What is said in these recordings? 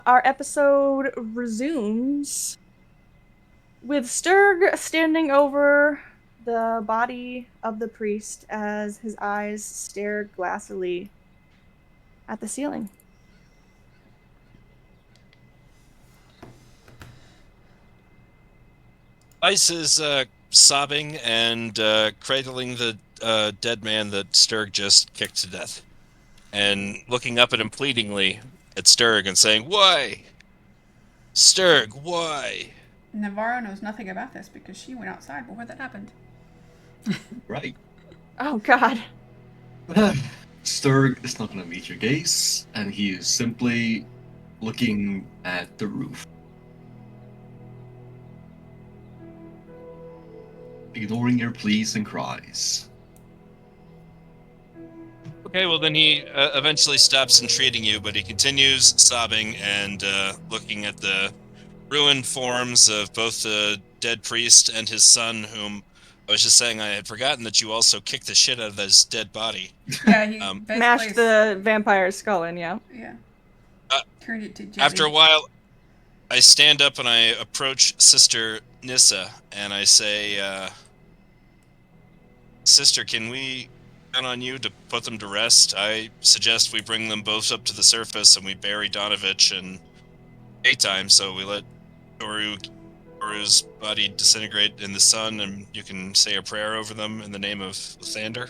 our episode resumes with Sturg standing over the body of the priest as his eyes stare glassily at the ceiling. Ice is sobbing and cradling the dead man that Sturg just kicked to death, and looking up at him pleadingly at Sturg and saying, "Why, Sturg? Why?" Navarro knows nothing about this because she went outside before that happened. Right. Oh god. Sturg is not going to meet your gaze, and he is simply looking at the roof, ignoring your pleas and cries. Okay, well then he eventually stops entreating you, but he continues sobbing and looking at the ruined forms of both the dead priest and his son, whom I was just saying I had forgotten that you also kicked the shit out of his dead body. Yeah, he Smashed the vampire's skull in, yeah. Yeah. Uh, Turned it to jelly. After a while, I stand up and I approach Sister Nissa and I say, Sister, can we count on you to put them to rest? I suggest we bring them both up to the surface and we bury Donovich in daytime, so we let Toru's body disintegrate in the sun, and you can say a prayer over them in the name of Lathander.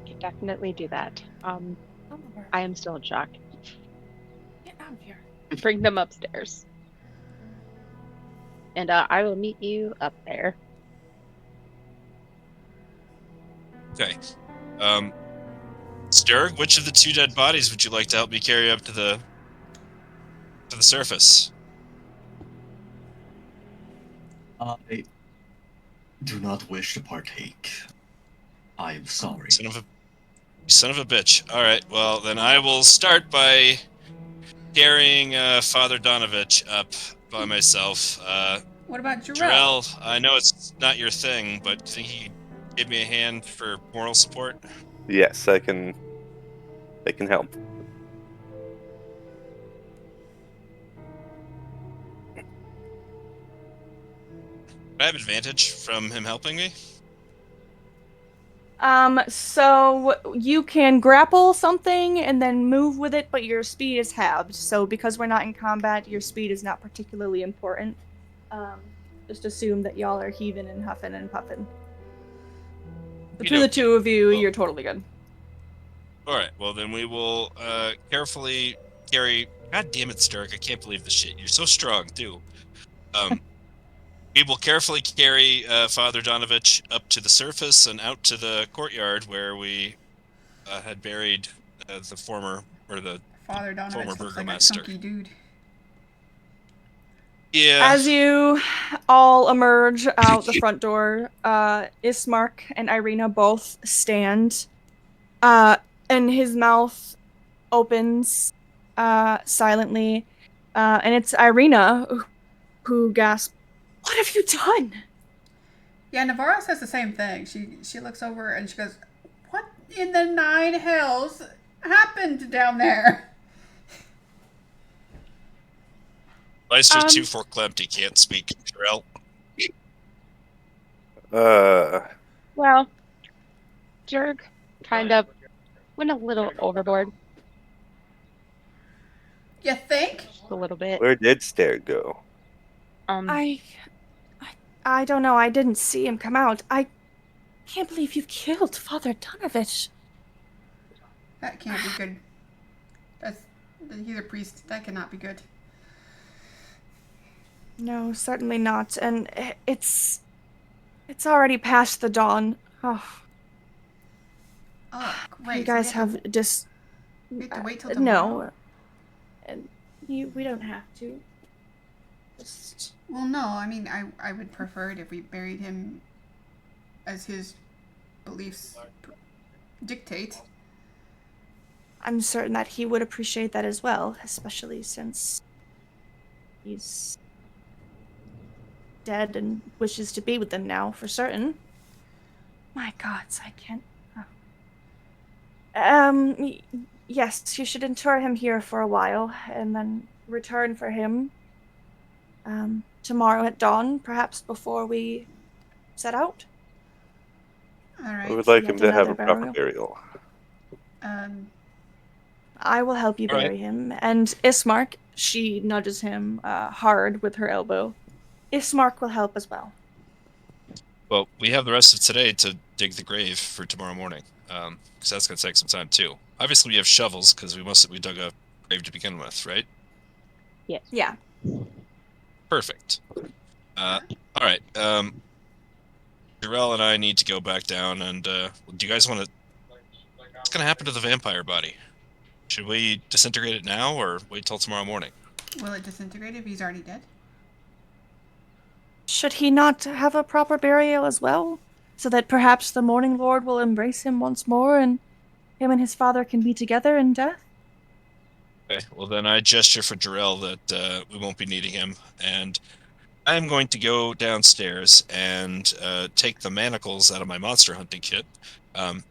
You can definitely do that. I am still in shock. Get out of here. Bring them upstairs. And I will meet you up there. Okay. Sturg, which of the two dead bodies would you like to help me carry up to the surface? I do not wish to partake. I am sorry. Son of a bitch. All right, well then I will start by carrying Father Donovich up by myself. What about Jarrell? Jarrell, I know it's not your thing, but think you could give me a hand for moral support? Yes, I can help. Do I have advantage from him helping me? So you can grapple something and then move with it, but your speed is halved. So because we're not in combat, your speed is not particularly important. Just assume that y'all are heaving and huffing and puffing. Between the two of you, you're totally good. Alright, well then we will carefully carry... God damn it, Sturg, I can't believe this shit. You're so strong, too. We will carefully carry Father Donovich up to the surface and out to the courtyard where we had buried the former Father Donovich former looks burgomaster. like a chunky dude. Yeah. As you all emerge out the front door, Ismark and Irina both stand, and his mouth opens silently, and it's Irina who gasps, "What have you done?" Yeah, Navarro says the same thing. She looks over and she goes, "What in the nine hells happened down there?" Leicester's too forklipped, he can't speak. Jarrell. Well, Jerg kind of went a little overboard. You think? Just a little bit. Where did Stair go? I don't know. I didn't see him come out. I can't believe you killed Father Donovich. That can't be good. He's a priest. That cannot be good. No, certainly not. And it's already past the dawn. Oh. Oh, great. You guys have just... We have to wait till tomorrow? No. And we don't have to. Just... Well, no. I mean, I would prefer it if we buried him as his beliefs dictate. I'm certain that he would appreciate that as well, especially since he's dead and wishes to be with them now, for certain. My gods, I can't... Oh. yes, you should inter him here for a while, and then return for him tomorrow at dawn, perhaps before we set out. All We would right. like Yet him to have another a proper burial. burial. I will help you All right. bury him. And Ismark, she nudges him hard with her elbow. Ismark will help as well. Well, we have the rest of today to dig the grave for tomorrow morning. Because that's gonna take some time too. Obviously, we have shovels because we dug a grave to begin with, right? Yes. Yeah. Perfect. All right. Jarell and I need to go back down, and do you guys want to? What's gonna happen to the vampire body? Should we disintegrate it now or wait till tomorrow morning? Will it disintegrate if he's already dead? Should he not have a proper burial as well? So that perhaps the Morning Lord will embrace him once more and him and his father can be together in death? Okay. Well, then I gesture for Jarell that we won't be needing him, and I'm going to go downstairs and take the manacles out of my monster hunting kit. Um,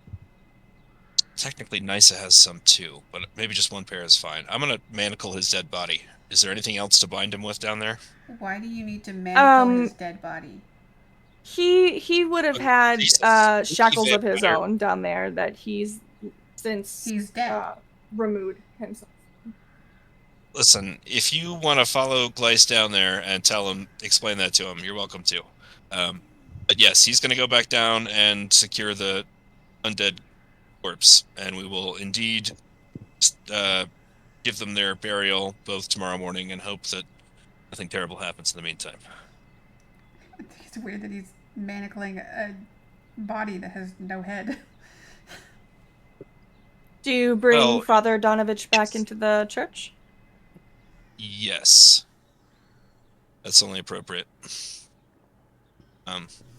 Technically, Nysa has some too, but maybe just one pair is fine. I'm gonna manacle his dead body. Is there anything else to bind him with down there? Why do you need to manacle his Um, dead body? he would have had Jesus. shackles of his Vampire. own down there that he's since He's dead. removed himself. Listen, if you want to follow Gleice down there and explain that to him, you're welcome to. But yes, he's going to go back down and secure the undead corpse, and we will indeed uh, give them their burial both tomorrow morning and hope that nothing terrible happens in the meantime. I think it's weird that he's manacling a body that has no head. Do you bring Well, Father Donovich back into the church? yes, that's only appropriate.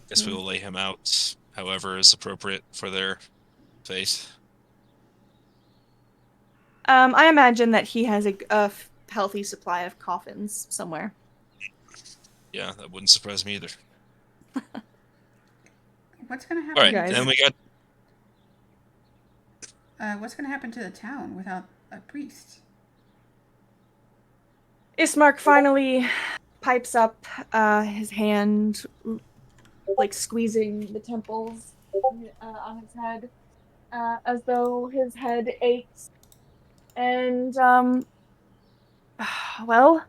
Guess we will lay him out however is appropriate for their faith. I imagine that he has a healthy supply of coffins somewhere. Yeah, that wouldn't surprise me either. What's gonna All happen? right, guys. then we got. What's gonna happen to the town without a priest? Ismark finally pipes up his hand, like squeezing the temples on his head, as though his head aches. And, well,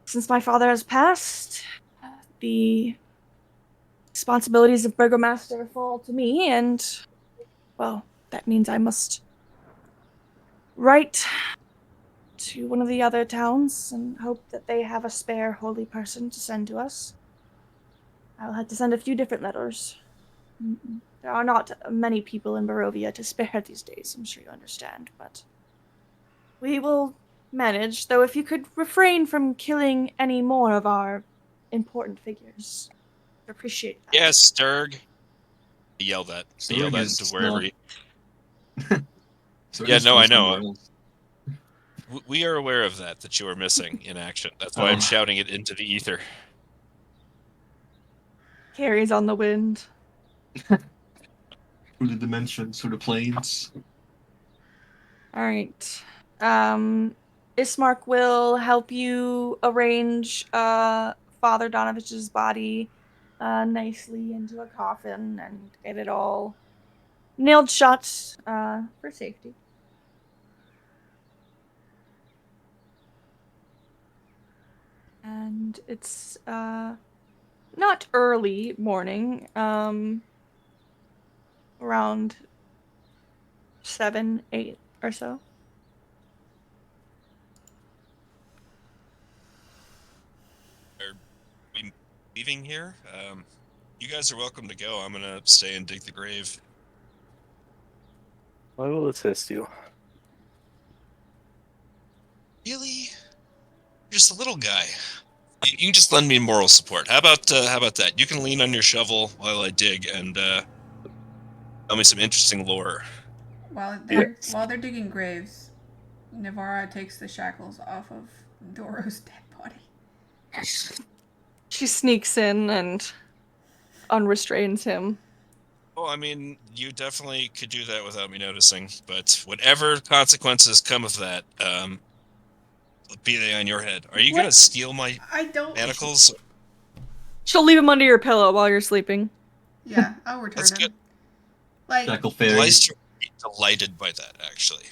since my father has passed, the responsibilities of burgomaster fall to me, and, well, that means I must write to one of the other towns and hope that they have a spare holy person to send to us. I'll have to send a few different letters. There are not many people in Barovia to spare these days, I'm sure you understand, but we will manage, though if you could refrain from killing any more of our important figures, I'd appreciate that. Yes, Sturg. He yelled that. He yelled Zurg that is into wherever not. he. Zurg Yeah, is no, I going know. somewhere else. We are aware of that you are missing in action. That's why I'm shouting it into the ether. Carries on the wind. Through the dimensions, through the planes. Alright. Ismark will help you arrange Father Donovich's body nicely into a coffin and get it all nailed shut for safety. And it's not early morning, around 7, 8 or so. Are we leaving here? You guys are welcome to go. I'm gonna stay and dig the grave. I will assist you. Really? You're just a little guy. You can just lend me moral support. How about that? You can lean on your shovel while I dig and tell me some interesting lore. Yes. While they're digging graves, Navara takes the shackles off of Doro's dead body. She sneaks in and unrestrains him. Well, I mean, you definitely could do that without me noticing, but whatever consequences come of that, be they on your head. Are you What? gonna steal my I don't. manacles? She'll leave him under your pillow while you're sleeping. Yeah, I'll return That's good. him. Like, Jackal Fairy. Gleister would be delighted by that, actually.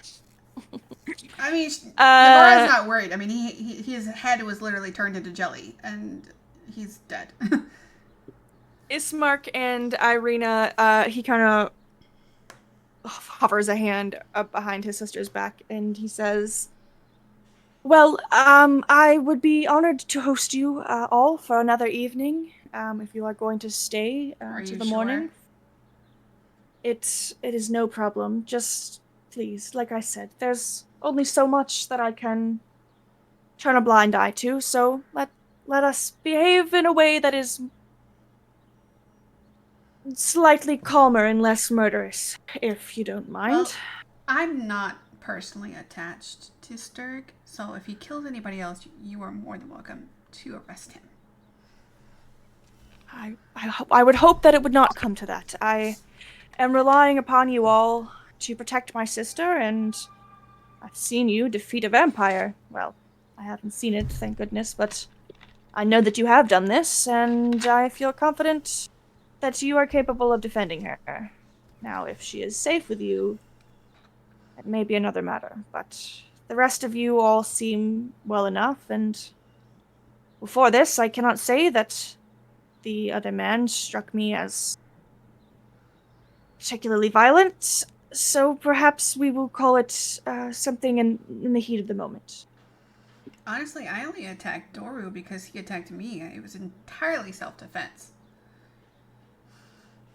I mean, Uh, Navarra's not worried. I mean, his head was literally turned into jelly, and he's dead. Ismark and Irina, he kind of hovers a hand up behind his sister's back, and he says, "Well, I would be honored to host you all for another evening. If you are going to stay Are to you the morning, sure? it is no problem. Just please, like I said, there's only so much that I can turn a blind eye to. So let us behave in a way that is slightly calmer and less murderous, if you don't mind." Well, I'm not personally attached to Sturg, so if he kills anybody else, you are more than welcome to arrest him. I would hope that it would not come to that. I am relying upon you all to protect my sister, and I've seen you defeat a vampire. Well, I haven't seen it, thank goodness, but I know that you have done this, and I feel confident that you are capable of defending her. Now, if she is safe with you, that may be another matter, but the rest of you all seem well enough, and before this, I cannot say that the other man struck me as particularly violent, so perhaps we will call it something in the heat of the moment. Honestly, I only attacked Doru because he attacked me. It was entirely self-defense.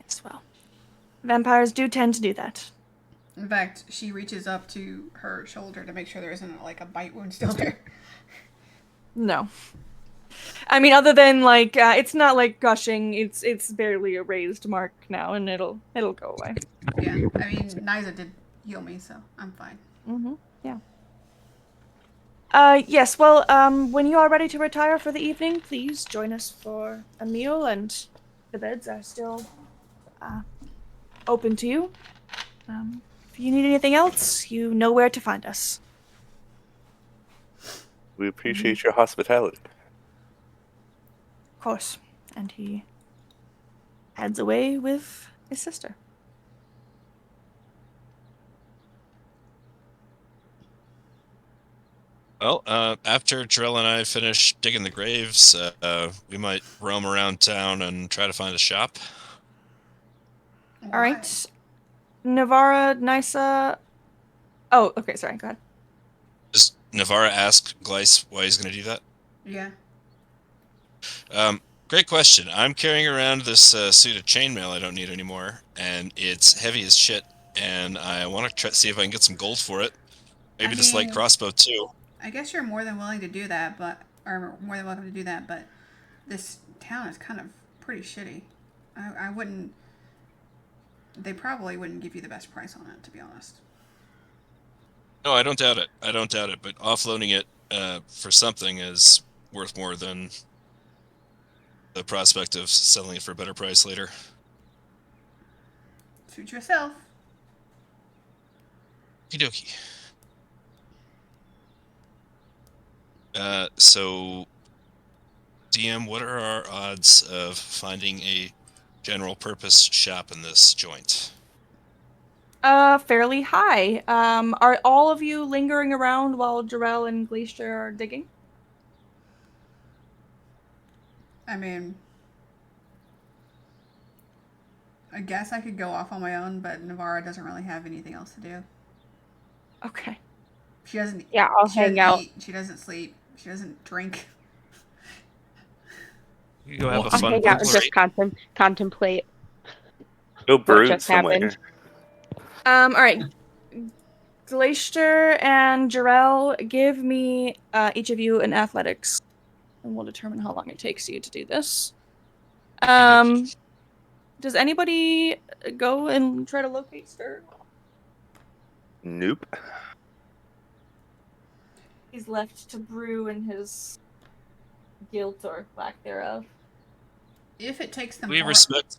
Yes, well, vampires do tend to do that. In fact, she reaches up to her shoulder to make sure there isn't like a bite wound still there. No. I mean, other than like, it's not like gushing. It's barely a raised mark now, and it'll go away. Yeah, I mean, Niza did heal me, so I'm fine. Yeah. Yes. Well, when you are ready to retire for the evening, please join us for a meal, and the beds are still open to you. If you need anything else, you know where to find us. We appreciate your hospitality. Of course. And he heads away with his sister. Well, after Drill and I finish digging the graves, we might roam around town and try to find a shop. Why? All right. Navara, Nysa. Oh, okay. Sorry. Go ahead. Does Navarra ask Gleiss why he's going to do that? Yeah. Great question. I'm carrying around this suit of chainmail I don't need anymore, and it's heavy as shit, and I want to see if I can get some gold for it. Maybe this light crossbow, too. I guess you're more than willing to do that, or more than welcome to do that, but this town is kind of pretty shitty. I wouldn't. They probably wouldn't give you the best price on it, to be honest. No, I don't doubt it. I don't doubt it, but offloading it for something is worth more than the prospect of selling it for a better price later. Suit yourself. Okie dokie. So, DM, what are our odds of finding a general purpose shop in this joint? Fairly high. Are all of you lingering around while Jarrell and Glacier are digging? I mean, I guess I could go off on my own, but Navarra doesn't really have anything else to do. Okay. She doesn't. Yeah, I'll she hang doesn't out. Eat, she doesn't sleep. She doesn't drink. You go have a I'll fun hang out and break. just contemplate Go what brood just somewhere. happened. All right. Glacier and Jarrell, give me each of you an athletics, and we'll determine how long it takes you to do this. Does anybody go and try to locate Stur? Nope. He's left to brew in his guilt or lack thereof. If it takes them We respect.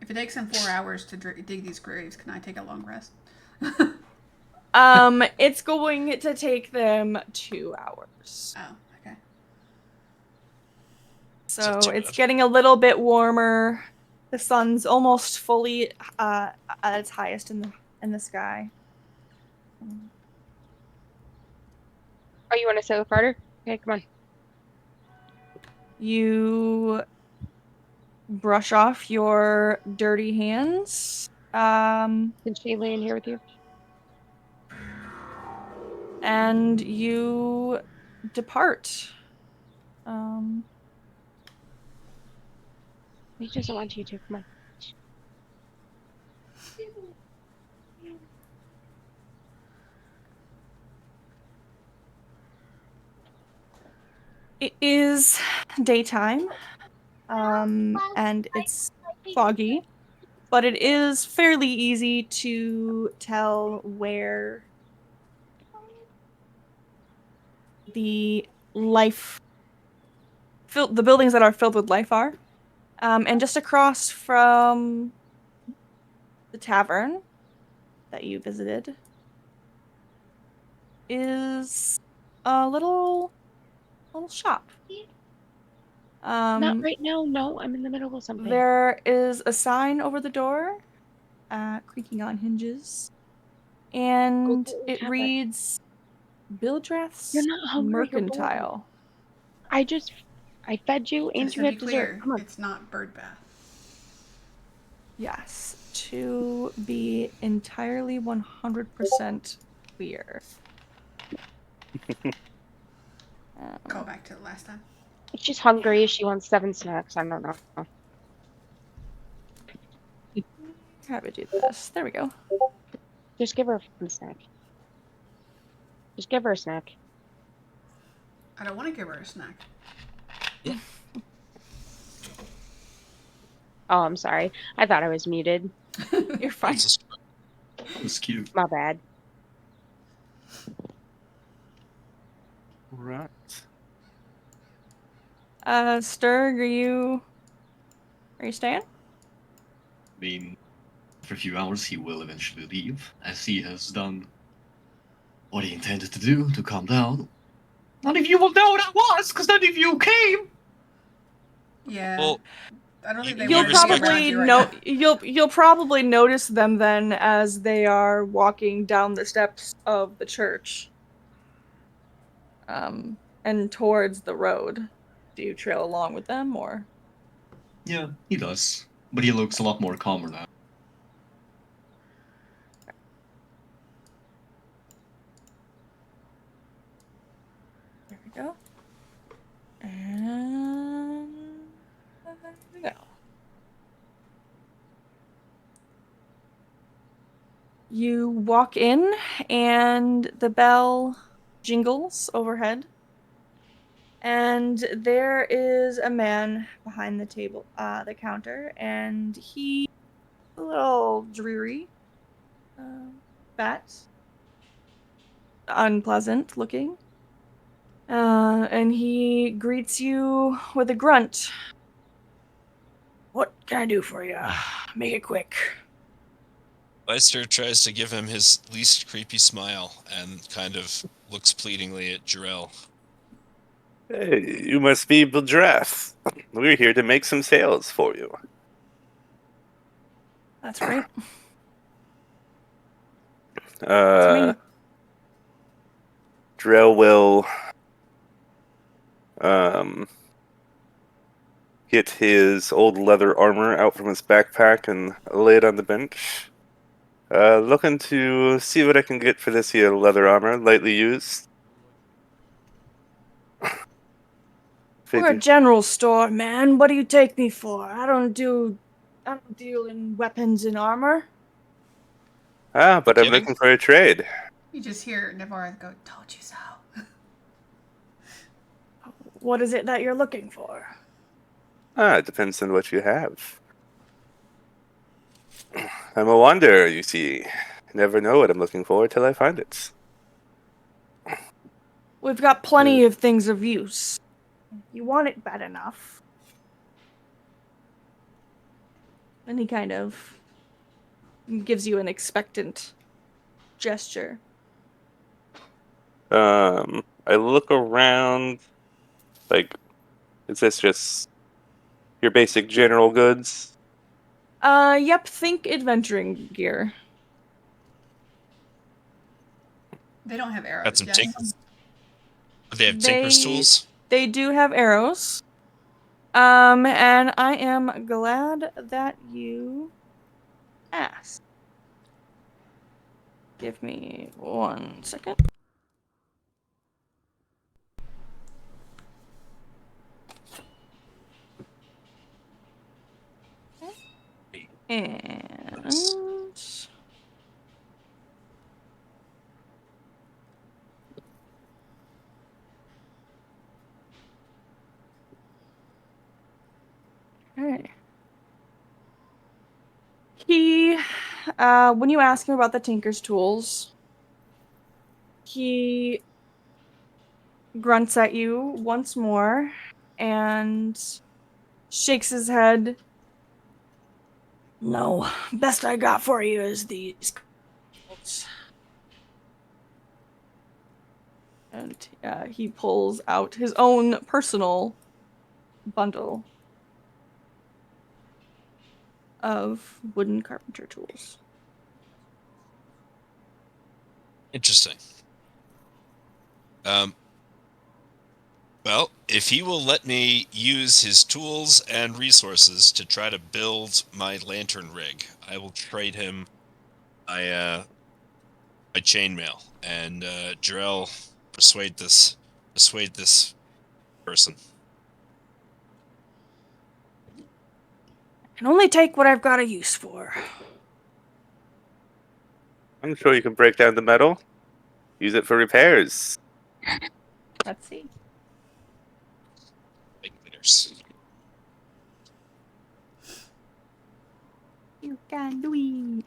If it takes him 4 hours to dig these graves, can I take a long rest? It's going to take them 2 hours. Oh, okay. So too it's bad. getting a little bit warmer. The sun's almost fully at its highest in the sky. Oh, you want to sit with Carter? Okay, come on. You brush off your dirty hands. Can she lay in here with you? And you depart. Um, He doesn't want you to. Come on. it is daytime, and it's foggy, but it is fairly easy to tell where the the buildings that are filled with life are. And just across from the tavern that you visited is a little shop. Not right now. No, I'm in the middle of something. There is a sign over the door, creaking on hinges, and Go it tap it. reads Bildrath's You're not hungry. You're bored. Mercantile. I fed you and Just you to be had dessert. clear, Come on. it's not bird bath. Yes, to be entirely 100% clear. Call back to the last time. She's hungry. She wants 7 snacks. I don't know. How do we do this? There we go. Just give her a snack. Just give her a snack. I don't want to give her a snack. Oh, I'm sorry. I thought I was muted. You're fine. That was cute. My bad. Right. Sturg, are you staying? I mean, for a few hours he will eventually leave, as he has done what he intended to do to calm down. None of you will know what that was, because none of you came! Yeah. Well, I don't think they you You'll want to be respect- around probably you right now. you'll probably notice them then as they are walking down the steps of the church. And towards the road. Do you trail along with them or? Yeah, he does. But he looks a lot more calmer now. There we go. And there we go. You walk in, and the bell jingles overhead. And there is a man behind the table, the counter, and he's a little dreary, fat, unpleasant looking. And he greets you with a grunt. What can I do for you? Make it quick. Leicester tries to give him his least creepy smile and kind of looks pleadingly at Jarell. Hey, you must be Bildrath. We're here to make some sales for you. That's right. That's me. Drell will get his old leather armor out from his backpack and lay it on the bench. Looking to see what I can get for this here leather armor, lightly used. We're a general store, man. What do you take me for? I don't deal in weapons and armor. But I'm Kidding? looking for a trade. You just hear Navarre go, "Told you so." What is it that you're looking for? It depends on what you have. I'm a wanderer, you see. Never know what I'm looking for till I find it. We've got plenty of things of use. You want it bad enough. And he kind of gives you an expectant gesture. I look around. Like, is this just your basic general goods? Yep, think adventuring gear. They don't have Got arrows, some yes? they have tinker's tools. They do have arrows. And I am glad that you asked. Give me 1 second. And okay. He, when you ask him about the Tinker's tools, he grunts at you once more and shakes his head. No, best I got for you is these. And he pulls out his own personal bundle of wooden carpenter tools. Interesting. Well, if he will let me use his tools and resources to try to build my lantern rig, I will trade him my chainmail, and Jarrell, persuade this person. I can only take what I've got a use for. I'm sure you can break down the metal, use it for repairs. Let's see. Big leaders. You can do it.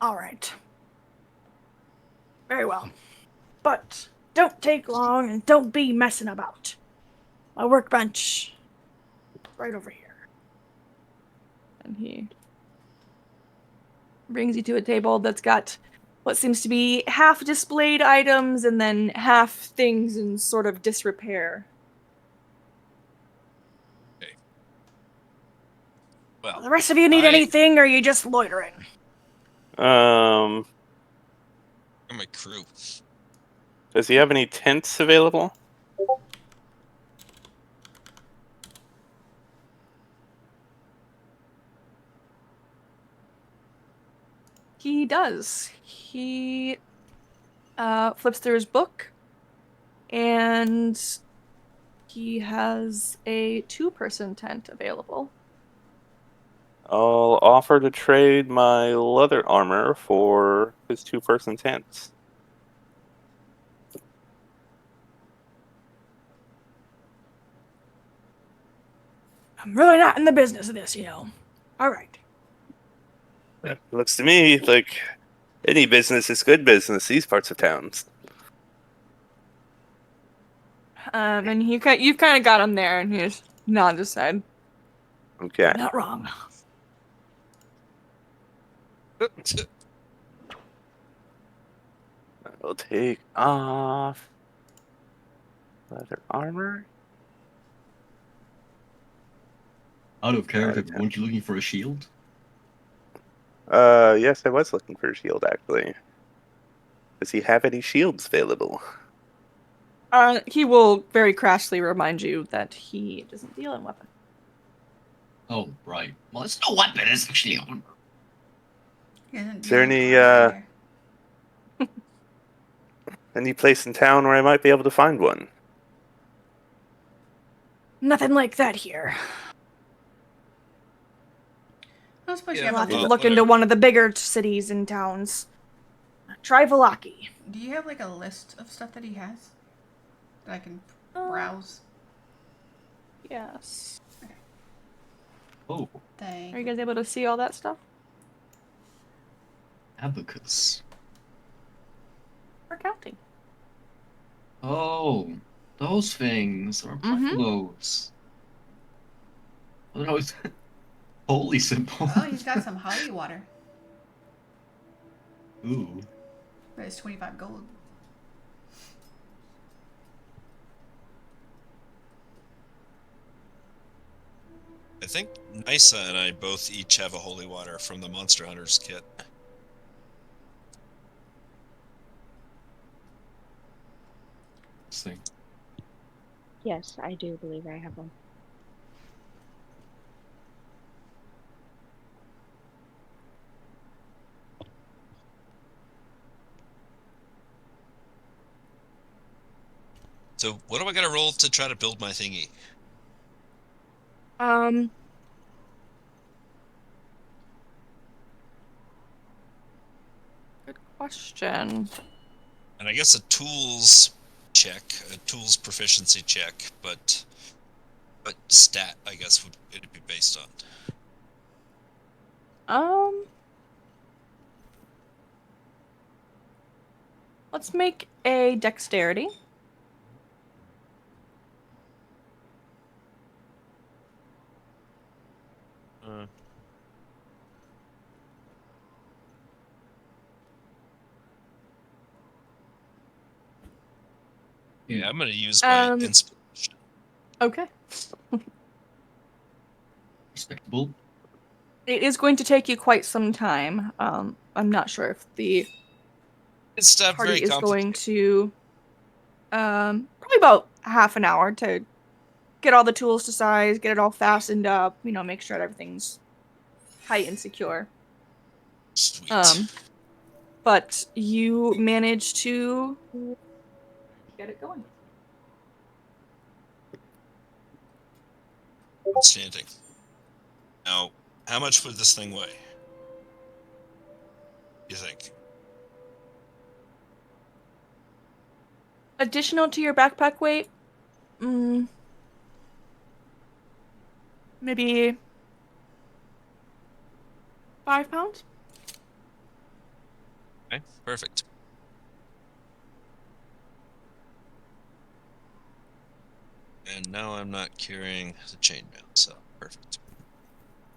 All right. Very well. But don't take long and don't be messing about. My workbench right over here. And he brings you to a table that's got what seems to be half displayed items and then half things in sort of disrepair. Okay. Well, The rest of you need anything, or are you just loitering? Um, my crew. does he have any tents available? He does. He flips through his book, and he has a 2-person tent available. I'll offer to trade my leather armor for his 2-person tent. I'm really not in the business of this, you know. All right. Looks to me like any business is good business, these parts of towns. And you've kind of got him there, and he just nods his head. Okay. Not wrong. I'll take off leather armor. Out of character, weren't you looking for a shield? Yes, I was looking for a shield, actually. Does he have any shields available? He will very crashly remind you that he doesn't deal in weapons. Oh, right. Well, it's no weapon, it's a shield. He doesn't Is there deal in any, armor either. any place in town where I might be able to find one? Nothing like that here. I don't suppose you Yeah, have You'll have a to list. look into one of the bigger cities and towns. Try Velaki. Do you have like a list of stuff that he has that I can Uh, browse? Yes. Oh, Thank Are you guys able to see all that stuff? abacus. for counting. Oh, those things are Mhm. buffaloes. Oh, no, it's holy simple. Oh, he's got some holy water. Ooh. But it's 25 gold. I think Nisa and I both each have a holy water from the Monster Hunters kit. Interesting. Yes, I do believe I have one. So what do I gotta roll to try to build my thingy? Good question. And I guess a tools check, a tools proficiency check, but stat, I guess, would it be based on? Let's make a dexterity. Yeah, I'm gonna use my inspiration. Okay. Respectable. It is going to take you quite some time. I'm not sure if the It's not party very is going complicated. to probably about half an hour to get all the tools to size, get it all fastened up, make sure everything's tight and secure. Sweet. But you manage to get it going. Outstanding. Now, how much would this thing weigh? You think? Additional to your backpack weight, maybe 5 pounds. Okay, perfect. And now I'm not carrying the chainmail, so perfect.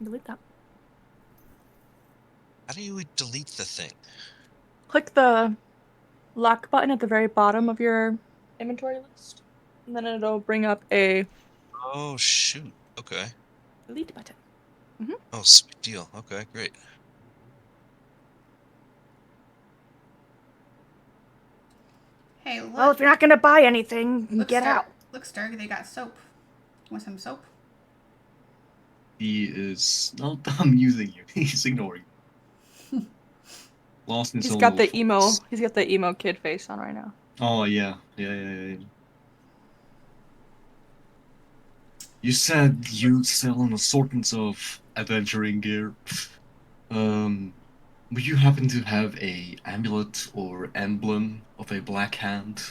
Delete that. How do you delete the thing? Click the lock button at the very bottom of your inventory list, and then it'll bring up a Oh, shoot. Okay. delete button. Oh, sweet deal. Okay, great. Hey, look. Well, if you're not gonna buy anything, Look, get Stark. out. Look, Stark, they got soap. Want some soap? He is not done using you. He's ignoring you. Lost in his He's own got little the emo. thoughts. He's got the emo kid face on right now. Oh, yeah. Yeah. You said you sell an assortment of adventuring gear. Would you happen to have a amulet or emblem of a black hand?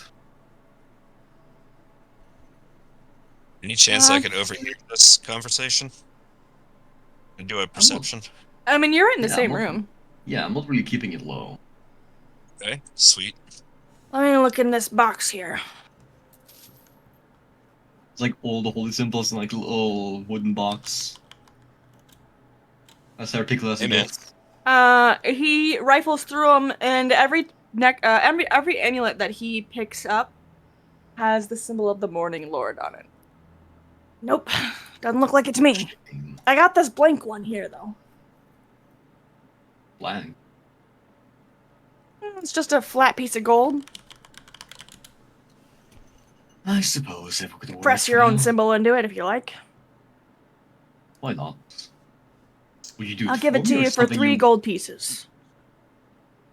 Any chance I Uh, could overhear this conversation? And do a I'm not. perception? I mean, you're in the Yeah, I'm same not. room. Yeah, I'm not really keeping it low. Okay, sweet. Let me look in this box here. It's like all the holy symbols in like a little wooden box. As articulate as Hey, it man. gets. He rifles through them, and every amulet that he picks up has the symbol of the Morning Lord on it. Nope, doesn't look like it's me. I got this blank one here, though. Blank. It's just a flat piece of gold. I suppose it could work Press for your own now. symbol into it if you like. Why not? Would you do I'll it give for it to me or you for something 3 gold pieces.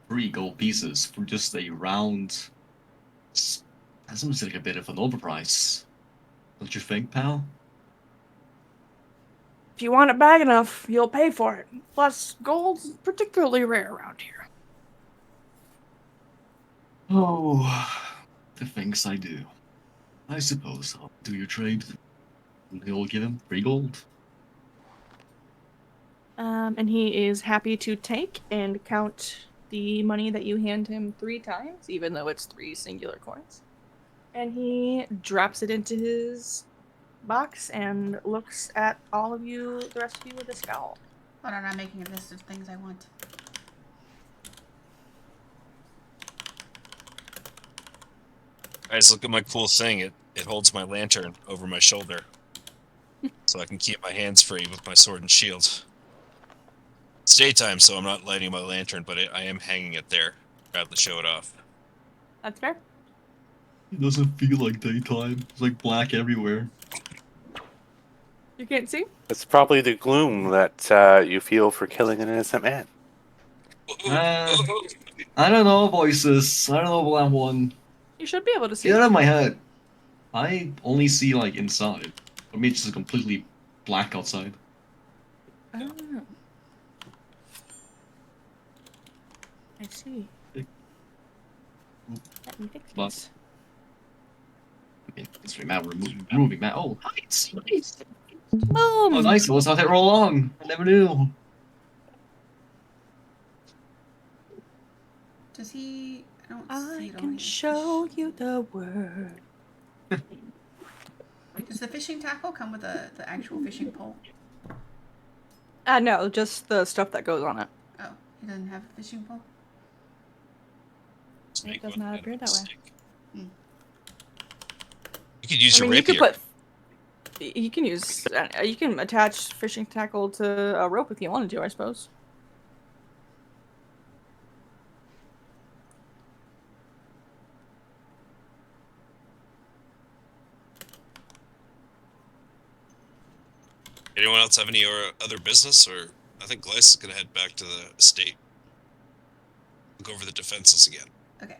3 gold pieces for just a round? That seems like a bit of an overprice. Don't you think, pal? If you want it bad enough, you'll pay for it. Plus, gold's particularly rare around here. Oh, the things I do. I suppose I'll do your trade. And you'll give him 3 gold. And he is happy to take and count the money that you hand him 3 times, even though it's 3 singular coins. And he drops it into his box and looks at all of you, the rest of you, with a scowl. Hold on, I'm making a list of things I want. Guys, look at my cool thing. It holds my lantern over my shoulder. So I can keep my hands free with my sword and shield. It's daytime, so I'm not lighting my lantern, but I am hanging it there. Proud to show it off. That's fair. It doesn't feel like daytime. It's like black everywhere. You can't see? It's probably the gloom that you feel for killing an innocent man. I don't know, voices. I don't know about that one. You should be able to see. Get out of my head. I only see like inside. For me, it's just completely black outside. I don't know. I see. Let me fix But- this. I mean, it's really matter moving, man. Oh, nice, nice. Boom! Oh, nice. I was out there all along. I never knew. Does he? I don't see I it on can here. show you the word. Does the fishing tackle come with the actual fishing pole? No, just the stuff that goes on it. Oh, he doesn't have a fishing pole? Snake does one not out of appear a that way. stick. Hmm. You could use I a mean, rapier. you could put. You can use. You can attach fishing tackle to a rope if you wanted to, I suppose. Anyone else have any other business, or I think Glyce is gonna head back to the estate. Look over the defenses again. Okay.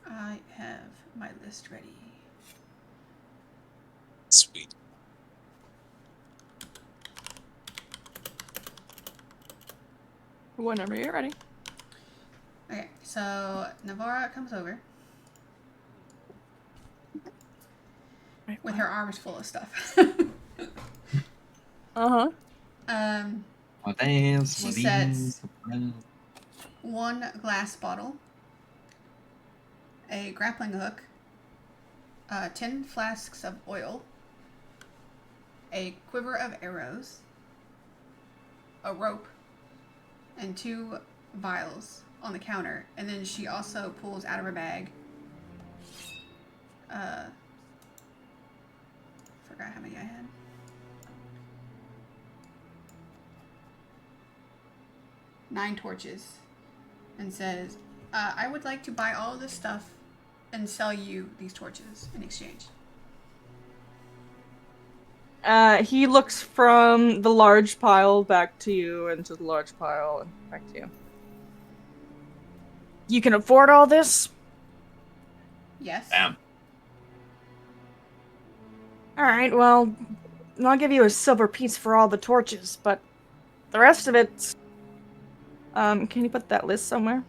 I have my list ready. Sweet. Whenever you're ready. Okay, so Navarra comes over with her arms full of stuff. Uh-huh. My dance, She my says- beans, 1 glass bottle, a grappling hook, 10 flasks of oil, a quiver of arrows, a rope, and 2 vials on the counter. And then she also pulls out of her bag, forgot how many I had. 9 torches, and says, I would like to buy all this stuff and sell you these torches in exchange. He looks from the large pile back to you, and to the large pile, and back to you. You can afford all this? Yes. Damn. Alright, well, I'll give you a silver piece for all the torches, but the rest of it... can you put that list somewhere?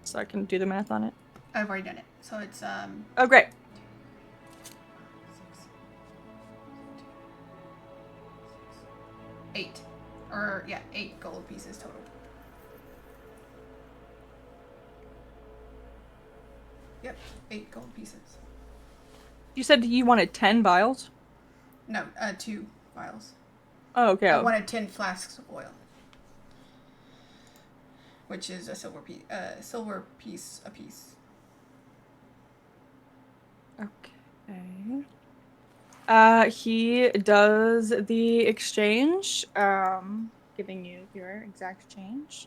So I can do the math on it. I've already done it. So it's, Oh, great. 8. Or, yeah, 8 gold pieces total. Yep, 8 gold pieces. You said you wanted 10 vials? No, 2 vials. Oh, okay. I wanted 10 flasks of oil, which is a silver piece a piece. Okay. He does the exchange, giving you your exact change.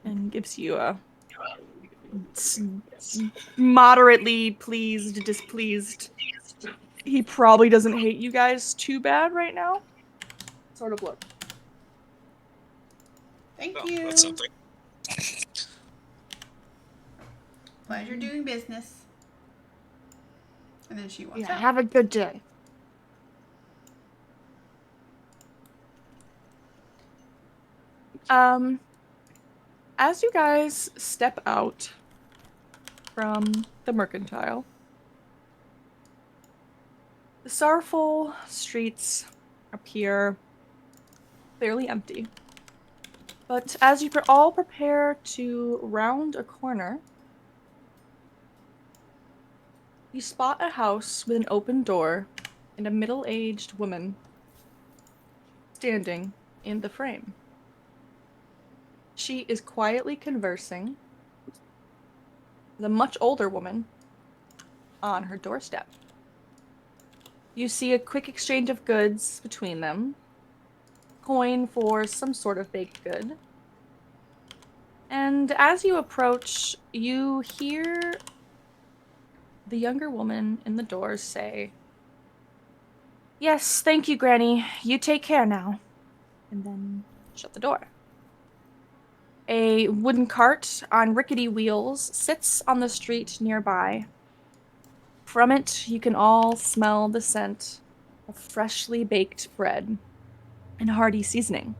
And gives you a moderately pleased, displeased. He probably doesn't hate you guys too bad right now. Sort of look. Thank Well, you. that's something. Pleasure doing business. And then she walks Yeah, out. have a good day. As you guys step out from the mercantile, the sorrowful streets appear clearly empty. But as you all prepare to round a corner, you spot a house with an open door and a middle-aged woman standing in the frame. She is quietly conversing with a much older woman on her doorstep. You see a quick exchange of goods between them, coin for some sort of baked good. And as you approach, you hear the younger woman in the door say, "Yes, thank you, Granny. You take care now." And then shut the door. A wooden cart on rickety wheels sits on the street nearby. From it, you can all smell the scent of freshly baked bread and hearty seasoning.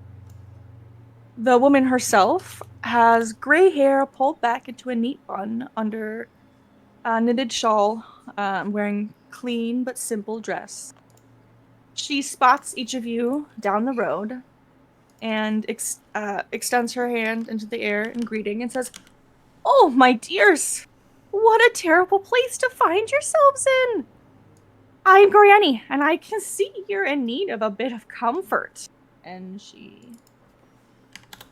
The woman herself has gray hair pulled back into a neat bun under a knitted shawl, wearing clean but simple dress. She spots each of you down the road and extends her hand into the air in greeting and says, "Oh, my dears, what a terrible place to find yourselves in! I'm Granny, and I can see you're in need of a bit of comfort." And she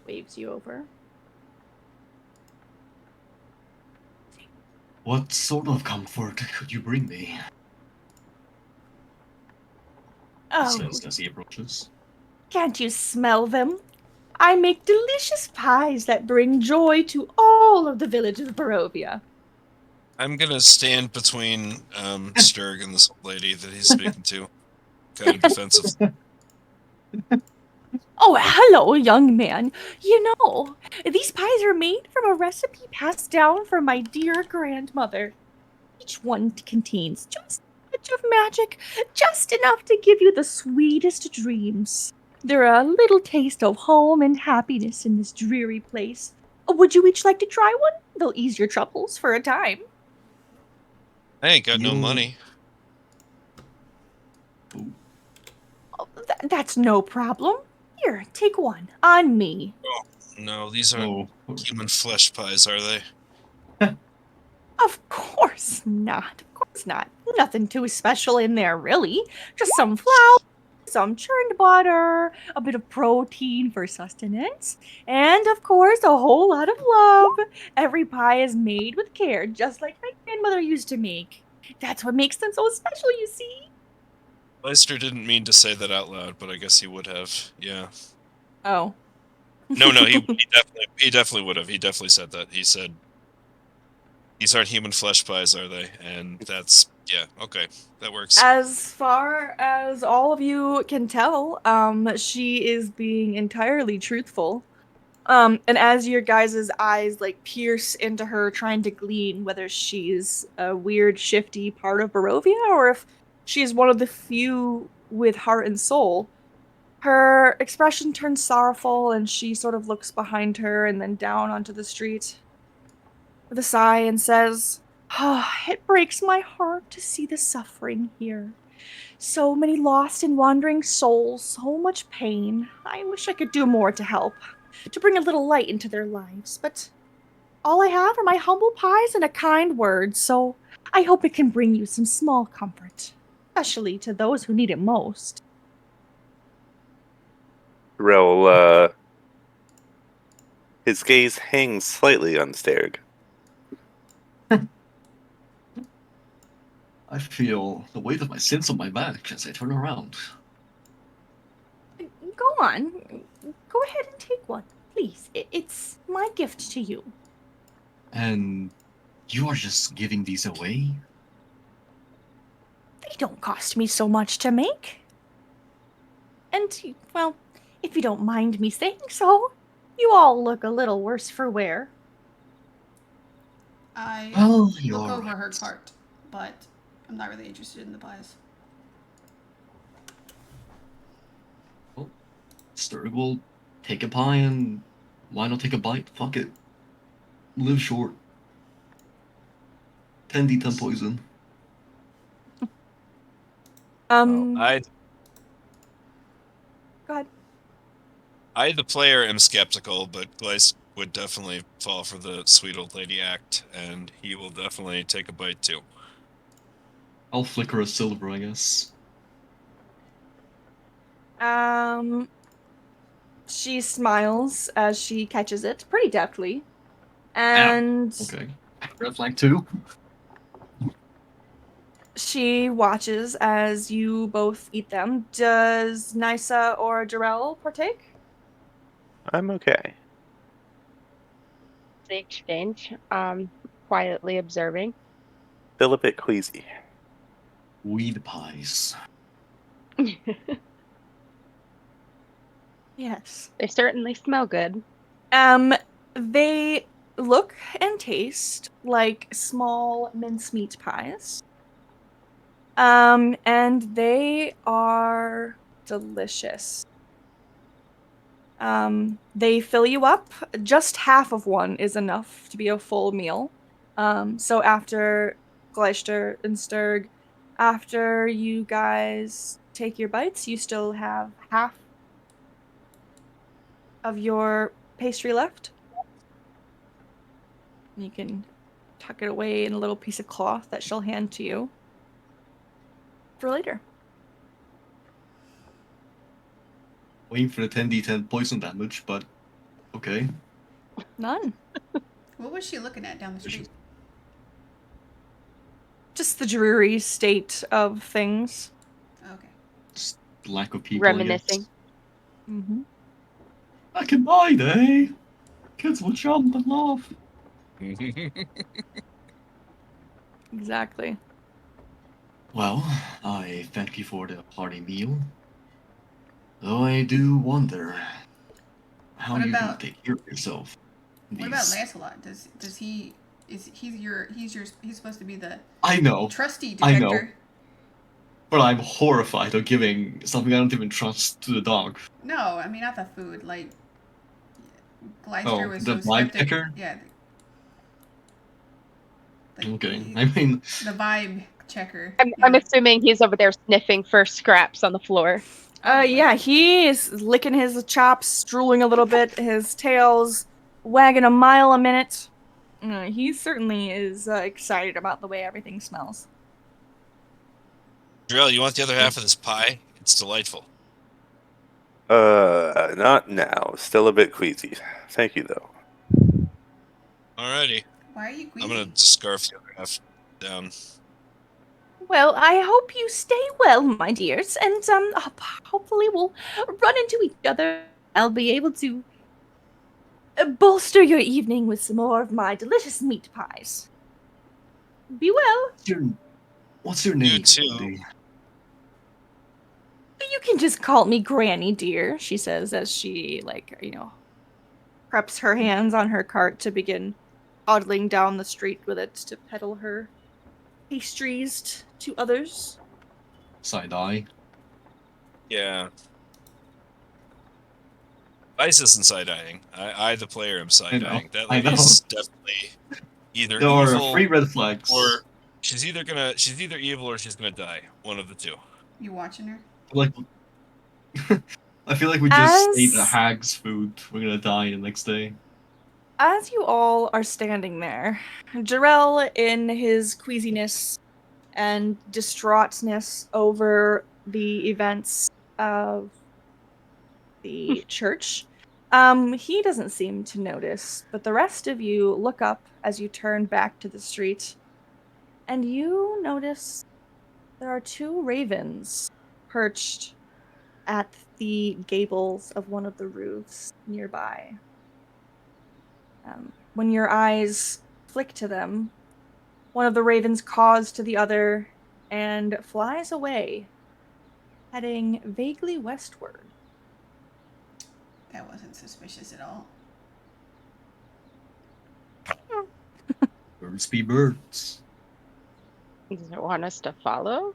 waves you over. What sort of comfort could you bring me? He Oh, says as he approaches. can't you smell them? I make delicious pies that bring joy to all of the village of Barovia. I'm gonna stand between Sturg and this old lady that he's speaking to, kind of defensive. Oh, hello, young man. You know, these pies are made from a recipe passed down from my dear grandmother. Each one contains just a touch of magic, just enough to give you the sweetest dreams. They're a little taste of home and happiness in this dreary place. Would you each like to try one? They'll ease your troubles for a time. I ain't got no You- money. Ooh, Oh, that's no problem. Here, take one. On me. No, these aren't oh, human flesh pies, are they? Of course not. Of course not. Nothing too special in there, really. Just some flour, some churned butter, a bit of protein for sustenance, and of course, a whole lot of love. Every pie is made with care, just like my grandmother used to make. That's what makes them so special, you see. Leister didn't mean to say that out loud, but I guess he would have. Yeah. Oh. No, he definitely would have. He definitely said that. He said these aren't human flesh pies, are they? And that's yeah, okay. That works. As far as all of you can tell, she is being entirely truthful. And as your guys' eyes like pierce into her, trying to glean whether she's a weird, shifty part of Barovia or if she's one of the few with heart and soul, her expression turns sorrowful and she sort of looks behind her and then down onto the street with a sigh and says, "Oh, it breaks my heart to see the suffering here. So many lost and wandering souls, so much pain. I wish I could do more to help, to bring a little light into their lives, but all I have are my humble pies and a kind word, so I hope it can bring you some small comfort, especially to those who need it most." Rel, his gaze hangs slightly on Sterg. I feel the weight of my sins on my back as I turn around. Go on. Go ahead and take one, please. It's my gift to you. And you are just giving these away? They don't cost me so much to make. And, well, if you don't mind me saying so, you all look a little worse for wear. I Well, look you're over right. her cart, but I'm not really interested in the pies. Sturg will take a pie and why not take a bite? Fuck it. Live short. 10d10 poison. Well, Go ahead. I, the player, am skeptical, but Gleiss would definitely fall for the sweet old lady act, and he will definitely take a bite too. I'll flicker a silver, I guess. She smiles as she catches it pretty deftly, Ow. and Okay. Red flag 2. she watches as you both eat them. Does Nysa or Jarrell partake? I'm okay. The exchange, quietly observing. Still a bit queasy. Weed pies. Yes. They certainly smell good. They look and taste like small mincemeat pies. And they are delicious. They fill you up. Just half of one is enough to be a full meal. So after Gleister and Sturg, after you guys take your bites, you still have half of your pastry left. You can tuck it away in a little piece of cloth that she'll hand to you for later. Waiting for the 10d10 poison damage, but okay. None. What was she looking at down the street? Just the dreary state of things. Okay. Just lack of people, I Reminiscing. guess. Mm-hmm. Back in my day, kids would jump and laugh. Exactly. Well, I thank you for the hearty meal. Though I do wonder how What you're gonna about- take care of yourself. What about These- Lancelot? Does he he's supposed to be the I know, trusty I know. detector? but I'm horrified of giving something I don't even trust to the dog. No, I mean not the food. Like Gleister Oh, was the so vibe skeptic. checker? Yeah. Okay, I mean, The vibe checker. I'm assuming he's over there sniffing for scraps on the floor. Yeah, he is licking his chops, drooling a little bit, his tail's wagging a mile a minute. He certainly is excited about the way everything smells. Drill, you want the other half of this pie? It's delightful. Not now. Still a bit queasy. Thank you, though. Alrighty. Why are you I'm gonna queasy? scarf the other half down. Well, I hope you stay well, my dears, and hopefully we'll run into each other. I'll be able to bolster your evening with some more of my delicious meat pies. Be well. what's your name? too. Lady? You can just call me Granny, dear, she says as she, preps her hands on her cart to begin toddling down the street with it to peddle her pastries to others. Side eye. Yeah. Vice isn't side-eyeing. I, the player, am side-eyeing. That I know. lady's definitely either There are evil 3 red flags. or she's either evil or she's gonna die. One of the two. You watching her? Like, I feel like we just As- ate a hag's food. We're gonna die the next day. As you all are standing there, Jarrell, in his queasiness and distraughtness over the events of the church, he doesn't seem to notice, but the rest of you look up as you turn back to the street, and you notice there are 2 ravens perched at the gables of one of the roofs nearby. When your eyes flick to them, one of the ravens caws to the other and flies away, heading vaguely westward. That wasn't suspicious at all. Birds be birds. Does it want us to follow?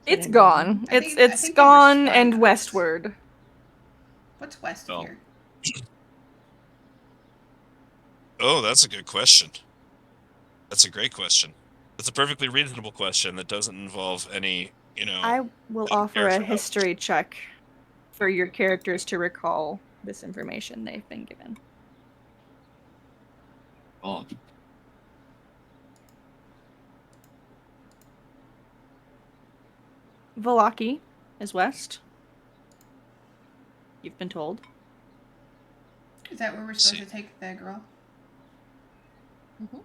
It's Anyone? gone. I It's think they were gone spying and on us. westward. What's west Oh. of here? Oh, that's a good question. That's a great question. That's a perfectly reasonable question that doesn't involve any, I will offer a careful. history check. for your characters to recall this information they've been given. Oh, Valaki is west. You've been told. Is that where we're supposed to take the girl? Mm-hmm.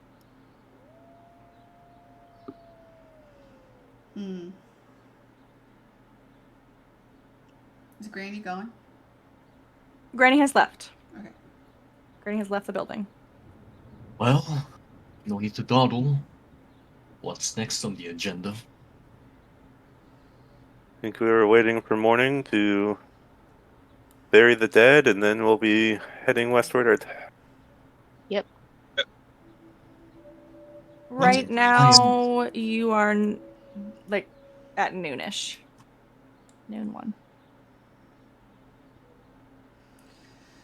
Hmm. Is Granny gone? Granny has left. Okay. Granny has left the building. well, no need to dawdle. What's next on the agenda? I think we were waiting for morning to bury the dead, and then we'll be heading westward. Yep. Right I now, you are like at noonish. Noon 1.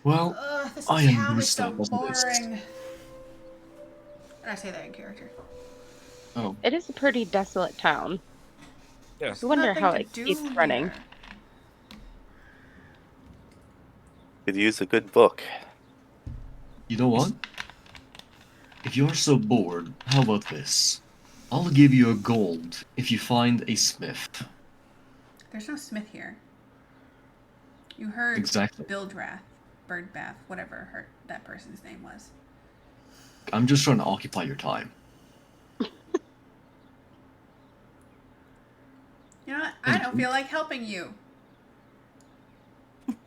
Well, Ugh, this I am town is so Gustav, wasn't this? boring. And I say that in character. Oh, It is a pretty desolate town. Yeah. I wonder Nothing how to it do keeps here. running. Could use a good book. you know what? If you're so bored, how about this? I'll give you a gold if you find a smith. There's no Smith here. You heard Exactly. Bildrath, Birdbath, whatever that person's name was. I'm just trying to occupy your time. You know what? I don't feel like helping you.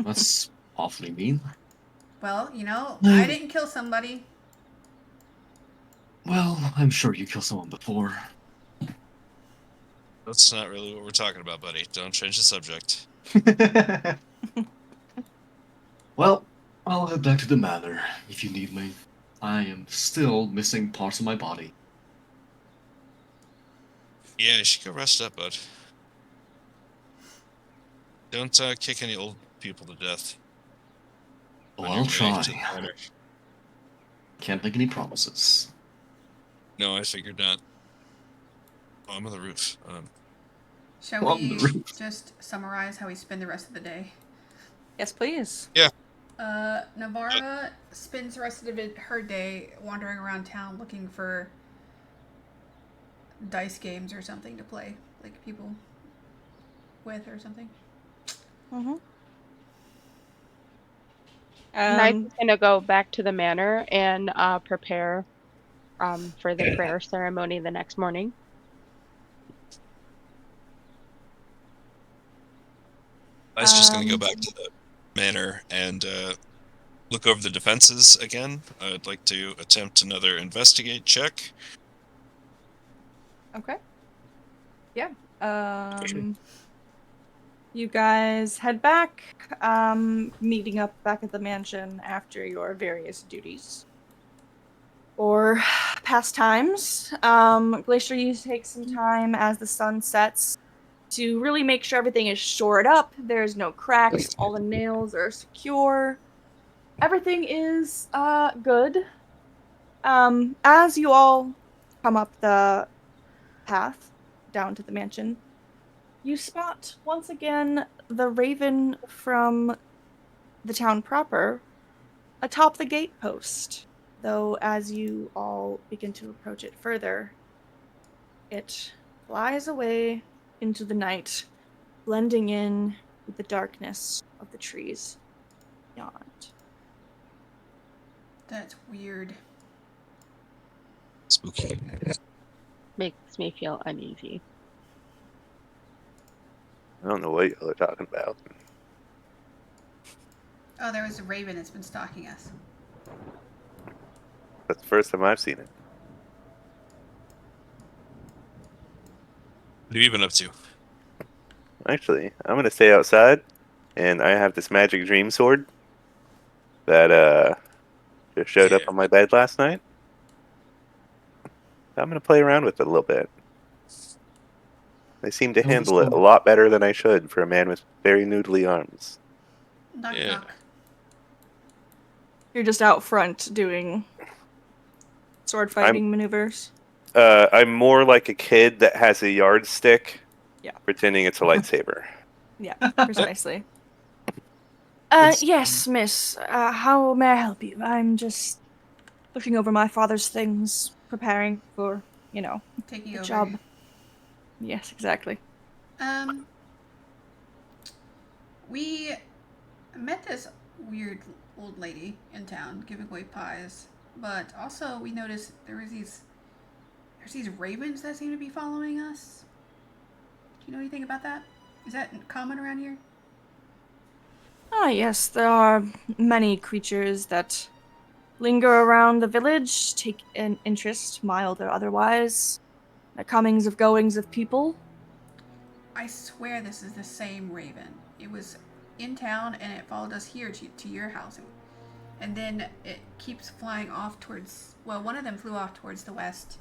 That's awfully mean. Well, you know, I didn't kill somebody. Well, I'm sure you killed someone before. That's not really what we're talking about, buddy. Don't change the subject. Well, I'll head back to the manor if you need me. I am still missing parts of my body. Yeah, you should go rest up, bud. Don't kick any old people to death. Oh, on I'll your way try. to the manor. Can't make any promises. No, I figured not. Oh, I'm on the roof. Shall On the we roof. just summarize how we spend the rest of the day? Yes, please. Navarra spends the rest of her day wandering around town looking for dice games or something to play, like people with or something. Mm-hmm. Knight's gonna go back to the manor and prepare for the prayer ceremony the next morning. I was just going to go back to the manor and look over the defenses again. I'd like to attempt another investigate check. Okay. Yeah. You guys head back, meeting up back at the mansion after your various duties or pastimes. Glacier, you take some time as the sun sets to really make sure everything is shored up. There's no cracks. All the nails are secure. Everything is good. As you all come up the path down to the mansion, you spot once again the raven from the town proper atop the gate post. Though as you all begin to approach it further, it flies away into the night, blending in with the darkness of the trees beyond. That's weird. Spooky. Makes me feel uneasy. I don't know what y'all are talking about. Oh, there was a raven that's been stalking us. That's the first time I've seen it. What have you been up to? Actually, I'm gonna stay outside, and I have this magic dream sword that just showed up on my bed last night. I'm gonna play around with it a little bit. I seem to handle it a lot better than I should for a man with very noodly arms. Knock Yeah. knock. You're just out front doing sword fighting maneuvers. I'm more like a kid that has a yardstick, Yeah. pretending it's a lightsaber. Yeah, precisely. Yes, miss. How may I help you? I'm just looking over my father's things, preparing for, Taking the over. job. Yes, exactly. Um, we met this weird old lady in town giving away pies, but also we noticed there's these ravens that seem to be following us. Do you know anything about that? Is that common around here? Ah, yes, there are many creatures that linger around the village, take an interest, mild or otherwise, the comings of goings of people. I swear this is the same raven. It was in town and it followed us here to your house. And then it keeps flying off towards, well, one of them flew off towards the west.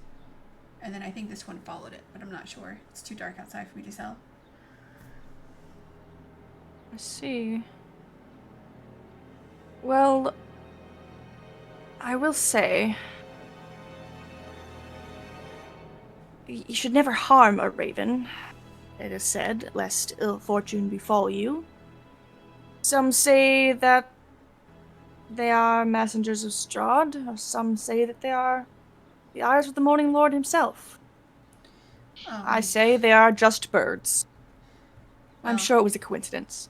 And then I think this one followed it, but I'm not sure. It's too dark outside for me to tell. I see. Well, I will say, you should never harm a raven, it is said, lest ill fortune befall you. Some say that they are messengers of Strahd, or some say that they are the eyes of the Morning Lord himself. I Um, say they are just birds. I'm well, sure it was a coincidence.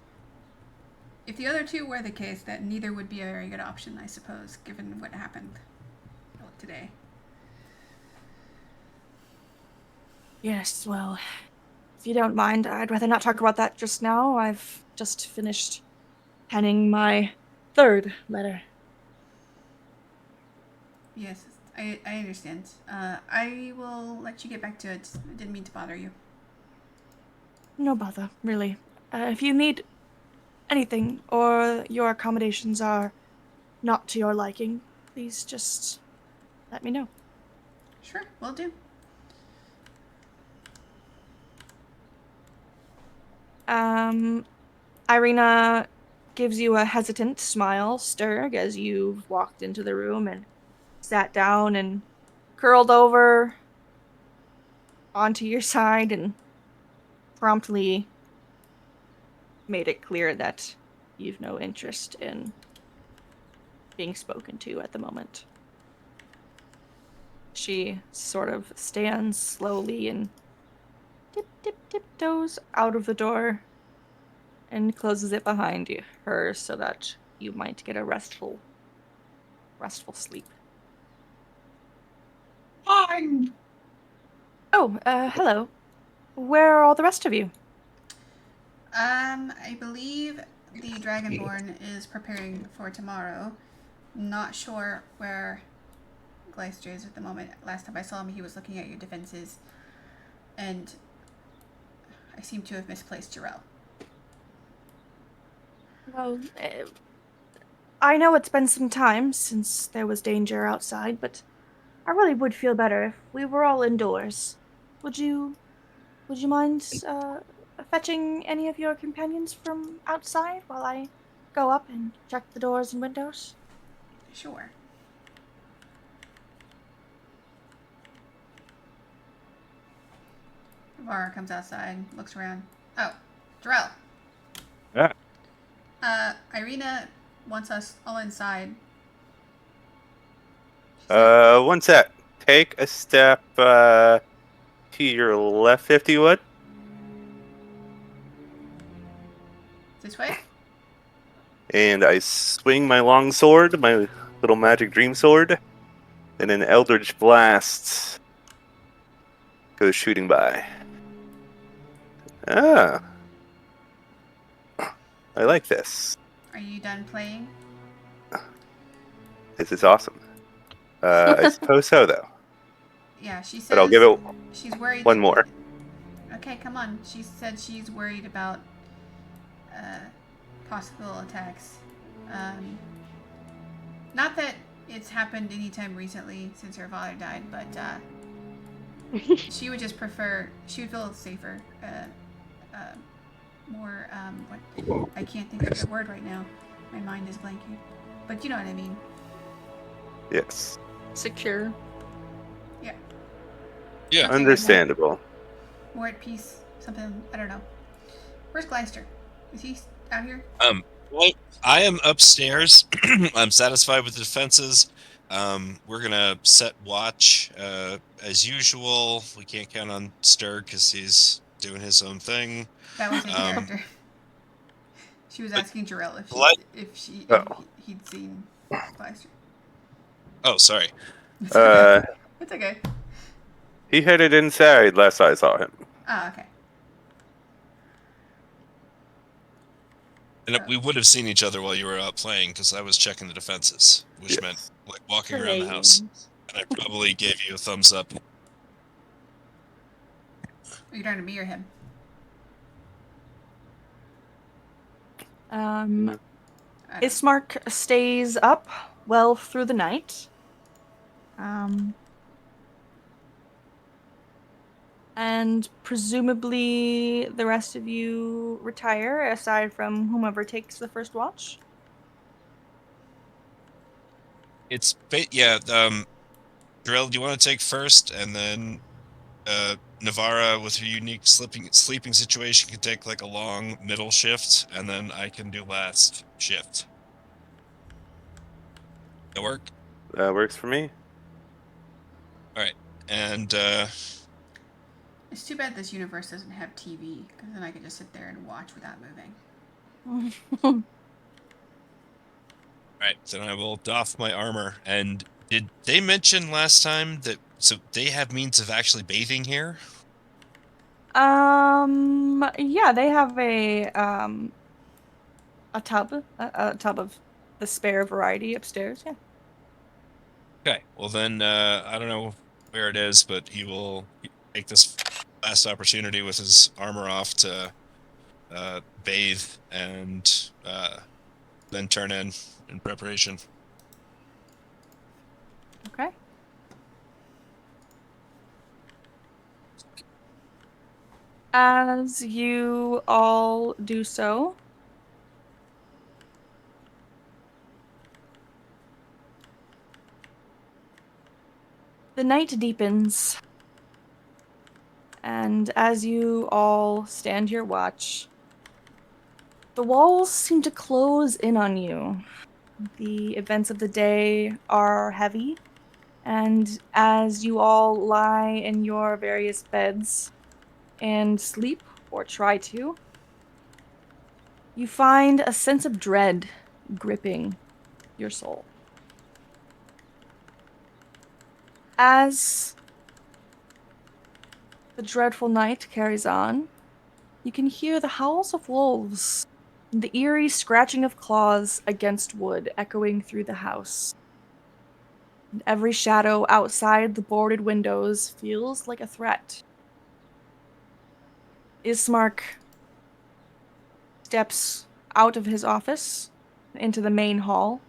if the other two were the case, that neither would be a very good option, I suppose, given what happened today. Yes, well, if you don't mind, I'd rather not talk about that just now. I've just finished penning my third letter. Yes, I understand. I will let you get back to it. I didn't mean to bother you. No bother, really. If you need anything, or your accommodations are not to your liking, please just let me know. Sure, will do. Irina gives you a hesitant smile, Sturg, as you've walked into the room and sat down and curled over onto your side and promptly made it clear that you've no interest in being spoken to at the moment. She sort of stands slowly and tiptoes out of the door and closes it behind her so that you might get a restful sleep. Fine. Oh, hello. Where are all the rest of you? I believe the Dragonborn is preparing for tomorrow. Not sure where Gleister is at the moment. Last time I saw him, he was looking at your defenses, and I seem to have misplaced Jarrell. Well, I know it's been some time since there was danger outside, but I really would feel better if we were all indoors. Would you mind fetching any of your companions from outside while I go up and check the doors and windows? Sure. Vara comes outside, looks around. Oh, Jarrell. Yeah. Irina wants us all inside. One sec. Take a step to your left if you would. This way? And I swing my long sword, my little magic dream sword, and an eldritch blast goes shooting by. Ah, I like this. Are you done playing? This is awesome. I suppose so, though. Yeah, she says But I'll give it she's worried one that more. Okay, come on. She said she's worried about possible attacks. Not that it's happened anytime recently since her father died, but she would just prefer. She would feel safer. More. What? I can't think of the word right now. My mind is blanking. But you know what I mean. Yes. Secure. Yeah. Yeah. Something like that. Understandable. More at peace. Something. I don't know. Where's Gleister? Is he out here? I am upstairs. I'm satisfied with the defenses. We're gonna set watch as usual. We can't count on Stir because he's doing his own thing. That was in Um, character. She was but asking Jarell if let- Oh. he'd seen Fleister. oh, sorry. It's okay. Uh, It's okay. he headed inside last I saw him. Ah, okay. And we would have seen each other while you were out playing because I was checking the defenses, which meant Yes. like walking around the house. And I probably gave you a thumbs up. Are you trying to me or him? Ismark stays up well through the night. And presumably the rest of you retire, aside from whomever takes the first watch. Yeah. Drill, do you want to take first, and then Navara, with her unique sleeping situation, can take like a long middle shift, and then I can do last shift. That work? That works for me. All right. And It's too bad this universe doesn't have TV, because then I could just sit there and watch without moving. all right, then I will doff my armor. And did they mention last time that so they have means of actually bathing here? Yeah, they have a tub of the spare variety upstairs. Yeah. Okay. Well then, I don't know where it is, but he will take this last opportunity with his armor off to bathe and then turn in preparation. Okay. As you all do so, the night deepens, and as you all stand your watch, the walls seem to close in on you. The events of the day are heavy, and as you all lie in your various beds and sleep, or try to, you find a sense of dread gripping your soul. As the dreadful night carries on, you can hear the howls of wolves and the eerie scratching of claws against wood echoing through the house. And every shadow outside the boarded windows feels like a threat. Ismark steps out of his office into the main hall,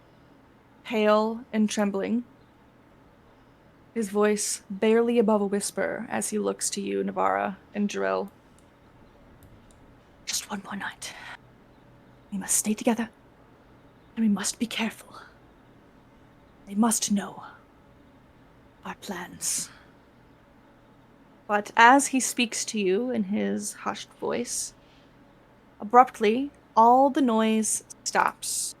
pale and trembling, his voice barely above a whisper as he looks to you, Navara and Jarell. Just one more night. We must stay together, and we must be careful. They must know our plans. But as he speaks to you in his hushed voice, abruptly, all the noise stops.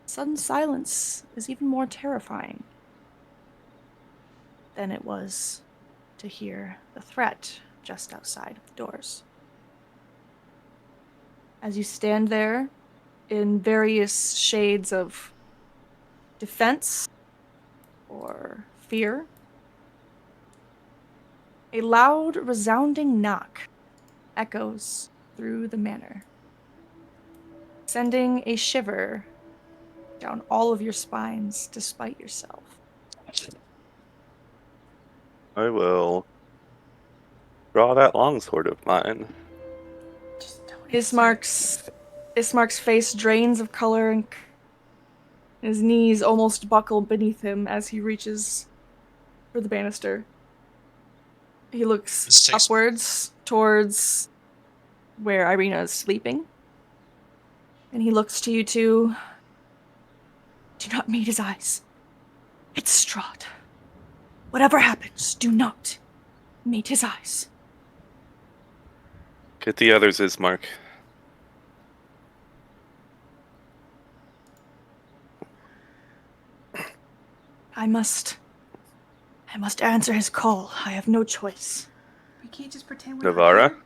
Sudden silence is even more terrifying than it was to hear the threat just outside of the doors. As you stand there in various shades of defense or fear, a loud, resounding knock echoes through the manor, sending a shiver down all of your spines despite yourself. I will draw that longsword of mine. Just don't Ismark's face drains of color and his knees almost buckle beneath him as he reaches for the banister. He looks This takes upwards towards where Irina is sleeping. And he looks to you two. Do not meet his eyes. It's Strahd. Whatever happens, do not meet his eyes. Get the others, Ismark. I must answer his call. I have no choice. We can't just pretend we're not Navara? here.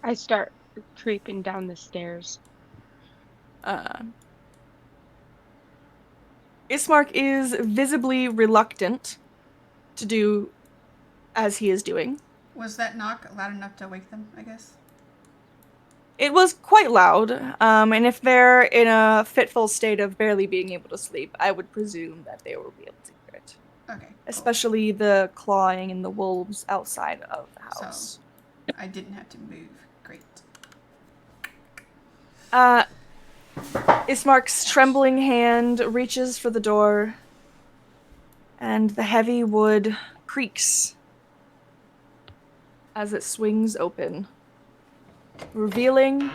I start creeping down the stairs. Ismark is visibly reluctant to do as he is doing. Was that knock loud enough to wake them, I guess? It was quite loud, and if they're in a fitful state of barely being able to sleep, I would presume that they will be able to hear it. Okay. Cool. Especially the clawing and the wolves outside of the house. So, I didn't have to move. Great. Ismark's trembling hand reaches for the door, and the heavy wood creaks as it swings open, revealing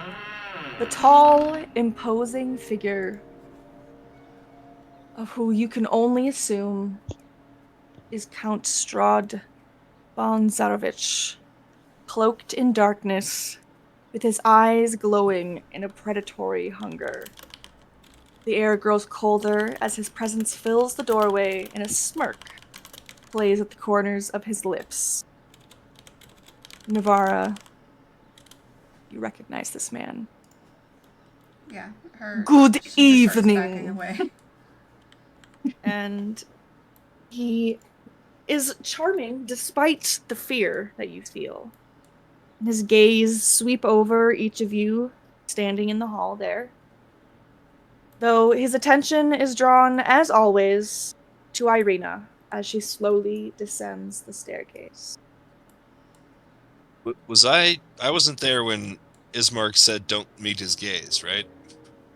the tall, imposing figure of who you can only assume is Count Strahd von Zarovich, cloaked in darkness, with his eyes glowing in a predatory hunger. The air grows colder as his presence fills the doorway, and a smirk plays at the corners of his lips. Navara, you recognize this man. Yeah. Her. Good She just starts backing evening. away. And he is charming despite the fear that you feel. His gaze sweep over each of you standing in the hall there. Though his attention is drawn, as always, to Irina as she slowly descends the staircase. Was I wasn't there when Ismark said don't meet his gaze, right?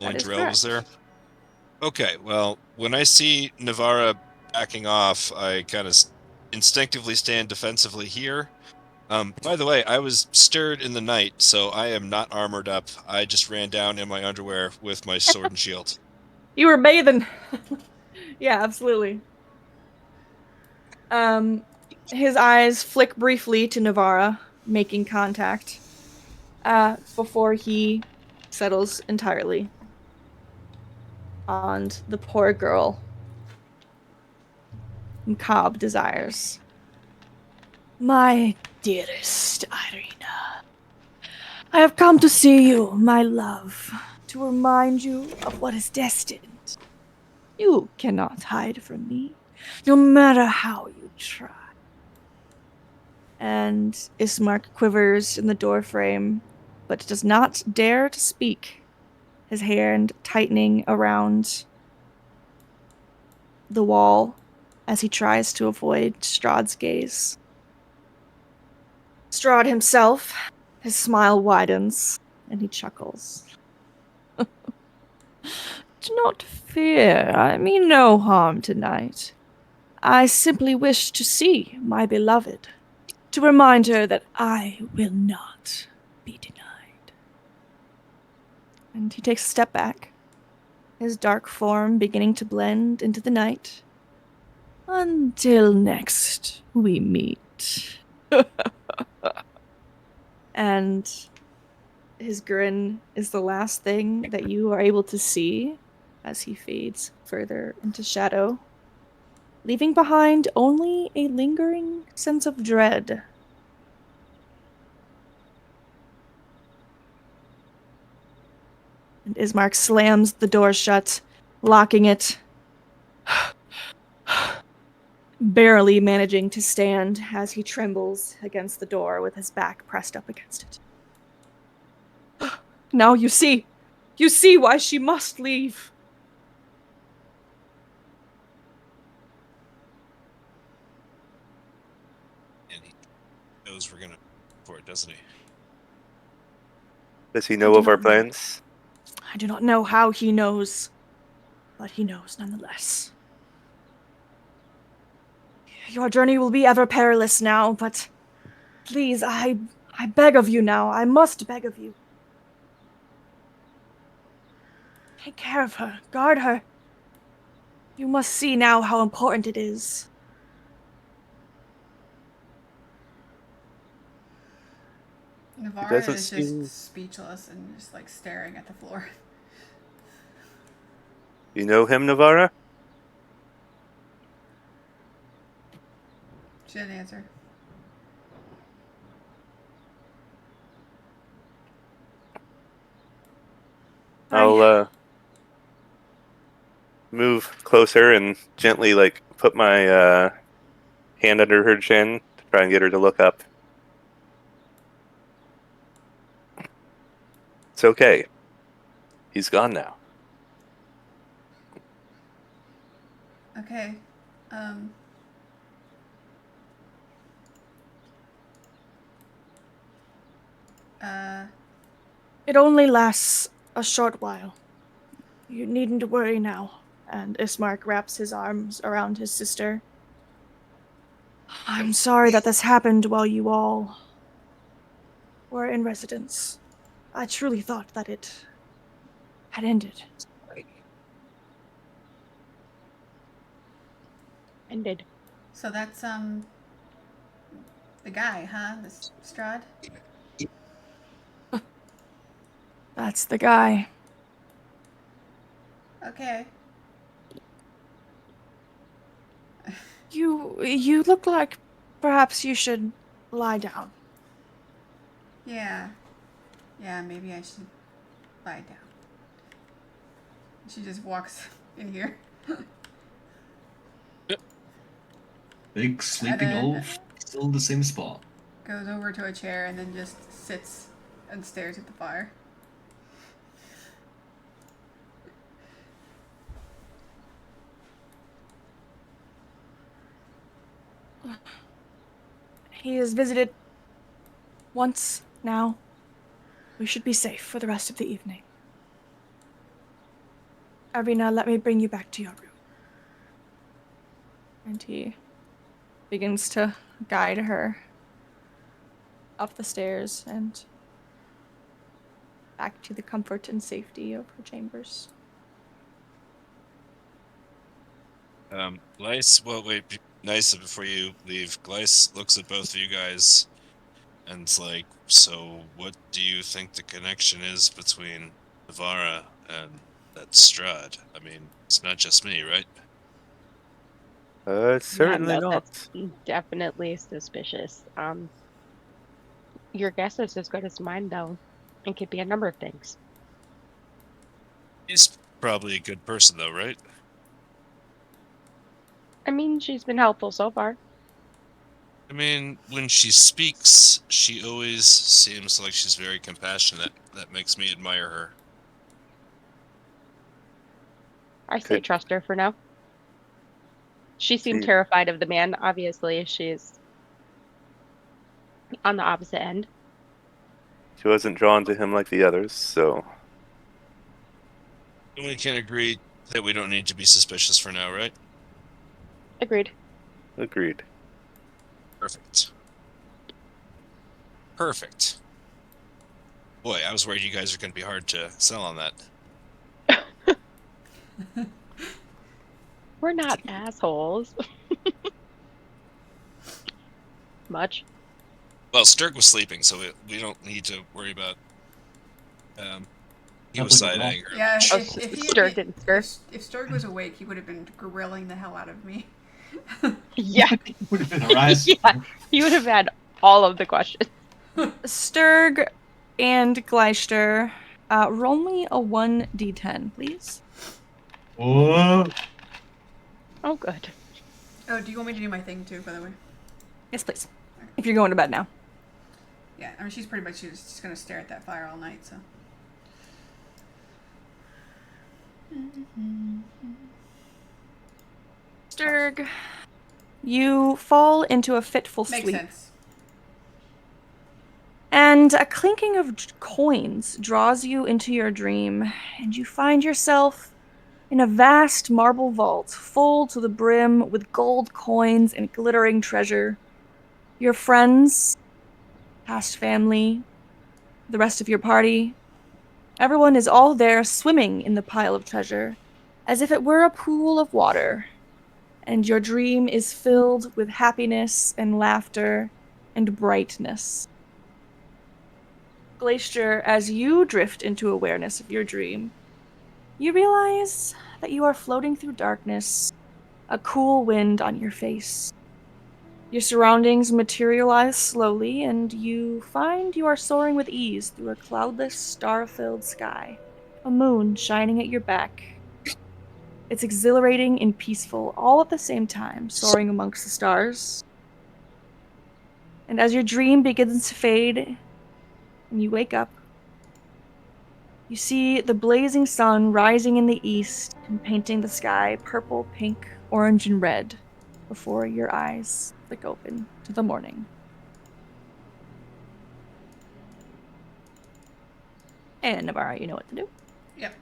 That Only is Terrell was there? correct. Okay, well, when I see Navara backing off, I kind of instinctively stand defensively here. By the way, I was stirred in the night, so I am not armored up. I just ran down in my underwear with my sword and shield. You were bathing. Yeah, absolutely. His eyes flick briefly to Navara, making contact, before he settles entirely on the poor girl whom Cobb desires. My dearest Irina, I have come to see you, my love, to remind you of what is destined. You cannot hide from me, no matter how you try. And Ismark quivers in the doorframe, but does not dare to speak, his hand tightening around the wall as he tries to avoid Strahd's gaze. Strahd himself, his smile widens, and he chuckles. Do not fear, I mean no harm tonight. I simply wish to see my beloved, to remind her that I will not be denied. And he takes a step back, his dark form beginning to blend into the night. Until next we meet. And his grin is the last thing that you are able to see as he fades further into shadow, leaving behind only a lingering sense of dread. And Ismark slams the door shut, locking it, barely managing to stand as he trembles against the door with his back pressed up against it. Now you see why she must leave. And he knows we're gonna for it, doesn't he? Does he know of our plans? I do not know how he knows, but he knows nonetheless. Your journey will be ever perilous now, but please, I beg of you now. I must beg of you. Take care of her. Guard her. You must see now how important it is. Navara doesn't is seem- just speechless and just like staring at the floor. You know him, Navara? She didn't answer. I'll move closer and gently like put my hand under her chin to try and get her to look up. It's okay. He's gone now. Okay. Um. It only lasts a short while. You needn't worry now. And Ismark wraps his arms around his sister. I'm sorry that this happened while you all were in residence. I truly thought that it had ended. Ended. So that's the guy, huh? This Strahd. That's the guy. Okay. You look like perhaps you should lie down. Yeah. Yeah. Maybe I should lie down. She just walks in here. Big sleeping then- oaf, still in the same spot. Goes over to a chair and then just sits and stares at the fire. He has visited once now. We should be safe for the rest of the evening. Arena, let me bring you back to your room. And he begins to guide her up the stairs and back to the comfort and safety of her chambers. Glyce, well, wait, nice, before you leave, Glyce looks at both of you guys and it's like, so what do you think the connection is between Navara and that Strahd? I mean, it's not just me, right? Certainly Yeah, no, not. that's definitely suspicious. Your guess is as good as mine, though. It could be a number of things. He's probably a good person, though, right? I mean, she's been helpful so far. I mean, when she speaks, she always seems like she's very compassionate. That makes me admire her. I say Could- trust her for now. She seemed She- terrified of the man. Obviously, she's on the opposite end. She wasn't drawn to him like the others, so And we can agree that we don't need to be suspicious for now, right? Agreed. agreed. Perfect. Perfect. Boy, I was worried you guys are going to be hard to sell on that. We're not assholes. Much. Well, Sturg was sleeping, so we don't need to worry about. He was Nothing at all. side-eyeing her. Yeah. Oh, If he had Sturg been- didn't stir. if Sturg was awake, he would have been grilling the hell out of me. Yeah, Would have been harassed. yeah. You would have had all of the questions. Sturg and Gleister, roll me a 1d10, please. Oh, Oh, good. Oh, do you want me to do my thing too? By the way. Yes, please. If you're going to bed now. Yeah. I mean, she's pretty much just gonna stare at that fire all night. So. Sturg, you fall into a fitful Makes sleep. sense. And a clinking of coins draws you into your dream, and you find yourself in a vast marble vault full to the brim with gold coins and glittering treasure. Your friends, past family, the rest of your party, everyone is all there swimming in the pile of treasure, as if it were a pool of water. And your dream is filled with happiness and laughter and brightness. Glacier, as you drift into awareness of your dream, you realize that you are floating through darkness, a cool wind on your face. Your surroundings materialize slowly, and you find you are soaring with ease through a cloudless, star-filled sky. A moon shining at your back. It's exhilarating and peaceful, all at the same time, soaring amongst the stars. And as your dream begins to fade, and you wake up, you see the blazing sun rising in the east and painting the sky purple, pink, orange, and red before your eyes flick open to the morning. And Navarra, you know what to do. Yep.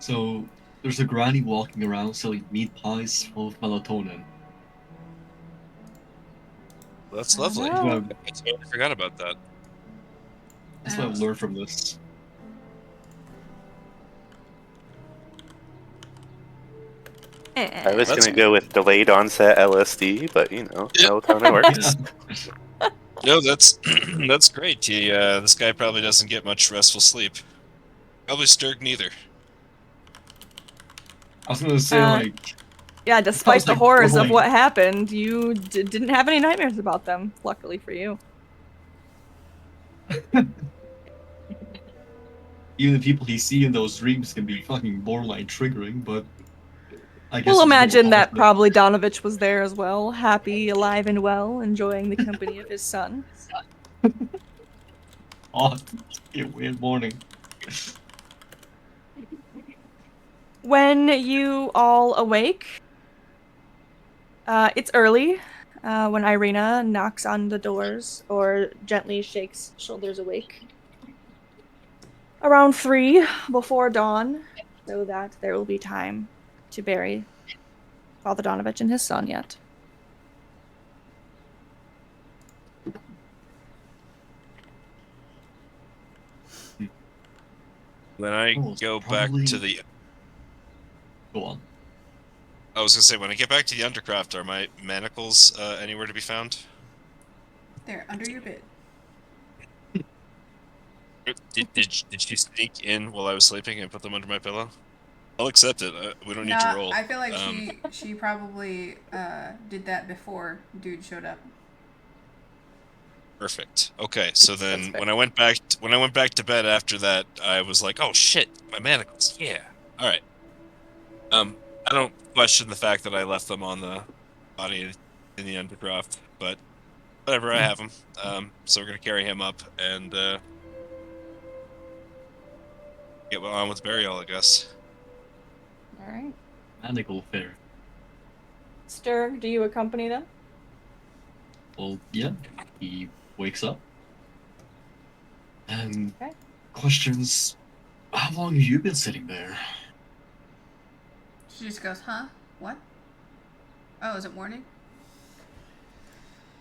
So there's a granny walking around selling meat pies full of melatonin. That's I don't lovely. That's what know. I've, I totally forgot about that. that's what I've learned from this. I was That's gonna go with delayed onset LSD, but melatonin works. Yeah. no, that's that's great. This guy probably doesn't get much restful sleep. Probably Sturg neither. I was gonna say Uh, yeah, if I despite was the horrors of going, what happened, you didn't have any nightmares about them, luckily for you. even the people he see in those dreams can be fucking borderline triggering, but I guess We'll it's more imagine that positive. probably Donovich was there as well, happy, alive, and well, enjoying the company of his son. Oh, a weird morning. When you all awake, it's early. When Irina knocks on the doors or gently shakes shoulders awake. Around 3 before dawn, so that there will be time to bury Father Donovich and his son yet. When I Oh, it's go back probably to the, go on. I was gonna say when I get back to the Undercraft, are my manacles anywhere to be found? They're under your bed. Did she sneak in while I was sleeping and put them under my pillow? I'll accept it. We don't need to No, roll. I feel like she probably did that before dude showed up. Perfect. Okay, so That's then fair. when I went back to bed after that, I was like, "Oh shit, my manacles." Yeah. All right. I don't question the fact that I left them on the body in the Undercroft, but whatever, I have them. So we're gonna carry him up and get on with burial, I guess. All right. Manacle fair. Sturg, do you accompany them? Well, yeah. He wakes up and Okay. questions, "How long have you been sitting there?" She just goes, huh? What? Oh, is it morning?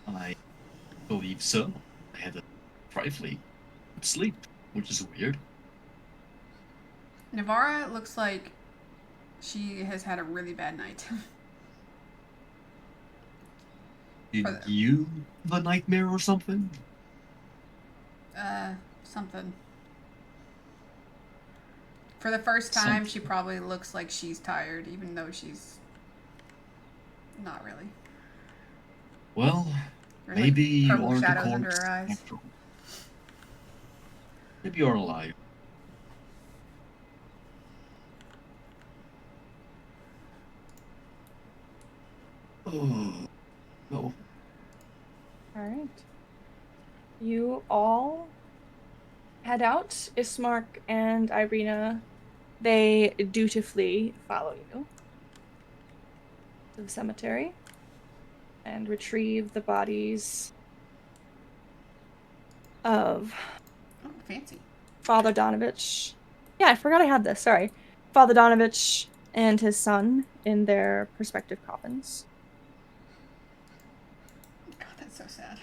I believe so. I had a trifling sleep, which is weird. Navarra looks like she has had a really bad night. Did For the, you have a nightmare or something? something. For the first time, she probably looks like she's tired, even though she's not really. Well, There's like maybe you purple aren't a shadows under corpse her eyes. after all. Maybe you're alive. Oh, no. All right. You all head out. Ismark and Irina, they dutifully follow you to the cemetery and retrieve the bodies of Oh, fancy. Father Donovich. Yeah, I forgot I had this. Sorry. Father Donovich and his son in their respective coffins. God, that's so sad.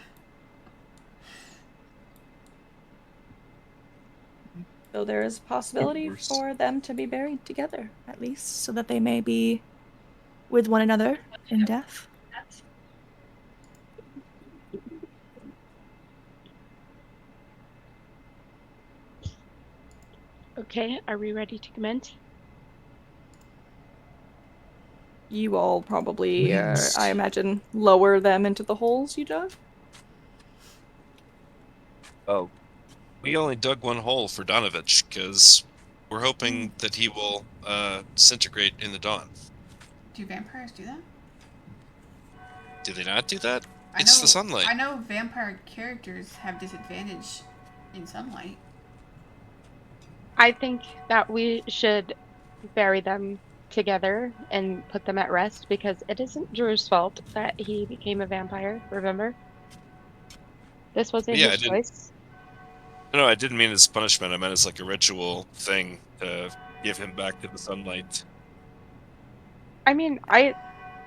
So there is a possibility Worse. for them to be buried together, at least, so that they may be with one another in death. Okay, are we ready to commence? You all probably, I imagine, lower them into the holes you dug? Oh, we only dug one hole for Donovich because we're hoping that he will disintegrate in the dawn. Do vampires do that? Do they not do that? I It's the know. sunlight. I know vampire characters have disadvantage in sunlight. I think that we should bury them together and put them at rest because it isn't Drew's fault that he became a vampire, remember? This wasn't Yeah, his choice. No, I didn't mean as punishment. I meant as like a ritual thing to give him back to the sunlight. I mean, I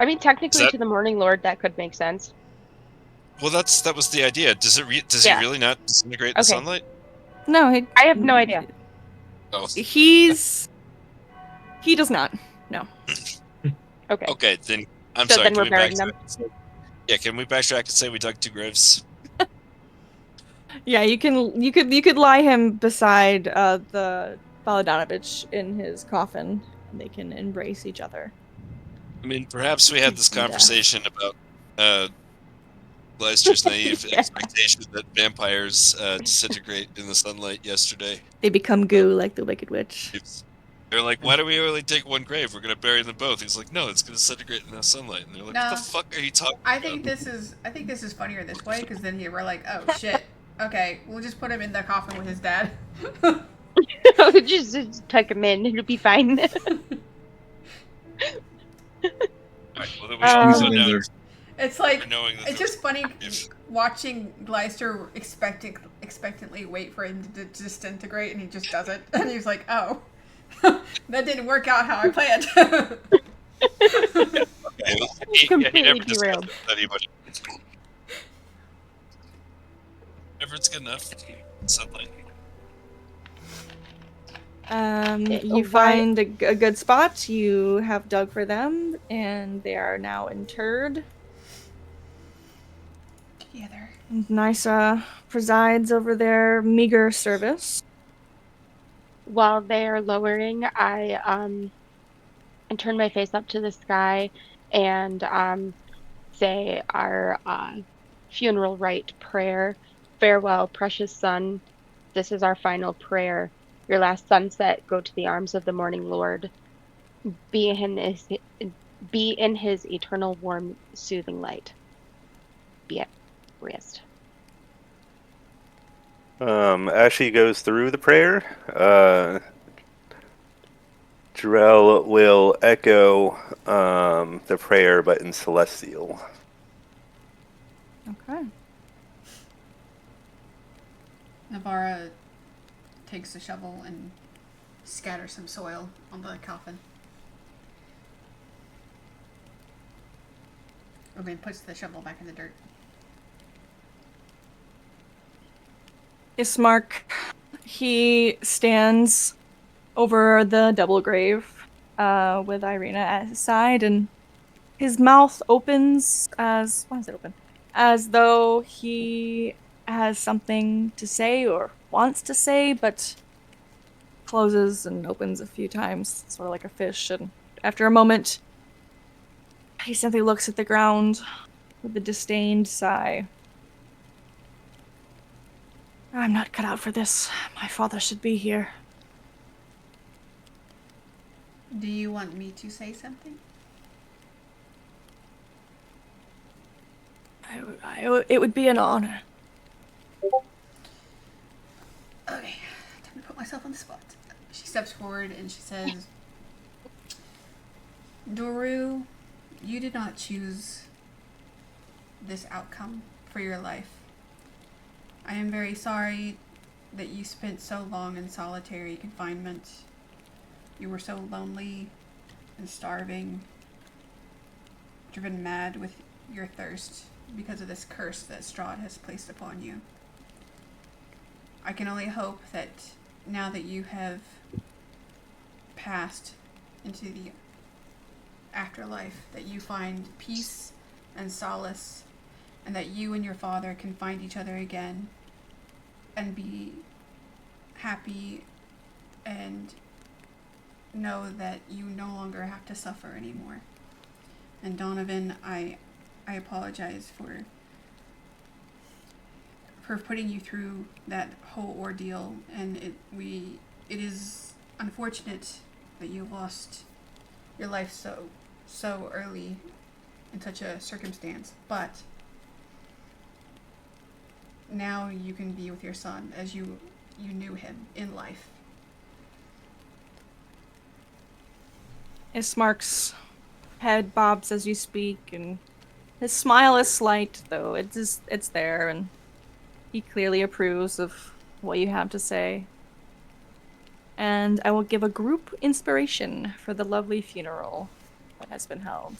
mean, Is technically that to the Morning Lord that could make sense. well? That was the idea. Does he Yeah. really not disintegrate in the Okay. sunlight? No, I have no idea. Oh, he does not. No. Okay. okay. Then I'm So sorry. then Can we're we burying backtrack? them. And say, yeah, can we backtrack and say we dug 2 graves? Yeah, you could lie him beside the Valadanovich in his coffin, and they can embrace each other. I mean, perhaps we had this Kiss and death. conversation about Leicester's naive Yeah. expectation that vampires disintegrate in the sunlight yesterday. They become goo like the Wicked Witch. They're like, why do we only dig one grave? We're gonna bury them both. He's like, no, it's gonna disintegrate in the sunlight. And they're like, what the No. fuck are you talking I about? think this is funnier this way because then we're like, oh shit. Okay, we'll just put him in the coffin with his dad. Just tuck him in. It'll be fine. Alright, well, then we all Um, go in down there. It's like for knowing that it's there just funny was- watching Gleister expectantly wait for him to disintegrate, and he just doesn't. And he's like, "Oh, that didn't work out how I planned." Okay, he Completely never discussed derailed. it with anybody. Whenever it's good enough, sunlight. You why- find a good spot. You have dug for them, and they are now interred. Together. Nysa presides over their meager service. While they're lowering, I turn my face up to the sky and say our funeral rite prayer. Farewell, precious son. This is our final prayer. Your last sunset, go to the arms of the morning Lord. Be in his eternal warm, soothing light. Be at rest. As she goes through the prayer, Jarell will echo the prayer, but in Celestial. Okay. Navarra takes the shovel and scatters some soil on the coffin. And then puts the shovel back in the dirt. Ismark, he stands over the double grave with Irina at his side, and his mouth opens as... Why is it open? As though he has something to say or wants to say, but closes and opens a few times, sort of like a fish, and after a moment, he simply looks at the ground with a disdained sigh. I'm not cut out for this. My father should be here. Do you want me to say something? It would be an honor. Okay, time to put myself on the spot. She steps forward and she says, Doru, you did not choose this outcome for your life. I am very sorry that you spent so long in solitary confinement. You were so lonely and starving, driven mad with your thirst because of this curse that Strahd has placed upon you. I can only hope that now that you have passed into the afterlife, that you find peace and solace, and that you and your father can find each other again and be happy and know that you no longer have to suffer anymore. And Donovan, I apologize for putting you through that whole ordeal, and it is unfortunate that you lost your life so early in such a circumstance, but now you can be with your son as you knew him in life. Ismark's head bobs as you speak, and his smile is slight, though it's there, and he clearly approves of what you have to say. And I will give a group inspiration for the lovely funeral that has been held.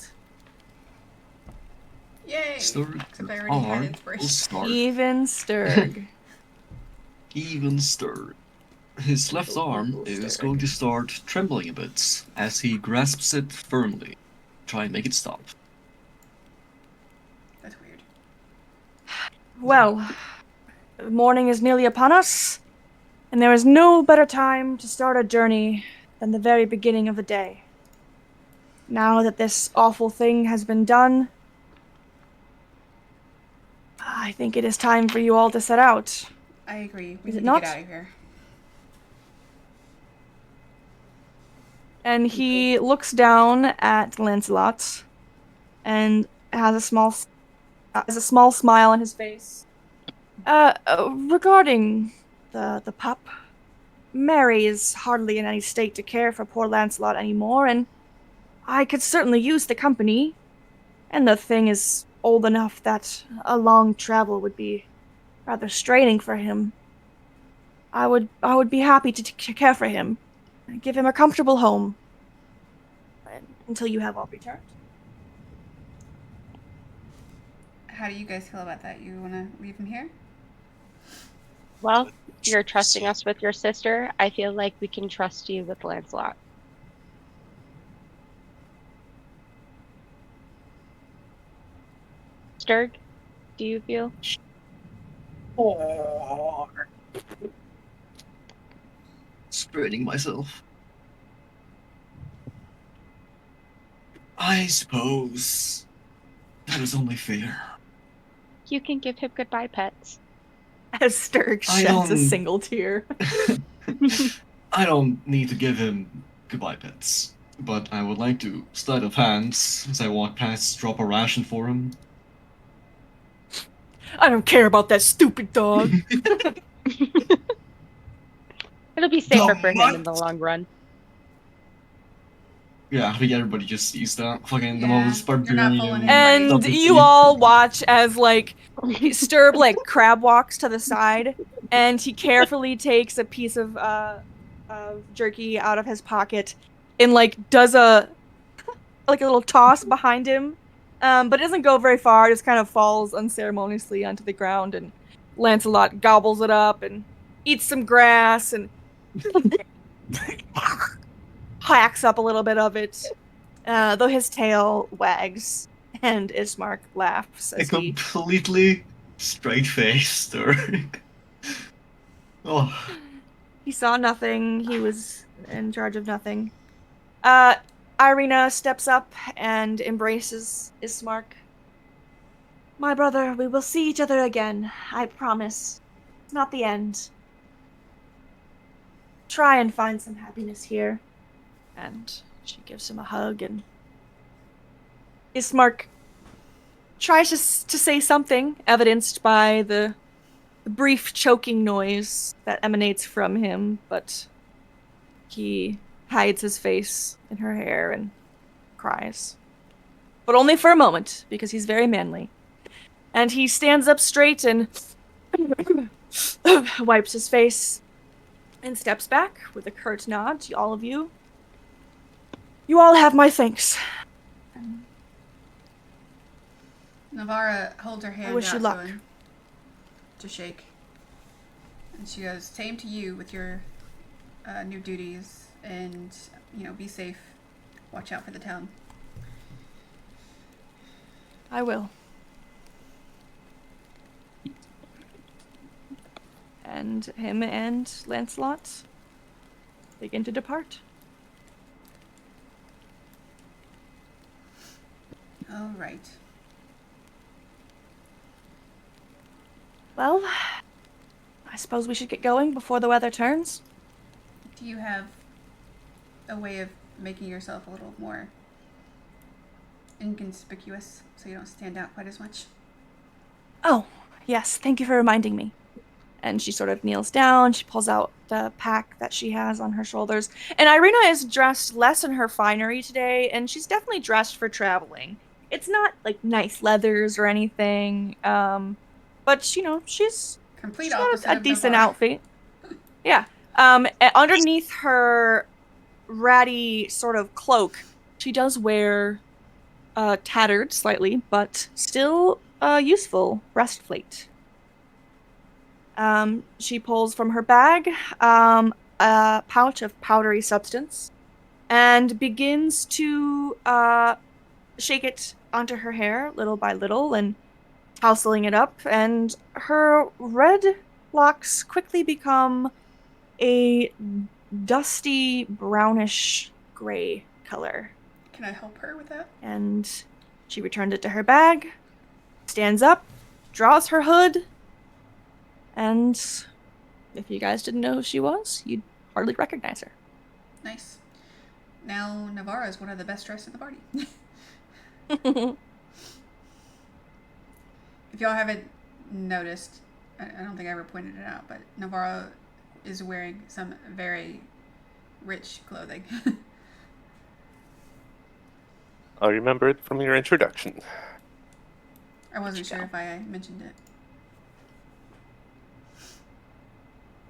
Yay! Sturg Except I already had will inspiration. start. Even Sturg. Even Sturg. His left arm is going to start trembling a bit as he grasps it firmly. Try and make it stop. That's weird. Well, morning is nearly upon us, and there is no better time to start a journey than the very beginning of the day. Now that this awful thing has been done, I think it is time for you all to set out. I agree. We Is need it to not? get out of here. And he looks down at Lancelot and has a small smile on his face. Regarding the pup, Mary is hardly in any state to care for poor Lancelot anymore, and I could certainly use the company. And the thing is old enough that a long travel would be rather straining for him. I would be happy to care for him, and give him a comfortable home until you have all returned. How do you guys feel about that? You want to leave him here? Well, you're trusting us with your sister. I feel like we can trust you with Lancelot. Sturg, do you feel? Straining myself. I suppose that is only fair. You can give him goodbye pets. As Sturg I sheds a don't- single tear. I don't need to give him goodbye pets, but I would like to sleight of hands as I walk past, drop a ration for him. I don't care about that stupid dog. It'll be safer The for him mutt! in the long run. Yeah, I think everybody just sees that. Fucking the Yeah, most you're not barbarian. fooling And anybody. you all watch as, like, Sturb, like, crab walks to the side, and he carefully takes a piece of jerky out of his pocket and, like, does a little toss behind him. But it doesn't go very far, it just kind of falls unceremoniously onto the ground, and Lancelot gobbles it up and eats some grass and hacks up a little bit of it, though his tail wags, and Ismark laughs A as he... completely straight-faced or oh, He saw nothing, he was in charge of nothing. Irina steps up and embraces Ismark. My brother, we will see each other again, I promise. It's not the end. Try and find some happiness here. And she gives him a hug, and Ismark tries to say something, evidenced by the brief choking noise that emanates from him, but he hides his face in her hair and cries. But only for a moment, because he's very manly. And he stands up straight and wipes his face and steps back with a curt nod to all of you. You all have my thanks. Navara holds her hand wish out you to luck. him to shake. And she goes, same to you with your new duties, and, be safe. Watch out for the town. I will. And him and Lancelot begin to depart. All right. Well, I suppose we should get going before the weather turns. Do you have a way of making yourself a little more inconspicuous so you don't stand out quite as much? Oh, yes, thank you for reminding me. And she sort of kneels down, she pulls out the pack that she has on her shoulders. And Irina is dressed less in her finery today, and she's definitely dressed for traveling. It's not like nice leathers or anything, but you know, Complete she's got opposite a of decent Navarre. outfit. Yeah. Underneath her ratty sort of cloak, she does wear tattered slightly, but still useful breastplate. She pulls from her bag a pouch of powdery substance and begins to shake it onto her hair little by little and tousling it up, and her red locks quickly become a dusty brownish gray color. Can I help her with that? And she returned it to her bag, stands up, draws her hood, and if you guys didn't know who she was, you'd hardly recognize her. Nice. Now Navarra is one of the best dressed in the party. If y'all haven't noticed, I don't think I ever pointed it out, but Navarra is wearing some very rich clothing. I remember it from your introduction. I wasn't sure if I mentioned it.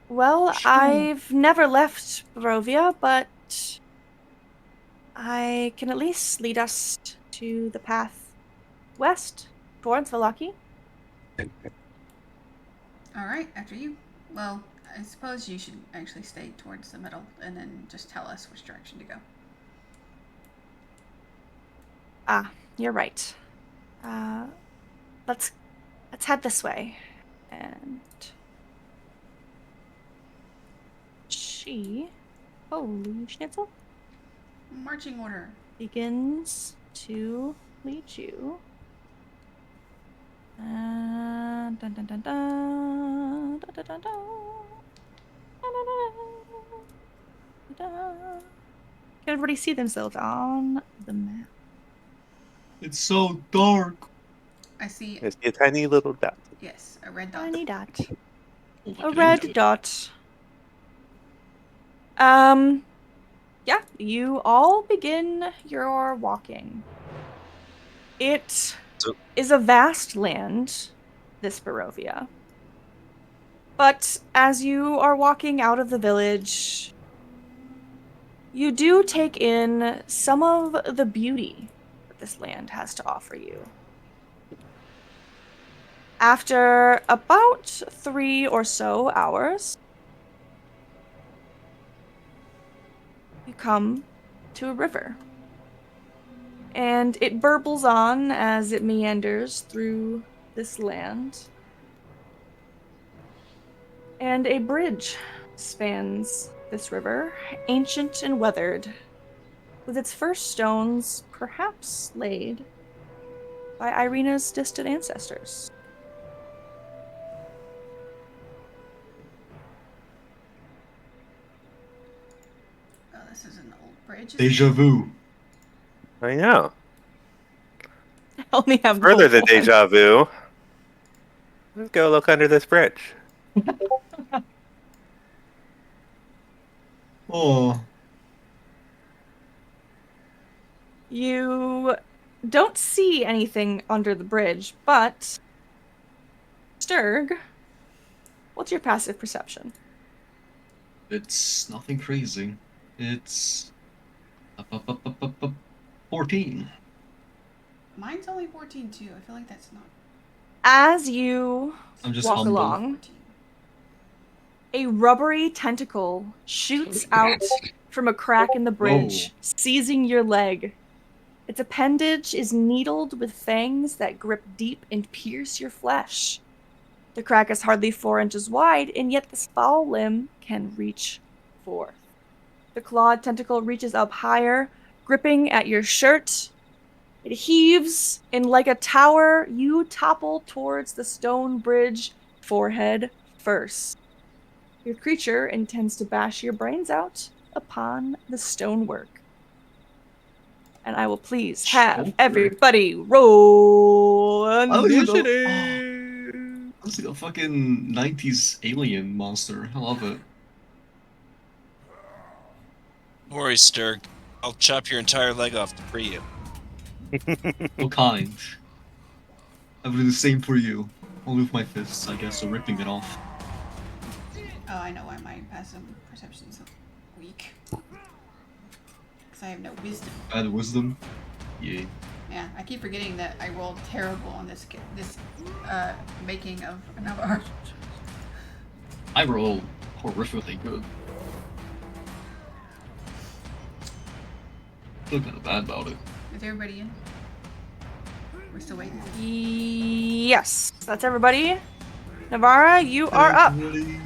Well, Sure. I've never left Barovia, but I can at least lead us to the path west towards Valaki. All right, after you. Well, I suppose you should actually stay towards the middle and then just tell us which direction to go. Ah, you're right. Let's head this way. And she, holy schnitzel, Marching order. begins to lead you. Dun, dun, dun, dun, dun, dun, dun, dun, dun. Can everybody see themselves on the map? It's so dark. I see, I see a tiny little dot. yes, a red dot. Tiny dot. Oh, like A an red angel. dot. Yeah, you all begin your walking. It So- is a vast land, this Barovia. But as you are walking out of the village, you do take in some of the beauty that this land has to offer you. After about 3 or so hours, you come to a river. And it burbles on as it meanders through this land. And a bridge spans this river, ancient and weathered, with its first stones perhaps laid by Irina's distant ancestors. Oh, this is an old bridge. isn't Deja it? vu. I know. I only have Further the than one. deja vu. Let's go look under this bridge. Oh, You don't see anything under the bridge, but Sturg, what's your passive perception? it's nothing crazy. It's 14. Mine's only 14 too. I feel like that's not As you I'm just walk humble. along, 14. a rubbery tentacle shoots out from a crack in the bridge, seizing your leg. Its appendage is needled with fangs that grip deep and pierce your flesh. The crack is hardly 4 inches wide, and yet this foul limb can reach forth. The clawed tentacle reaches up higher, gripping at your shirt, It heaves, and like a tower, you topple towards the stone bridge, forehead first. Your creature intends to bash your brains out upon the stonework. And I will please have Sure. everybody roll initiative. That's like a fucking 90s alien monster. I love it. Don't worry, Sturg. I'll chop your entire leg off to free you. So kind. I would do the same for you. Only with my fists, I guess, so ripping it off. Oh, I know why my passive perception is weak. Because I have no wisdom. Bad wisdom. Yay. Yeah, I keep forgetting that I rolled terrible on this making of another. I roll horrifically good. Feel kind of bad about it. Is everybody in? We're still waiting. Yes, that's everybody. Navara, you are up. Ready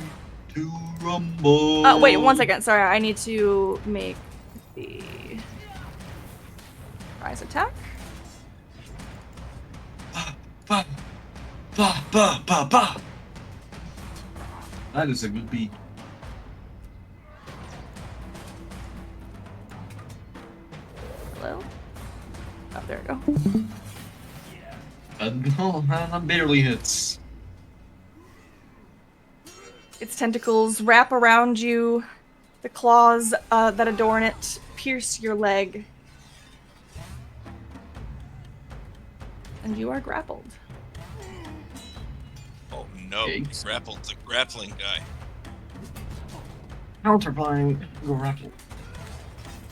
to rumble. Wait, 1 second. Sorry, I need to make the rise attack. Ba, ba, ba, ba, ba. That is a good beat. Hello? Oh, there we go. Oh, that barely hits. Its tentacles wrap around you. The claws that adorn it pierce your leg. And you are grappled. Oh no, Thanks. grappled the grappling guy. Counterplying grapple.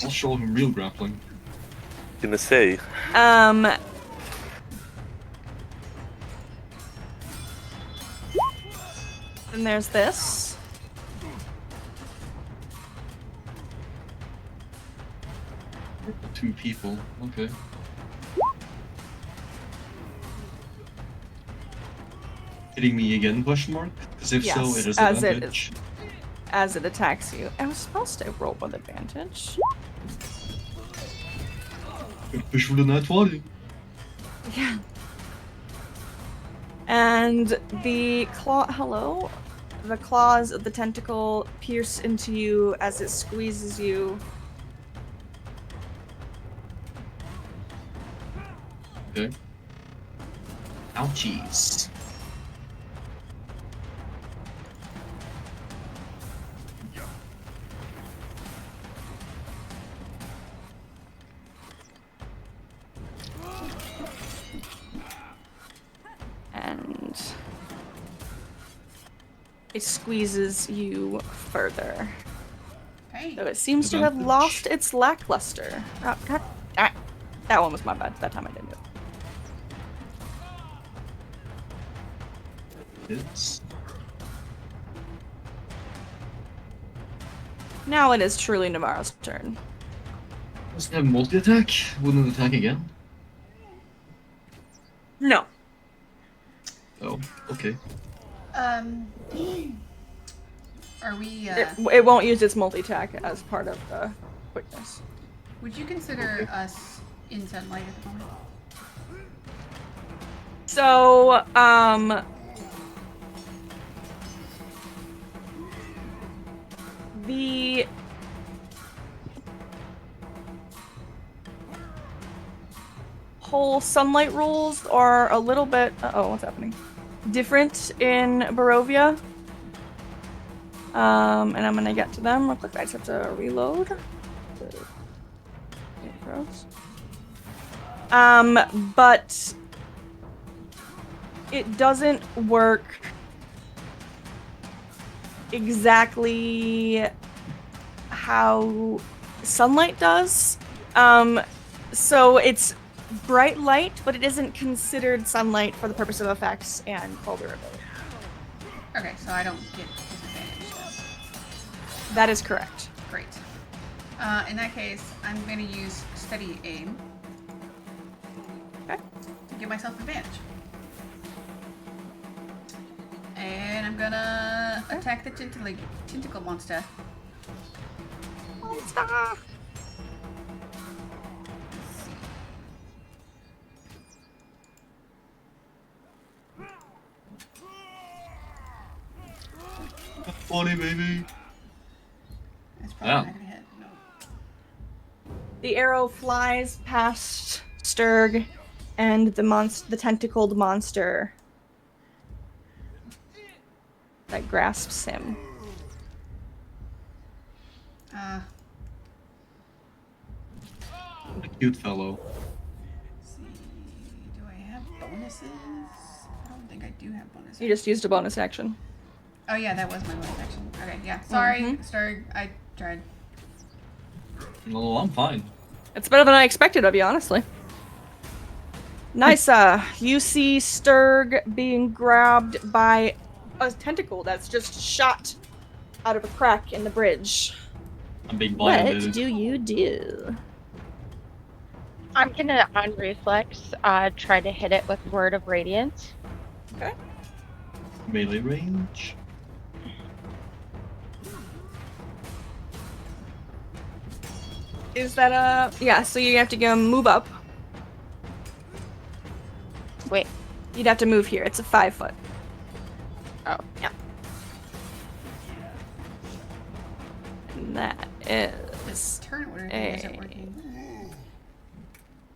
I'll show him real grappling. Gonna say, Then there's this. Two people. Okay. Hitting me again? Question mark? Because if so, Yes, it is as it advantage. As it attacks you. I was supposed to roll with advantage. Fish for the nat 20. Yeah. And the the claws of the tentacle pierce into you as it squeezes you. Okay. Ouchies. And it squeezes you further. Hey. Though it seems to have Advantage. lost its lackluster. Oh, God. Ah, that one was my bad. That time I didn't do it. Hits. Now it is truly Navara's turn. Does it have multi-attack? Wouldn't it attack again? No. Oh, okay. Are we? It won't use its multi-attack as part of the quickness. Would you consider us in sunlight at the moment? So, the whole sunlight rules are a little bit, what's happening? Different in Barovia. And I'm gonna get to them real quick. I just have to reload. But it doesn't work exactly how sunlight does. So it's bright light, but it isn't considered sunlight for the purpose of effects and vulnerability. Okay, so I don't get disadvantage then. That is correct. Great. In that case, I'm going to use steady aim Okay. to give myself advantage. And I'm gonna attack the tentacle monster. 20, baby. It's probably Yeah. not gonna hit. No. The arrow flies past Sturg, and the tentacled monster that grasps him. What a cute fellow. Let's see. Do I have bonuses? I don't think I do have bonuses. You just used a bonus action. Oh yeah, that was my bonus action. Okay, yeah. Sorry, Mhm. Sturg. I tried. No, I'm fine. It's better than I expected of you, honestly. Nice. You see Sturg being grabbed by a tentacle that's just shot out of a crack in the bridge. I'm being What violated. do you do? I'm gonna, on reflex, try to hit it with Word of Radiance. Okay. Melee range. Is that yeah, so you have to go move up. Wait. You'd have to move here. It's a 5 foot. Oh. Yeah. And that is Turn order thing isn't working.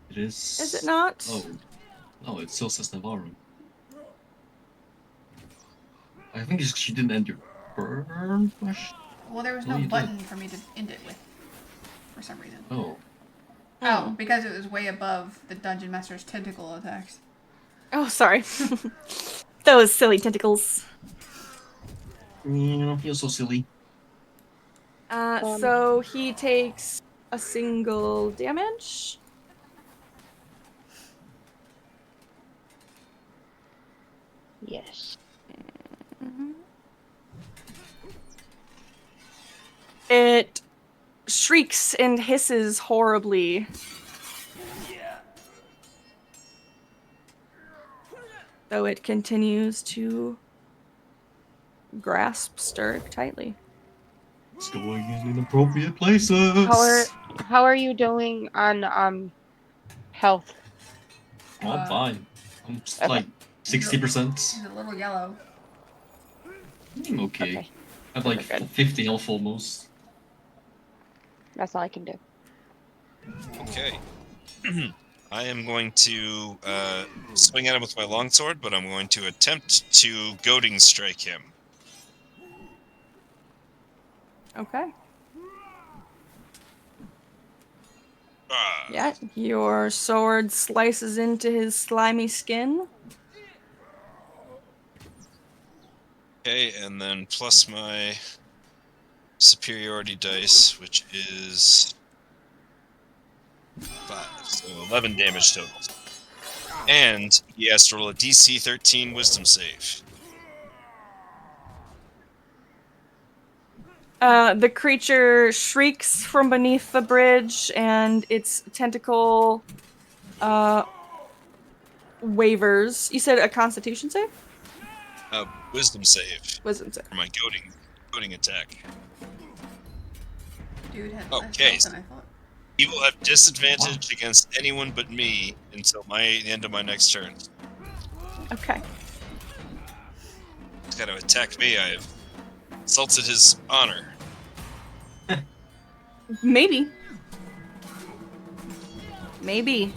It is. Is it not? Oh. No, it still says Navarro. I think she didn't end your burn question. Well, there was Oh, no you did. button for me to end it with, for some reason. Oh. Oh, because it was way above the Dungeon Master's tentacle attacks. Oh, sorry. Those silly tentacles. You don't feel so silly. So he takes a single damage. Yes. It shrieks and hisses horribly. Though it continues to grasp Sturg tightly. It's going in inappropriate places. How are you doing on health? Oh, I'm fine. I'm just Okay. like 60%. He's a little yellow. I'm okay. Okay. I have like We're good. 50 health almost. That's all I can do. Okay. I am going to swing at him with my longsword, but I'm going to attempt to goading strike him. Okay. Ah. Yeah, your sword slices into his slimy skin. Okay, and then plus my superiority dice, which is 5, so 11 damage total. And he has to roll a DC 13 Wisdom save. The creature shrieks from beneath the bridge, and its tentacle wavers. You said a Constitution save? Wisdom save Wisdom save. for my goading attack. Dude had Okay. less health than I thought. He will have disadvantage against anyone but me until the end of my next turn. Okay. He's got to attack me. I have insulted his honor. Maybe. Maybe.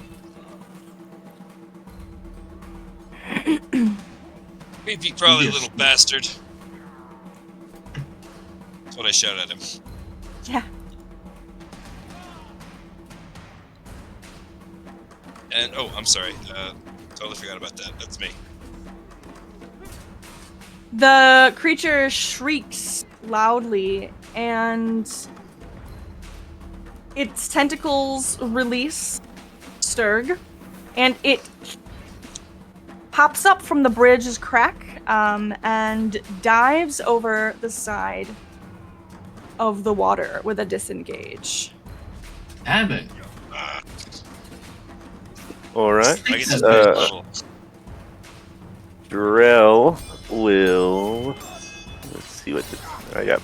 Creepy crawly Yes. little bastard. That's what I shout at him. Yeah. And oh, I'm sorry. Totally forgot about that. That's me. The creature shrieks loudly, and its tentacles release Sturg, and it pops up from the bridge's crack and dives over the side of the water with a disengage. Damn it. Alright. I get Six. to level. Drell will. Let's see what I got.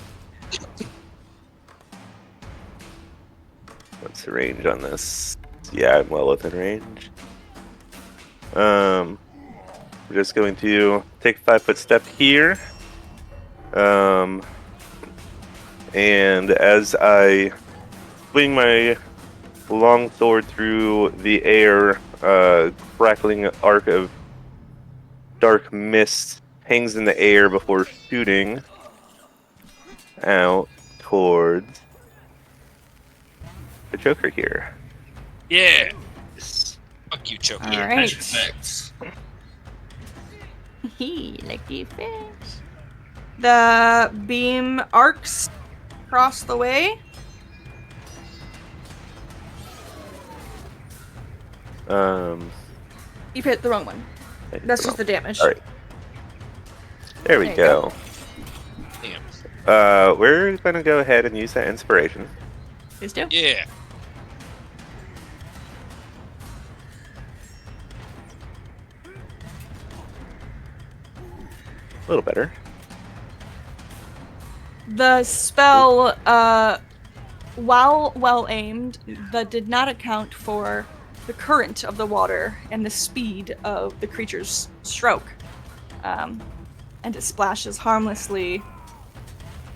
What's the range on this? Yeah, I'm well within range. We're just going to take a 5-foot step here. And as I swing my long sword through the air, crackling arc of dark mist hangs in the air before shooting out towards the Joker here. Yeah. Yes. Fuck you, Choker. All Yeah, right. magic effects. Like the fish. The beam arcs across the way. You hit the wrong one. That's just the damage. All right. There we There you go. go. Damn. We're gonna go ahead and use that inspiration. Please do. Yeah. A little better. The spell, while well aimed, that did not account for the current of the water and the speed of the creature's stroke. And it splashes harmlessly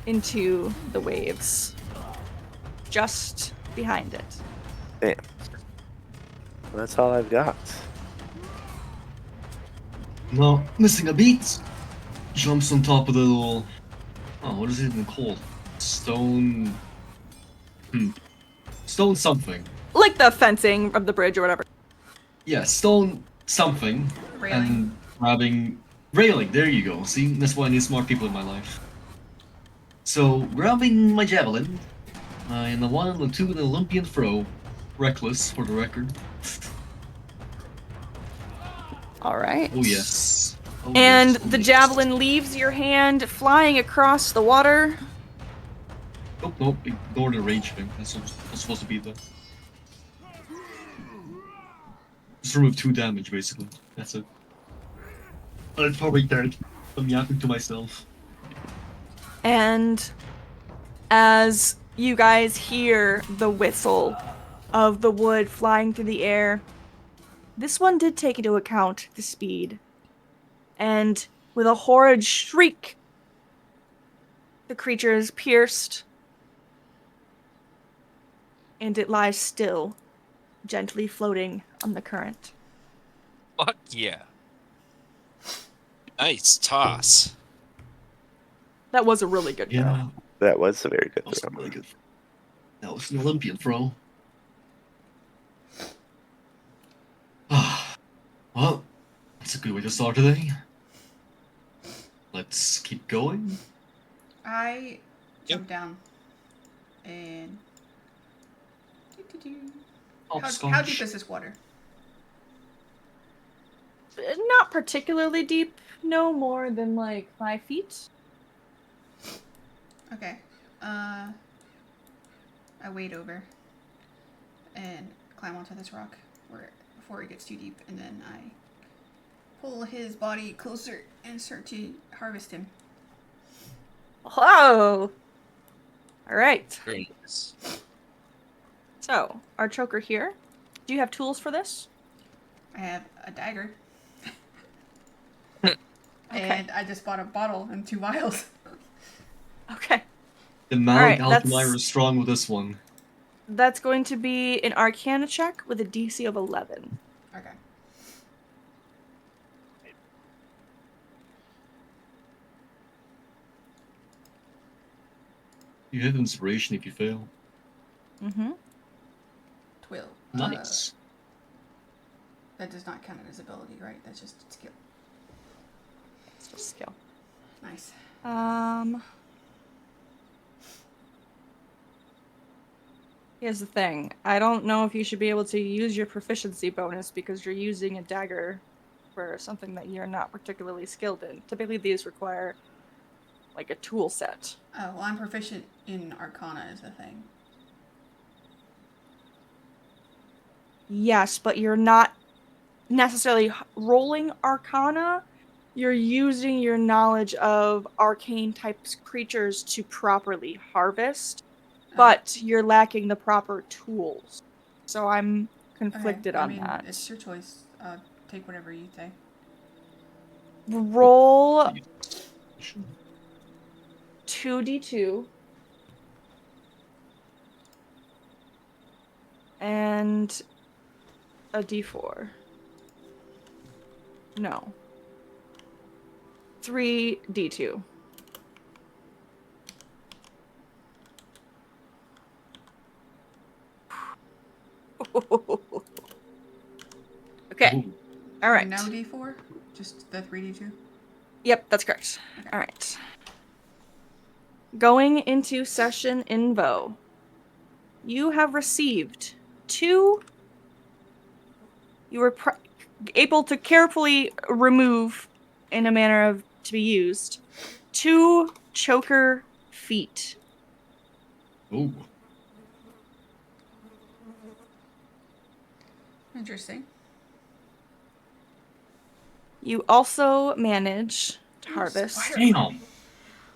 into the waves just behind it. Damn. Well, that's all I've got. No, missing a beat. Jumps on top of the little. Oh, what is it even called? Stone. Stone something. Like the fencing of the bridge or whatever. Yeah, stone something. Railing. And grabbing. Railing, there you go. See, that's why I need smart people in my life. So, grabbing my javelin. And the one and the two and the Olympian throw. Reckless, for the record. All right. Oh, yes. Oh, And yes. Oh, the yes. javelin leaves your hand, flying across the water. Nope, nope. Ignore the rage thing. That's supposed to be the. Just remove 2 damage, basically. That's it. I'm probably dead. I'm yapping to myself. And as you guys hear the whistle of the wood flying through the air, this one did take into account the speed. And with a horrid shriek, the creature is pierced, and it lies still, gently floating on the current. Fuck yeah. Nice toss. That was a really good throw. Yeah, That was a very good that was throw. really good. That was an Olympian throw. Well, that's a good way to start today. Let's keep going. I jump down and. How Hopscotch. deep is this water? Not particularly deep, no more than like 5 feet. Okay. I wade over and climb onto this rock before it gets too deep, and then I pull his body closer and start to harvest him. Whoa! Alright. Very nice. So, our choker here. Do you have tools for this? I have a dagger. Okay. And I just bought a bottle and 2 vials. Okay. The Mount Alright, Altamira is strong with this one. That's going to be an Arcana check with a DC of 11. Okay. You have inspiration if you fail. Mm-hmm. 12. Nice. That does not count as ability, right? That's just skill. It's just skill. Nice. Here's the thing. I don't know if you should be able to use your proficiency bonus because you're using a dagger for something that you're not particularly skilled in. Typically, these require like a tool set. Oh, well, I'm proficient in Arcana is the thing. Yes, but you're not necessarily rolling Arcana. You're using your knowledge of arcane types creatures to properly harvest, but you're lacking the proper tools. So I'm conflicted on that. It's your choice. Take whatever you say. Roll 2d2 And a d4. No. 3d2. Okay. Ooh. All right. No D4? Just the 3D2? Yep, that's correct. Okay. All right. Going into session Invo, you have received 2. You were able to carefully remove, in a manner of to be used, 2 choker feet. Ooh. Interesting. You also manage to Ooh, harvest spider. Damn.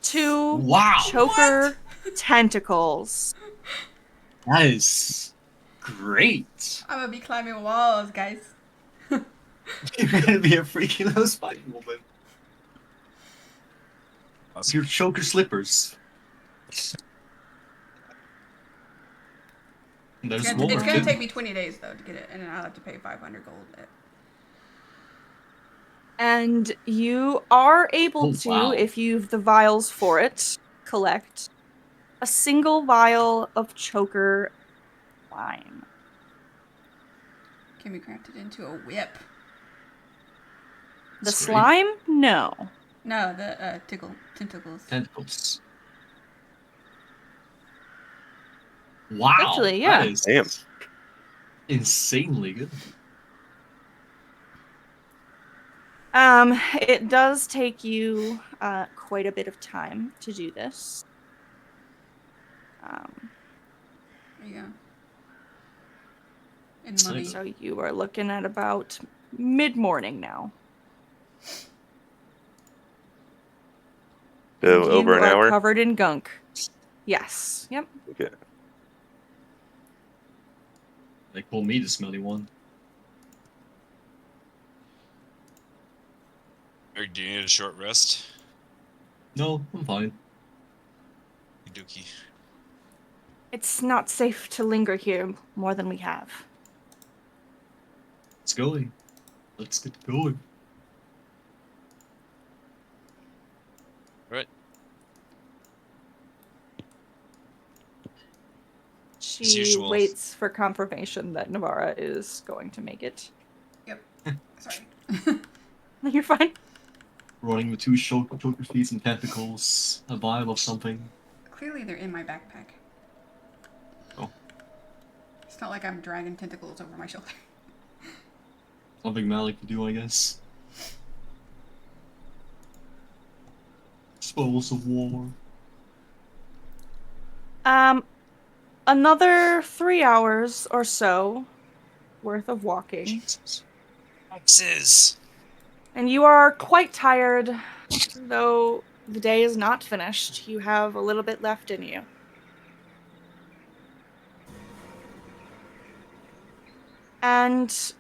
2 Wow. choker tentacles. That is great. I'm gonna be climbing walls, guys. You're gonna be a freaking little spider woman. Awesome. Your choker slippers. There's It's more gonna too. take me 20 days though to get it, and then I'll have to pay 500 gold. And you are able Oh, to, wow. if you've the vials for it, collect a single vial of choker lime. Can be crafted into a whip. The That's great. slime? No. No, the tentacles. Tentacles. Wow. Actually, yeah. That is Damn. insanely good. It does take you quite a bit of time to do this. There you go. And It's money. nice. So you are looking at about mid-morning now. So And over you an are hour. covered in gunk. Yes. Yep. Okay. They call me the smelly one. Or do you need a short rest? No, I'm fine. Dookie. It's not safe to linger here more than we have. Let's going. Let's get going. Right. She usual. waits for confirmation that Navara is going to make it. Yep. Sorry. You're fine. Running with 2 choker feet and tentacles, a vial of something. Clearly they're in my backpack. Oh. It's not like I'm dragging tentacles over my shoulder. Something Malik could do, I guess. Spoils of war. Another 3 hours or so worth of walking. Jesus. Axes. And you are quite tired, though the day is not finished. You have a little bit left in you. And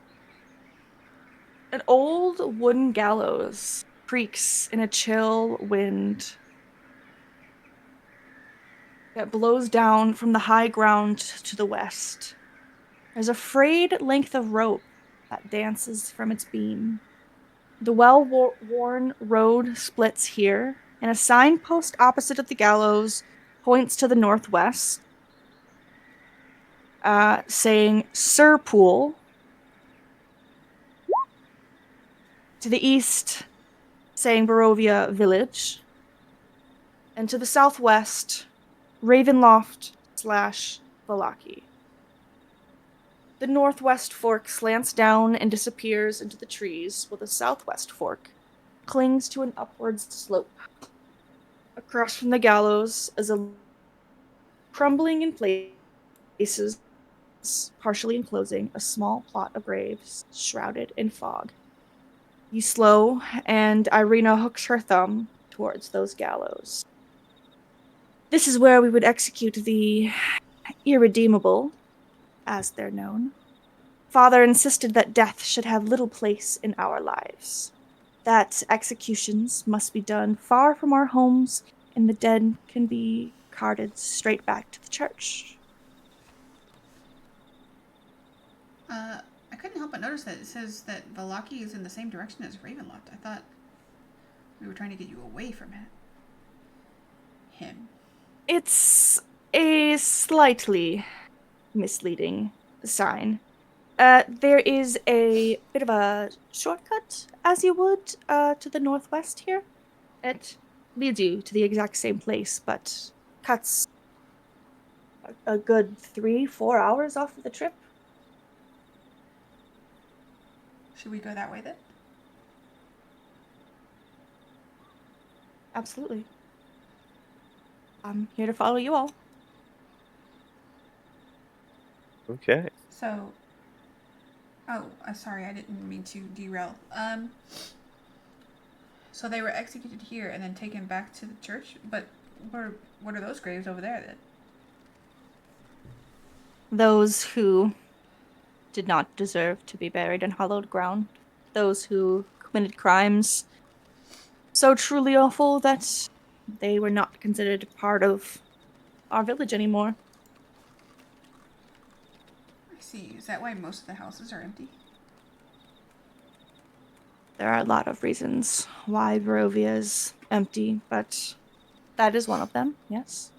an old wooden gallows creaks in a chill wind that blows down from the high ground to the west. There's a frayed length of rope that dances from its beam. The well-worn road splits here, and a signpost opposite of the gallows points to the northwest, saying Sirpool. To the east, saying Barovia Village. And to the southwest, Ravenloft/Valaki. The northwest fork slants down and disappears into the trees, while the southwest fork clings to an upwards slope. Across from the gallows is a crumbling in places, partially enclosing a small plot of graves shrouded in fog. You slow, and Irina hooks her thumb towards those gallows. This is where we would execute the irredeemable, as they're known. Father insisted that death should have little place in our lives, that executions must be done far from our homes, and the dead can be carted straight back to the church. I couldn't help but notice that it says that Valaki is in the same direction as Ravenloft. I thought we were trying to get you away from him. It's a slightly misleading sign. There is a bit of a shortcut, as you would, to the northwest here. It leads you to the exact same place, but cuts a good 3-4 hours off of the trip. Should we go that way then? Absolutely. I'm here to follow you all. Okay. So, sorry, I didn't mean to derail. So they were executed here and then taken back to the church. But what are those graves over there then? Those who did not deserve to be buried in hallowed ground. Those who committed crimes so truly awful that they were not considered part of our village anymore. I see. Is that why most of the houses are empty? There are a lot of reasons why Barovia is empty, but that is one of them, yes.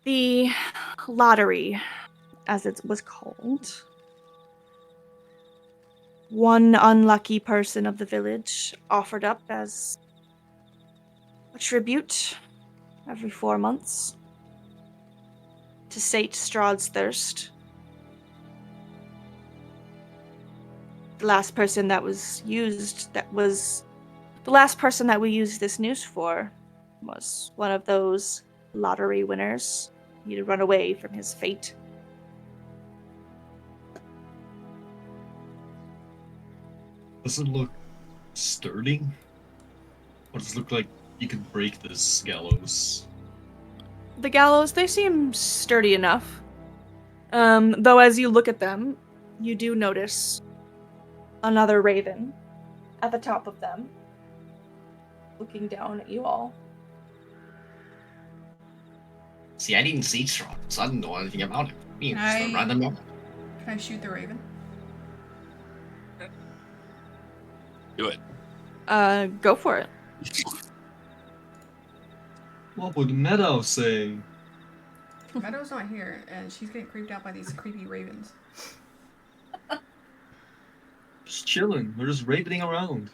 The lottery, as it was called. One unlucky person of the village offered up as a tribute every 4 months to sate Strahd's thirst. The last person that we used this noose for was one of those lottery winners. He'd run away from his fate. Does it look sturdy? Or does it look like you could break this gallows? The gallows, they seem sturdy enough. Though as you look at them, you do notice another raven at the top of them, looking down at you all. See, I didn't see Strahd, so I didn't know anything about him. Me, just a I- random guy. Can I shoot the raven? Do it. Go for it. What would Meadow say? Meadow's not here, and she's getting creeped out by these creepy ravens. Just chilling. We're just ravening around.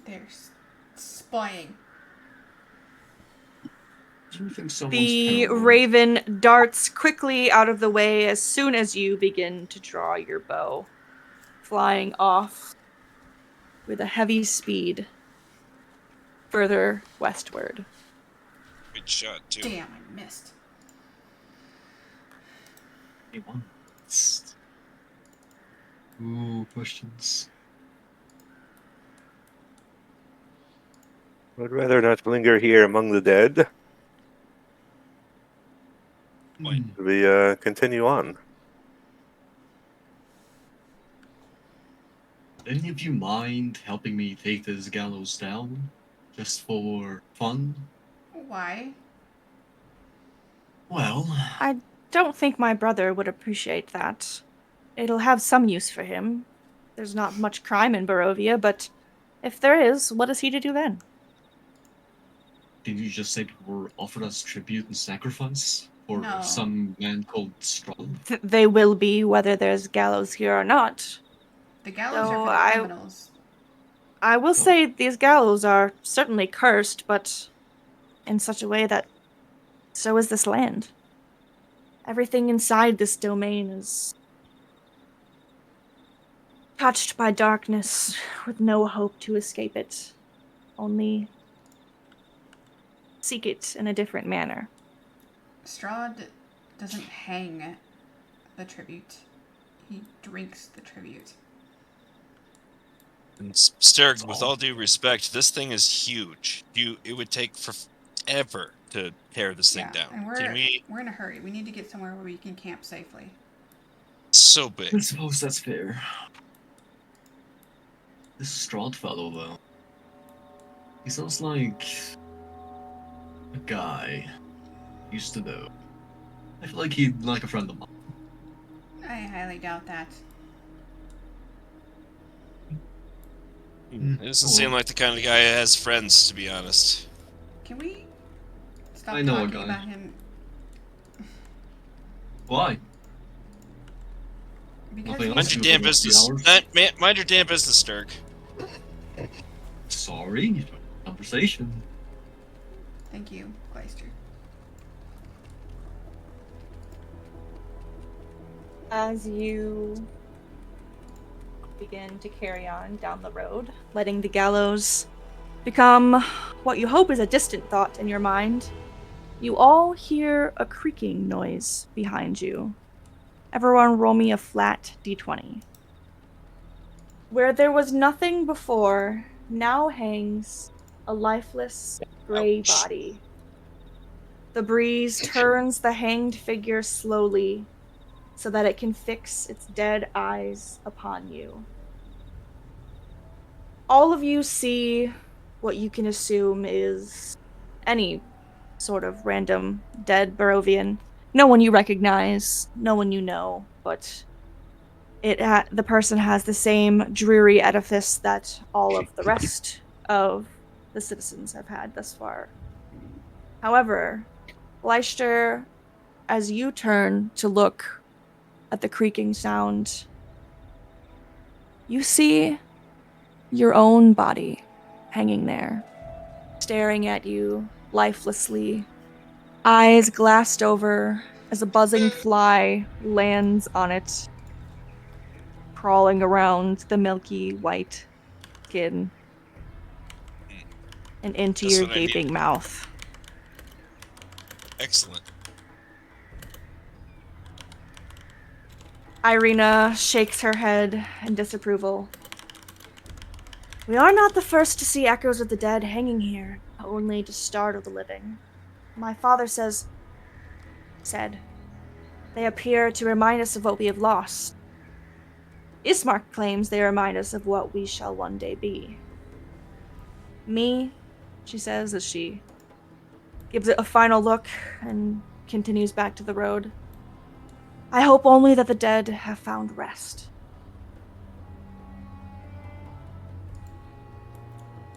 They're spying. Do you think someone's The paranoid? raven darts quickly out of the way as soon as you begin to draw your bow, flying off with a heavy speed further westward. Good shot, too. Damn, I missed. Anyone? Ooh, questions. I'd rather not linger here among the dead. Point. We continue on. Any of you mind helping me take this gallows down? Just for fun? Why? Well, I don't think my brother would appreciate that. It'll have some use for him. There's not much crime in Barovia, but if there is, what is he to do then? did you just say people were offered as tribute and sacrifice? Or No. some man called Strahd? They will be, whether there's gallows here or not. The gallows So are for the criminals. I will say these gallows are certainly cursed, but in such a way that so is this land. Everything inside this domain is touched by darkness with no hope to escape it. Only seek it in a different manner. Strahd doesn't hang the tribute. He drinks the tribute. And Sterg, with all due respect, this thing is huge. It would take forever to tear this thing down. And we're in a hurry. We need to get somewhere where we can camp safely. So big. I suppose that's fair. This Strahd fellow, though. He sounds like a guy I used to know. I feel like he'd like a friend of mine. I highly doubt that. It doesn't seem like the kind of guy who has friends, to be honest. Can we stop I know a talking guy. about him? Why? Because Nothing he's Mind else your to do damn for the next 3 business. hours? Mind your damn business, Sturk. Sorry, conversation. Thank you, Gleister. As you begin to carry on down the road, letting the gallows become what you hope is a distant thought in your mind, you all hear a creaking noise behind you. Everyone roll me a flat d20. Where there was nothing before, now hangs a lifeless gray Ouch. body. The breeze turns the hanged figure slowly so that it can fix its dead eyes upon you. All of you see what you can assume is any sort of random dead Barovian. No one you recognize, no one you know, but the person has the same dreary edifice that all of the rest of the citizens have had thus far. However, Leicester, as you turn to look at the creaking sound, you see your own body hanging there, staring at you lifelessly, eyes glassed over as a buzzing fly lands on it, crawling around the milky white skin and into Just your what I needed. gaping mouth. Excellent. Irina shakes her head in disapproval. We are not the first to see echoes of the dead hanging here, only to startle the living. My father said, they appear to remind us of what we have lost. Ismark claims they remind us of what we shall one day be. Me, she says as she gives it a final look and continues back to the road. I hope only that the dead have found rest.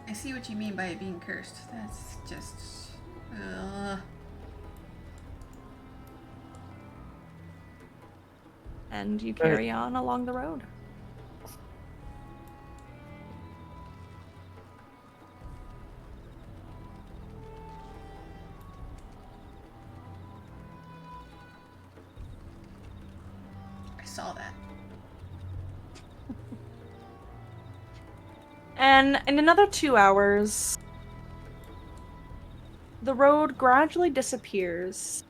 I see what you mean by it being cursed. That's just. Ugh. And you carry on along the road. I saw that. And in another 2 hours, the road gradually disappears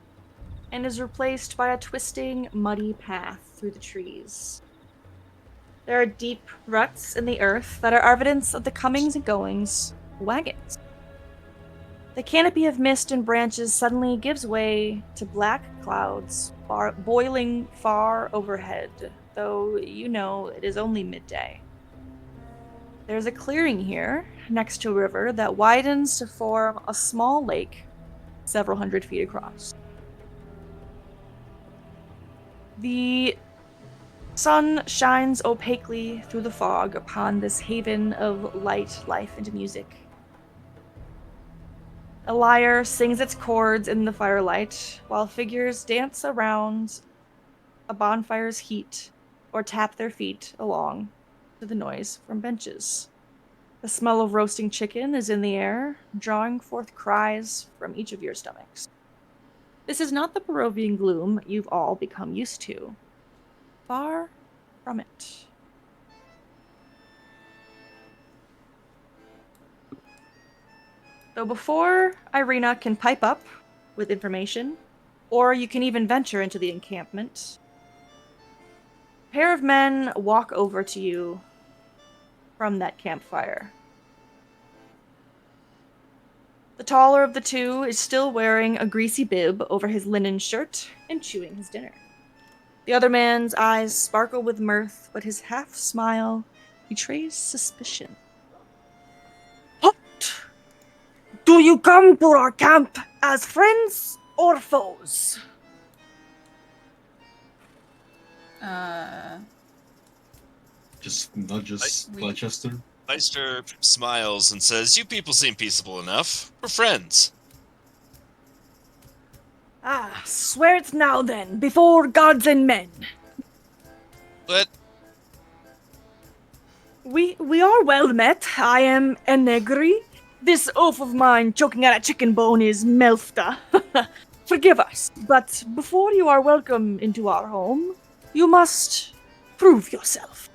and is replaced by a twisting, muddy path through the trees. There are deep ruts in the earth that are evidence of the comings and goings of wagons. The canopy of mist and branches suddenly gives way to black clouds boiling far overhead, though you know it is only midday. There's a clearing here, next to a river, that widens to form a small lake several hundred feet across. The sun shines opaquely through the fog upon this haven of light, life, and music. A lyre sings its chords in the firelight, while figures dance around a bonfire's heat or tap their feet along to the noise from benches. The smell of roasting chicken is in the air, drawing forth cries from each of your stomachs. This is not the Barovian gloom you've all become used to. Far from it. Though before Irina can pipe up with information, or you can even venture into the encampment, a pair of men walk over to you from that campfire. The taller of the two is still wearing a greasy bib over his linen shirt and chewing his dinner. The other man's eyes sparkle with mirth, but his half smile betrays suspicion. What? Do you come to our camp as friends or foes? Just nudges We- Gloucester. Leister smiles and says, "You people seem peaceable enough. We're friends." Ah, swear it now then, before gods and men. But We are well met. I am Enegri. This oaf of mine choking on a chicken bone is Melfta. Forgive us, but before you are welcome into our home, you must prove yourself.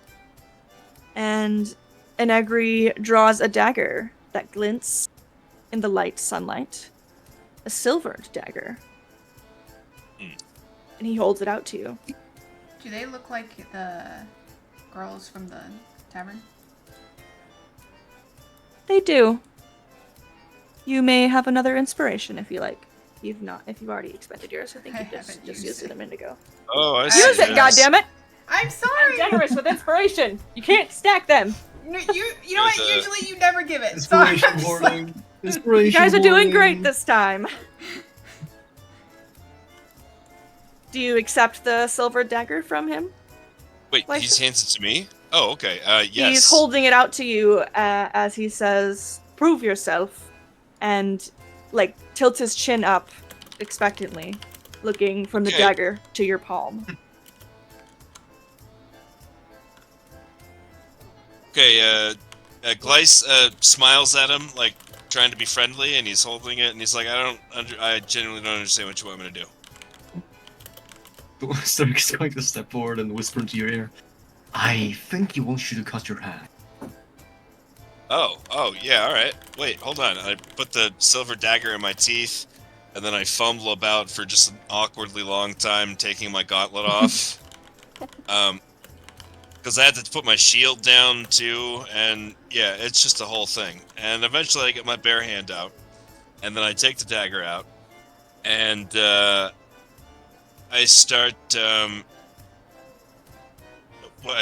And Enegri draws a dagger that glints in the light sunlight. A silvered dagger. And he holds it out to you. Do they look like the girls from the tavern? They do. You may have another inspiration if you like. If you've already expended yours. I think I you just haven't used used it it. a minute ago. oh, I Use see. Use it, yes. goddammit! I'm I'm sorry. generous with inspiration. You can't stack them. You know what? There's a- Usually you never give it. So Inspiration I'm just like, warning. Inspiration You guys are doing great warning. this time. Do you accept the silver dagger from him? Wait, Like- he hands it to me? Oh, okay. Yes. He's holding it out to you as he says, "Prove yourself," and like tilts his chin up expectantly, looking from the Okay. dagger to your palm. Okay, Gleice smiles at him, like, trying to be friendly, and he's holding it, and he's like, I genuinely don't understand what you want me to do. Stark is going to step forward and whisper into your ear. I think he wants you to cut your hand. Oh, yeah, alright. Wait, hold on. I put the silver dagger in my teeth, and then I fumble about for just an awkwardly long time, taking my gauntlet off. Because I had to put my shield down, too, and yeah, it's just a whole thing. And eventually I get my bare hand out, and then I take the dagger out, and, I start, I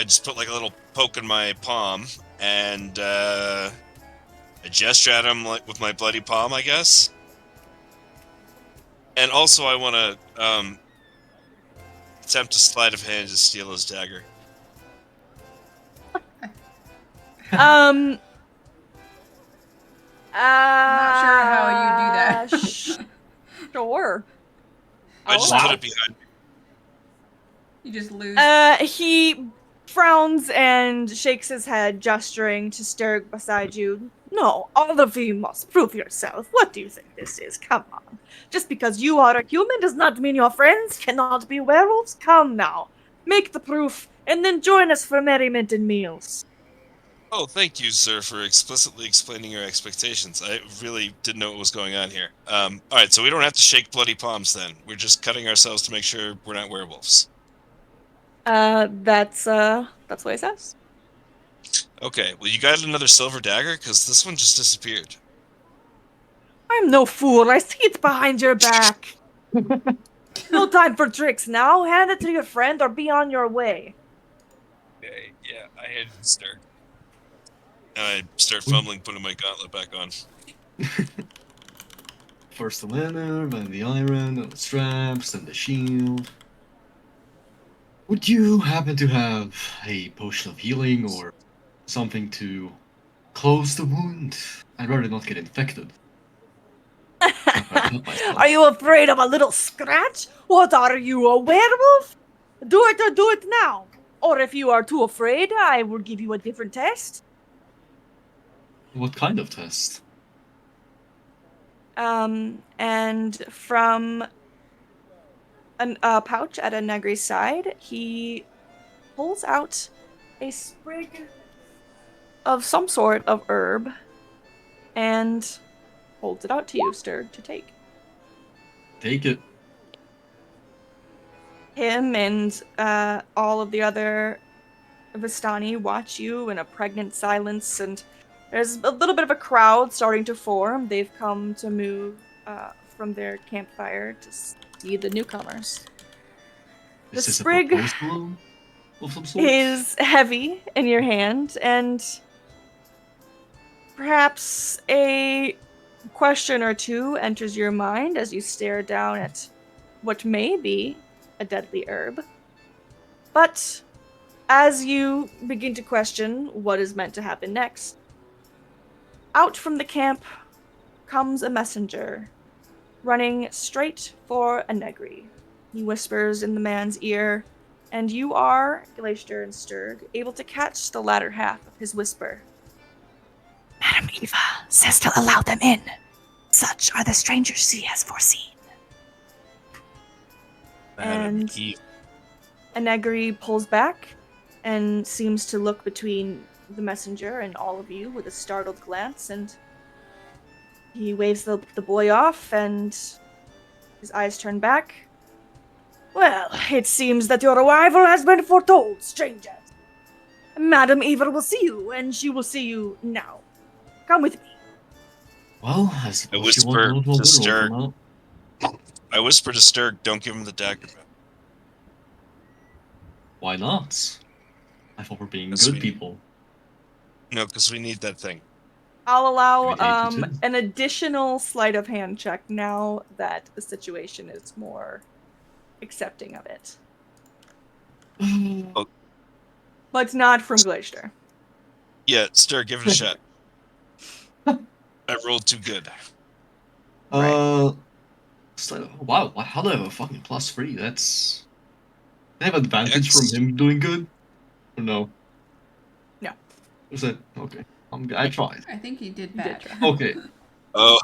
just put like a little poke in my palm, and I gesture at him like with my bloody palm, I guess. And also, I want to attempt a sleight of hand to steal his dagger. Um. not sure how you do that. Sure. I just I'll put allow. it behind me. you just lose. He frowns and shakes his head, gesturing to Sturg beside you. No, all of you must prove yourself. What do you think this is? Come on. Just because you are a human does not mean your friends cannot be werewolves. Come now. Make the proof, and then join us for merriment and meals. Oh, thank you, sir, for explicitly explaining your expectations. I really didn't know what was going on here. All right, so we don't have to shake bloody palms then. We're just cutting ourselves to make sure we're not werewolves. That's what he says. Okay, well, you got another silver dagger? Because this one just disappeared. I'm no fool. I see it behind your back. No time for tricks now. Hand it to your friend or be on your way. Okay, yeah, I had to start. And I start fumbling, putting my gauntlet back on. First the leather, then the iron, then the straps, then the shield. Would you happen to have a potion of healing or something to close the wound? I'd rather not get infected. Are you afraid of a little scratch? What are you, a werewolf? Do it or do it now. Or if you are too afraid, I will give you a different test. What kind of test? And from a pouch at a Negri's side, he pulls out a sprig of some sort of herb and holds it out to you, Sturg, to take. Take it. Him and all of the other Vistani watch you in a pregnant silence, and there's a little bit of a crowd starting to form. They've come to move from their campfire to see the newcomers. Is The this sprig a proposal of some sort? is heavy in your hand, and perhaps a question or two enters your mind as you stare down at what may be a deadly herb. But as you begin to question what is meant to happen next, out from the camp comes a messenger, running straight for Anegri. He whispers in the man's ear, and you are, Glacier and Sturg, able to catch the latter half of his whisper. Madam Eva says to allow them in. Such are the strangers she has foreseen. And Anegri pulls back and seems to look between the messenger and all of you with a startled glance, and he waves the boy off, and his eyes turn back. Well, it seems that your arrival has been foretold, strangers. Madam Eva will see you, and she will see you now. Come with me. Well, I suppose you whisper won't know what to we're all Sturg. about. I whisper to Sturg, don't give him the dagger back. Why not? I thought we're being Yes, good we- people. No, because we need that thing. I'll allow Maybe they do too. an additional sleight of hand check now that the situation is more accepting of it. But not from Glacier. Yeah, Sturg, give it a shot. I rolled too good. So, wow, how do I have a fucking +3? That's... I have advantage X. from him doing good? Or no? No. Is that... Okay. I tried. I think he did You did bad. try. Okay. Oh,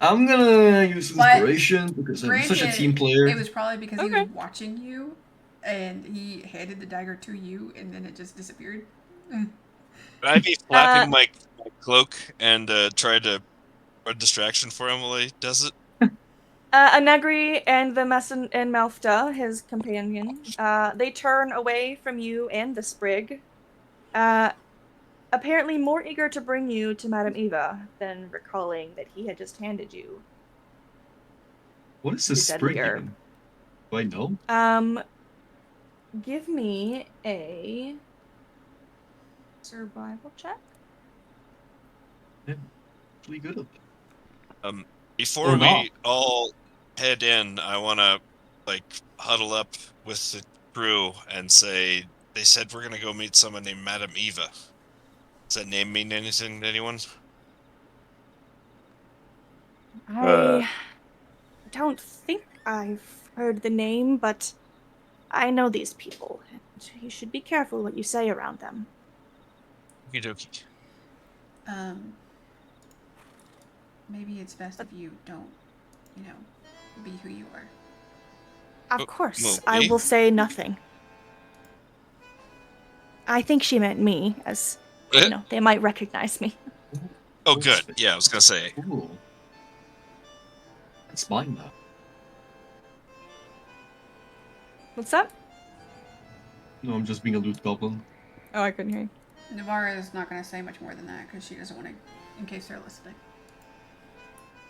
I'm gonna use But inspiration because I'm such a Granted, team player. it was probably because he Okay. was watching you, and he handed the dagger to you, and then it just disappeared. I'd be flapping my cloak and try to a distraction for him while he does it. Anegri and the and Malfta, his companion, they turn away from you and the sprig, apparently more eager to bring you to Madame Eva than recalling that he had just handed you What is the this deadly sprig herb. even? Do I know? Give me a survival check. Yeah, pretty good at that. Before Or we not. all head in, I want to huddle up with the crew and say they said we're gonna go meet someone named Madame Eva. Does that name mean anything to anyone? I don't think I've heard the name, but I know these people, and you should be careful what you say around them. Okie dokie. Maybe it's best if you don't, be who you are. Of course, well, I me? will say nothing. I think she meant me, as, they might recognize me. Oh, good. Yeah, I was gonna say. Cool. It's mine now. What's up? No, I'm just being a loot goblin. Oh, I couldn't hear you. Navarra is not going to say much more than that because she doesn't want to, in case they're listening.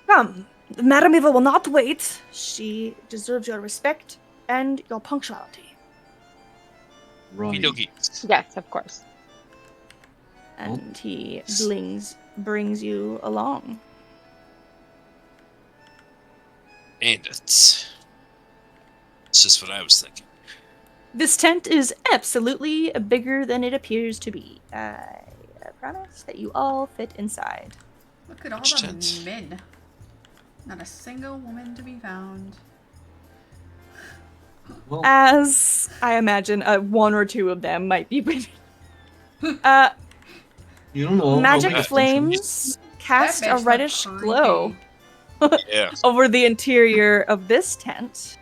Come, Madame Eva will not wait. She deserves your respect and your punctuality. Right. Okie dokie. Yes, of course. And he brings you along. And it's just what I was thinking. This tent is absolutely bigger than it appears to be. I promise that you all fit inside. Look at all Which the tent? men. Not a single woman to be found. Well, As I imagine, one or two of them might be women. you don't know. Magic Nobody flames cast That a bitch reddish looked glow Yeah. over the interior of this tent,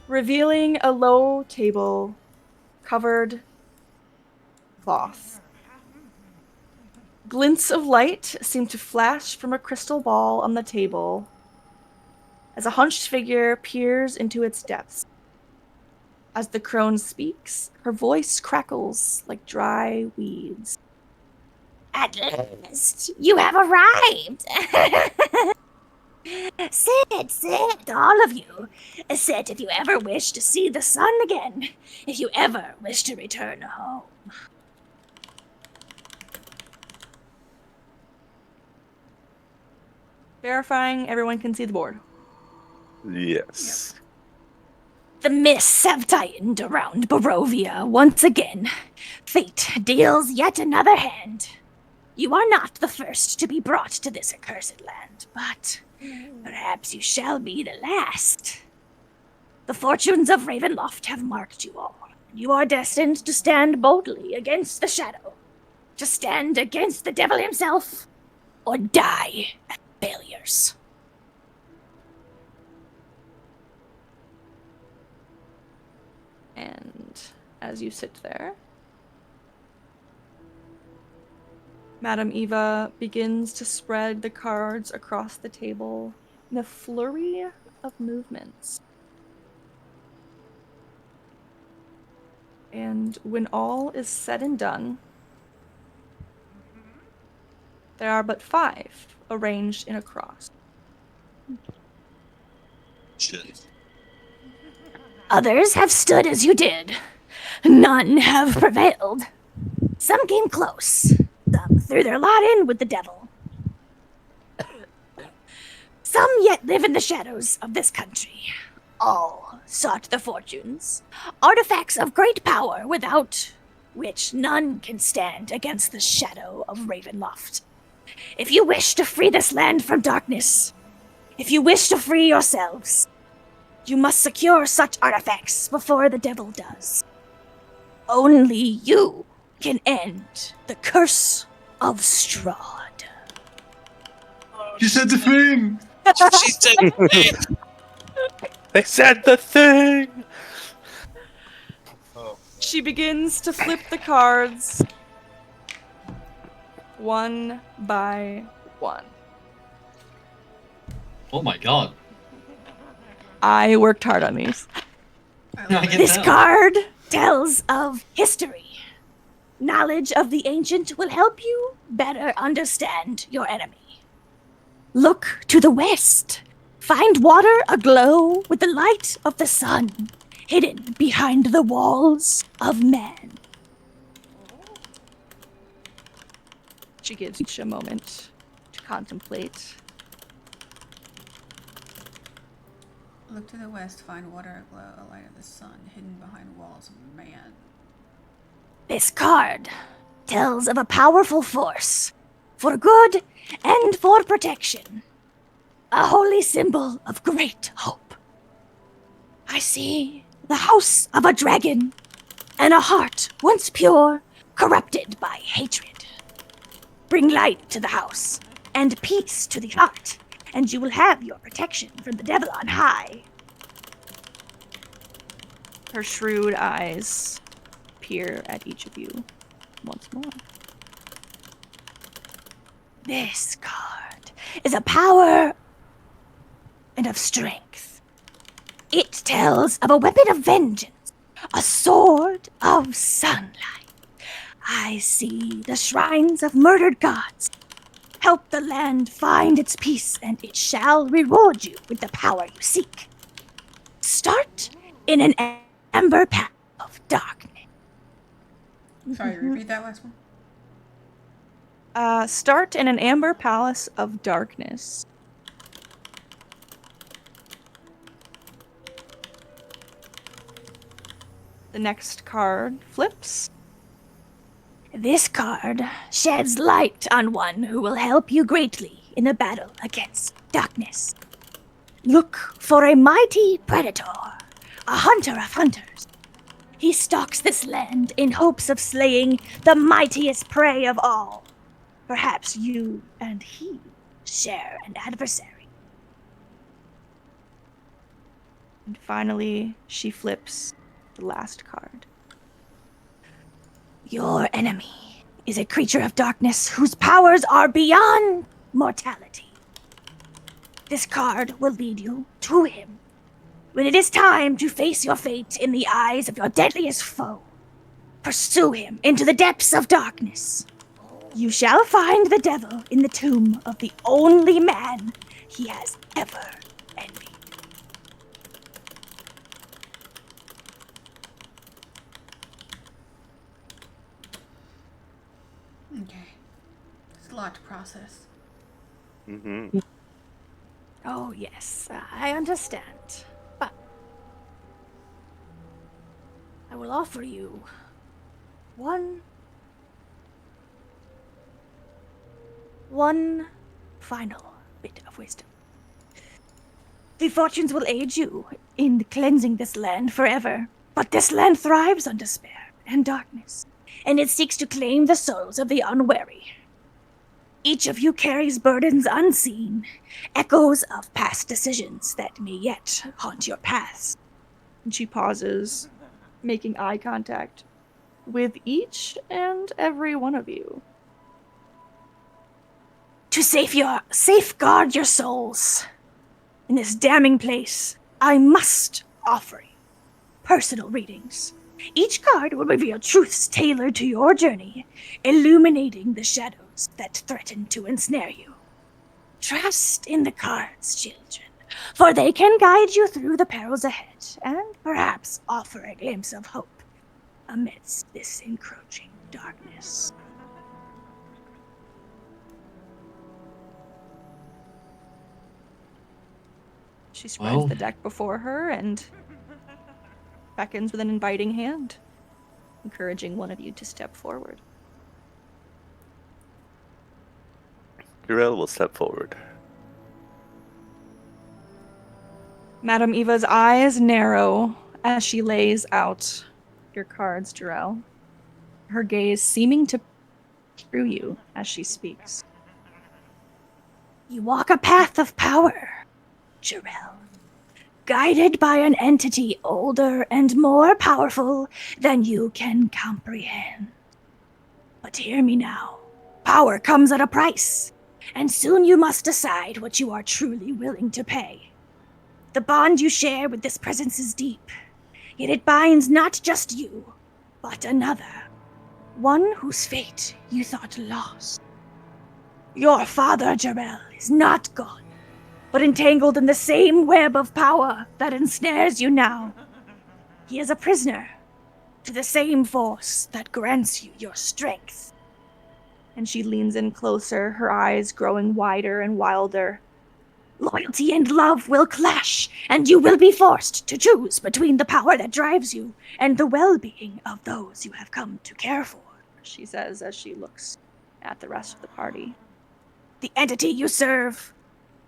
revealing a low table covered cloth. Glints of light seem to flash from a crystal ball on the table as a hunched figure peers into its depths. As the crone speaks, her voice crackles like dry weeds. At last, you have arrived. Sit, all of you. Sit if you ever wish to see the sun again. If you ever wish to return home. Verifying everyone can see the board. Yes. The mists have tightened around Barovia once again. Fate deals yet another hand. You are not the first to be brought to this accursed land, but perhaps you shall be the last. The fortunes of Ravenloft have marked you all. You are destined to stand boldly against the shadow, to stand against the devil himself, or die as failures. And as you sit there, Madame Eva begins to spread the cards across the table in a flurry of movements. And when all is said and done, there are but 5 arranged in a cross. Shit. Others have stood as you did. None have prevailed. Some came close. Some threw their lot in with the devil. Some yet live in the shadows of this country. All sought the fortunes, artifacts of great power without which none can stand against the shadow of Ravenloft. If you wish to free this land from darkness, if you wish to free yourselves, you must secure such artifacts before the devil does. Only you can end the curse of Strahd. You said the thing! She said it. They said the thing! Oh. She begins to flip the cards one by one. Oh my god. I worked hard on these. I I love can it. This tell. card tells of history. Knowledge of the ancient will help you better understand your enemy. Look to the west. Find water aglow with the light of the sun, hidden behind the walls of man. She gives each a moment to contemplate. Look to the west, find water aglow, a light of the sun, hidden behind walls of man. This card tells of a powerful force, for good and for protection. A holy symbol of great hope. I see the house of a dragon, and a heart once pure, corrupted by hatred. Bring light to the house, and peace to the heart, and you will have your protection from the devil on high. Her shrewd eyes peer at each of you once more. This card is a power and of strength. It tells of a weapon of vengeance, a sword of sunlight. I see the shrines of murdered gods. Help the land find its peace, and it shall reward you with the power you seek. Start in an amber path of darkness. Sorry, repeat that last one. Start in an amber palace of darkness. The next card flips. This card sheds light on one who will help you greatly in the battle against darkness. Look for a mighty predator, a hunter of hunters. He stalks this land in hopes of slaying the mightiest prey of all. Perhaps you and he share an adversary. And finally, she flips the last card. Your enemy is a creature of darkness whose powers are beyond mortality. This card will lead you to him. When it is time to face your fate in the eyes of your deadliest foe, pursue him into the depths of darkness. You shall find the devil in the tomb of the only man he has ever envied. Okay. It's a lot to process. Mm-hmm. Oh, yes, I understand. But I will offer you one final bit of wisdom. The fortunes will aid you in cleansing this land forever, but this land thrives on despair and darkness, and it seeks to claim the souls of the unwary. Each of you carries burdens unseen, echoes of past decisions that may yet haunt your past. And she pauses, making eye contact with each and every one of you. To safeguard your souls in this damning place, I must offer you personal readings. Each card will reveal truths tailored to your journey, illuminating the shadows that threaten to ensnare you. Trust in the cards, children, for they can guide you through the perils ahead, and perhaps offer a glimpse of hope amidst this encroaching darkness. She spreads Well. the deck before her and beckons with an inviting hand, encouraging one of you to step forward. Jarell will step forward. Madame Eva's eyes narrow as she lays out your cards, Jarell, her gaze seeming to through you as she speaks. You walk a path of power, Jarell, guided by an entity older and more powerful than you can comprehend. But hear me now. Power comes at a price, and soon you must decide what you are truly willing to pay. The bond you share with this presence is deep, yet it binds not just you, but another, one whose fate you thought lost. Your father, Jarell, is not gone, but entangled in the same web of power that ensnares you now. He is a prisoner to the same force that grants you your strength. And she leans in closer, her eyes growing wider and wilder. Loyalty and love will clash, and you will be forced to choose between the power that drives you and the well-being of those you have come to care for, She says as she looks at the rest of the party. The entity you serve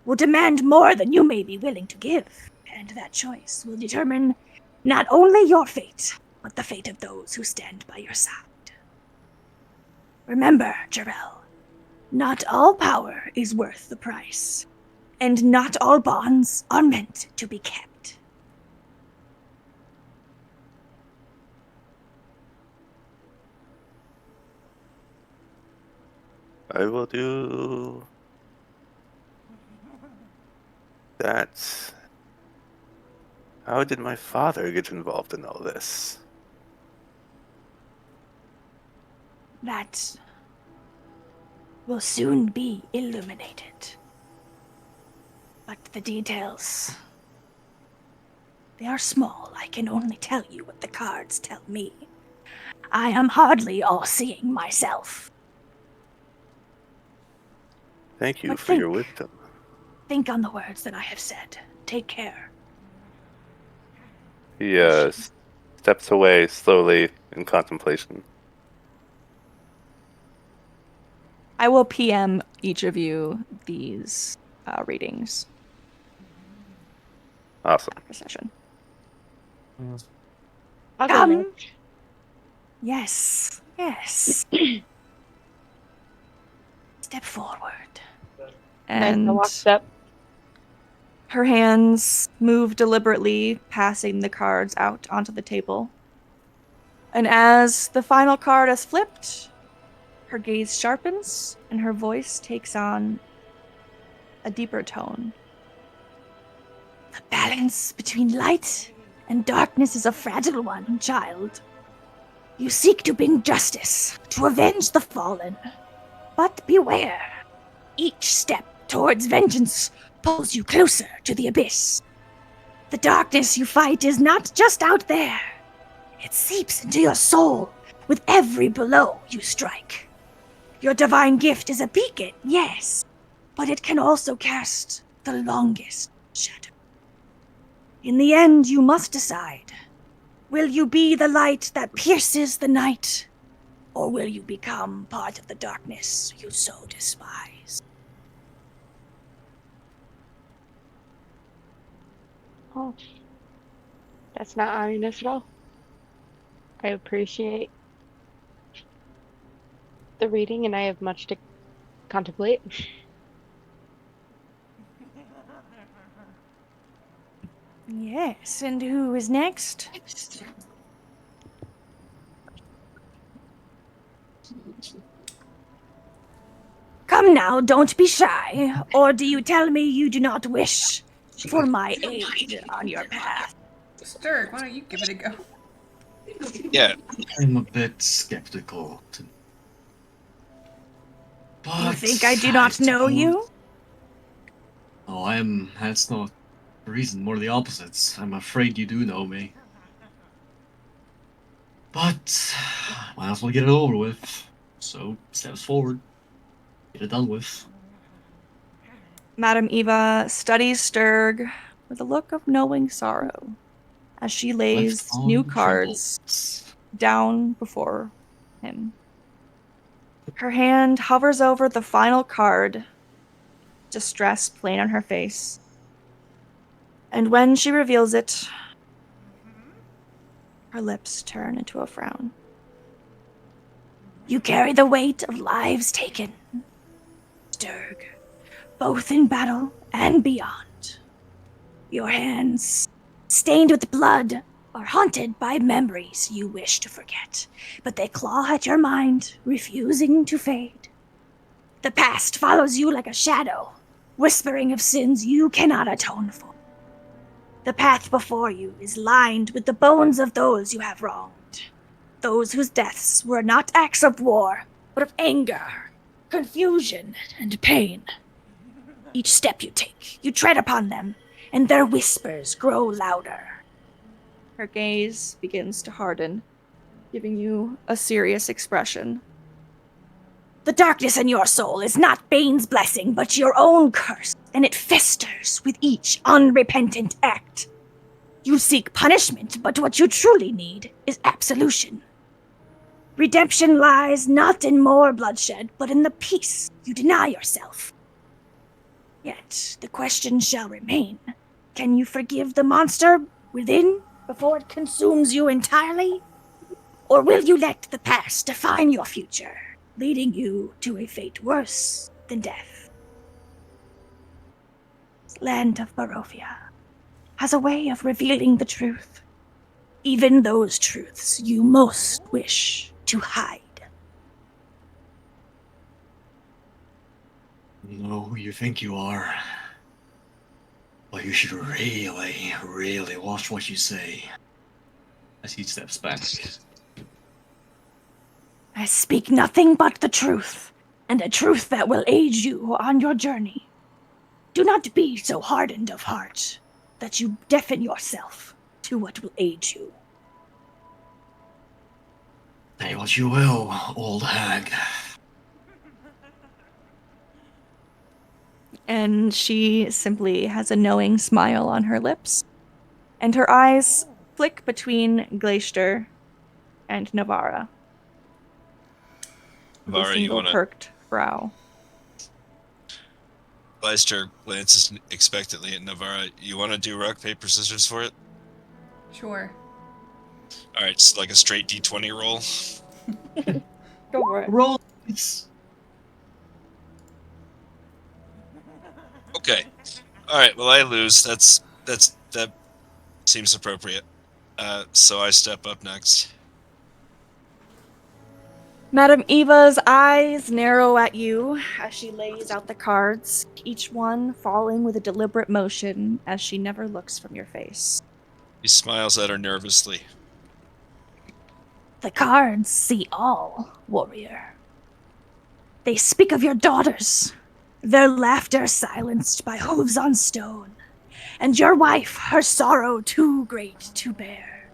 will demand more than you may be willing to give, and that choice will determine not only your fate, but the fate of those who stand by your side. Remember, Jarell, not all power is worth the price, and not all bonds are meant to be kept. I will do that. How did my father get involved in all this? That will soon be illuminated. But the details, they are small. I can only tell you what the cards tell me. I am hardly all-seeing myself. Thank you But for your wisdom. Think on the words that I have said. Take care. He steps away slowly in contemplation. I will PM each of you these readings Awesome. after session. I'll go Come. next. Yes. Step forward. And I walked up. her hands move deliberately, passing the cards out onto the table. And as the final card is flipped, her gaze sharpens and her voice takes on a deeper tone. The balance between light and darkness is a fragile one, child. You seek to bring justice, to avenge the fallen. But beware. Each step towards vengeance pulls you closer to the abyss. The darkness you fight is not just out there. It seeps into your soul with every blow you strike. Your divine gift is a beacon, yes, but it can also cast the longest shadow. In the end, you must decide. Will you be the light that pierces the night? Or will you become part of the darkness you so despise? Oh, that's not ominous at all. I appreciate the reading, and I have much to contemplate. Yes, and who is next? Come now, don't be shy. Or do you tell me you do not wish for my aid on your path? Stirk, why don't you give it a go? Yeah, I'm a bit skeptical. But You think I do not know suppose- you? Oh, that's not the reason, more the opposites. I'm afraid you do know me. But, might as well get it over with. So, steps forward. Get it done with. Madame Eva studies Sturg with a look of knowing sorrow as she lays Left new arm cards trembles. down before him. Her hand hovers over the final card, distress plain on her face. And when she reveals it, her lips turn into a frown. You carry the weight of lives taken, Sturg, both in battle and beyond. Your hands, stained with blood, are haunted by memories you wish to forget, but they claw at your mind, refusing to fade. The past follows you like a shadow, whispering of sins you cannot atone for. The path before you is lined with the bones of those you have wronged. Those whose deaths were not acts of war, but of anger, confusion, and pain. Each step you take, you tread upon them, and their whispers grow louder. Her gaze begins to harden, giving you a serious expression. The darkness in your soul is not Bane's blessing, but your own curse, and it festers with each unrepentant act. You seek punishment, but what you truly need is absolution. Redemption lies not in more bloodshed, but in the peace you deny yourself. Yet the question shall remain. Can you forgive the monster within before it consumes you entirely? Or will you let the past define your future, leading you to a fate worse than death? This land of Barovia has a way of revealing the truth, even those truths you most wish to hide. Know who you think you are. But you should really, really watch what you say. As he steps back. I speak nothing but the truth, and a truth that will aid you on your journey. Do not be so hardened of heart that you deafen yourself to what will aid you. Say what you will, old hag. And she simply has a knowing smile on her lips, and her eyes flick between Glacier and Navara with a Navara, you single wanna perked brow. Leicester glances expectantly at Navara. You wanna do rock, paper, scissors for it? Sure. Alright, it's like a straight D20 roll. Go for it. Roll. It's Okay. Alright, well I lose. That seems appropriate. So I step up next. Madame Eva's eyes narrow at you as she lays out the cards, each one falling with a deliberate motion as she never looks from your face. He smiles at her nervously. The cards see all, warrior. They speak of your daughters, their laughter silenced by hooves on stone, and your wife, her sorrow too great to bear.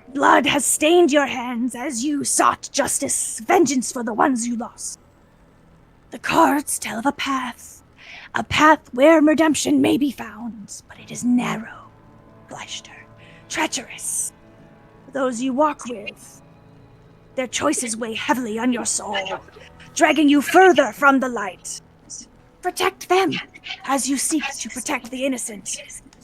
Blood has stained your hands as you sought justice, vengeance for the ones you lost. The cards tell of a path where redemption may be found, but it is narrow, Gleister, treacherous, those you walk with. Their choices weigh heavily on your soul, dragging you further from the light. Protect them as you seek to protect the innocent,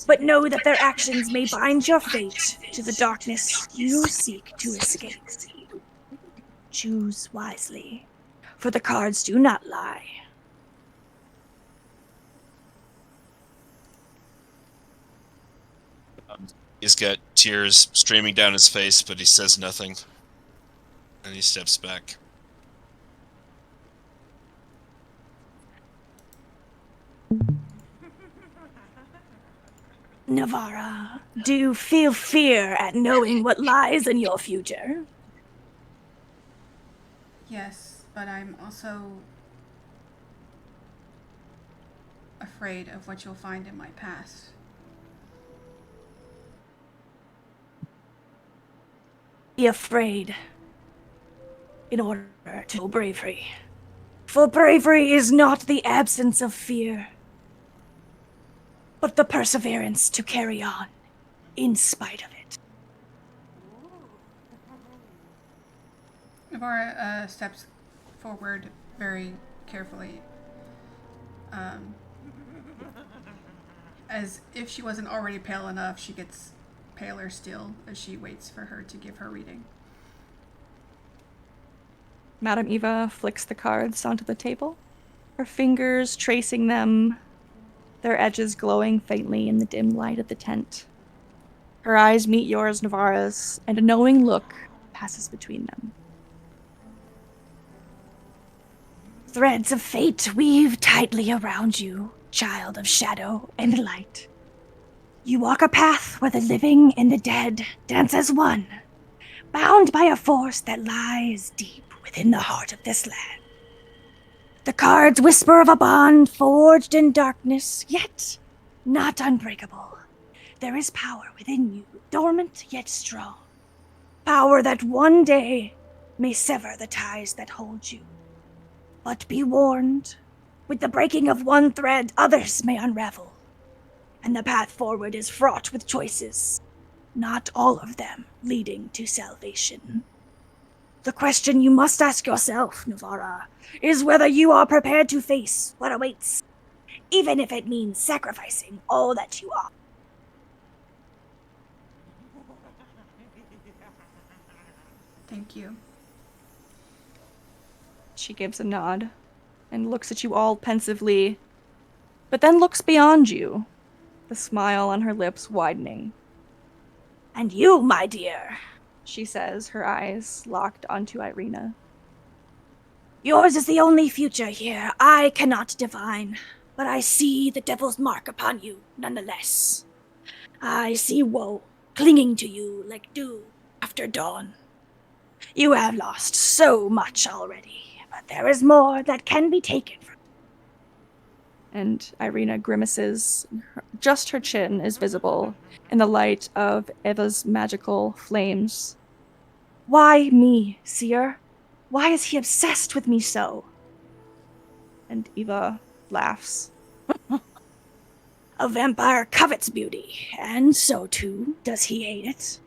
but know that their actions may bind your fate to the darkness you seek to escape. Choose wisely, for the cards do not lie. He's got tears streaming down his face, but he says nothing. And he steps back. Navara, do you feel fear at knowing what lies in your future? Yes, but I'm also afraid of what you'll find in my past. Be afraid in order to show bravery. For bravery is not the absence of fear, but the perseverance to carry on in spite of it. Navara steps forward very carefully, as if she wasn't already pale enough. She gets paler still as she waits for her to give her reading. Madame Eva flicks the cards onto the table, her fingers tracing them, their edges glowing faintly in the dim light of the tent. Her eyes meet yours, Navara's, and a knowing look passes between them. Threads of fate weave tightly around you, child of shadow and light. You walk a path where the living and the dead dance as one, bound by a force that lies deep within the heart of this land. The cards whisper of a bond forged in darkness, yet not unbreakable. There is power within you, dormant yet strong. Power that one day may sever the ties that hold you. But be warned, with the breaking of one thread, others may unravel. And the path forward is fraught with choices, not all of them leading to salvation. The question you must ask yourself, Navara, is whether you are prepared to face what awaits, even if it means sacrificing all that you are. Thank you. She gives a nod and looks at you all pensively, but then looks beyond you, the smile on her lips widening. And you, my dear, She says, her eyes locked onto Irina. yours is the only future here I cannot divine, but I see the devil's mark upon you nonetheless. I see woe clinging to you like dew after dawn. You have lost so much already, but there is more that can be taken from you. And Irina grimaces. Just her chin is visible in the light of Eva's magical flames. Why me, seer? Why is he obsessed with me so? And Eva laughs. A vampire covets beauty, and so too does he hate it.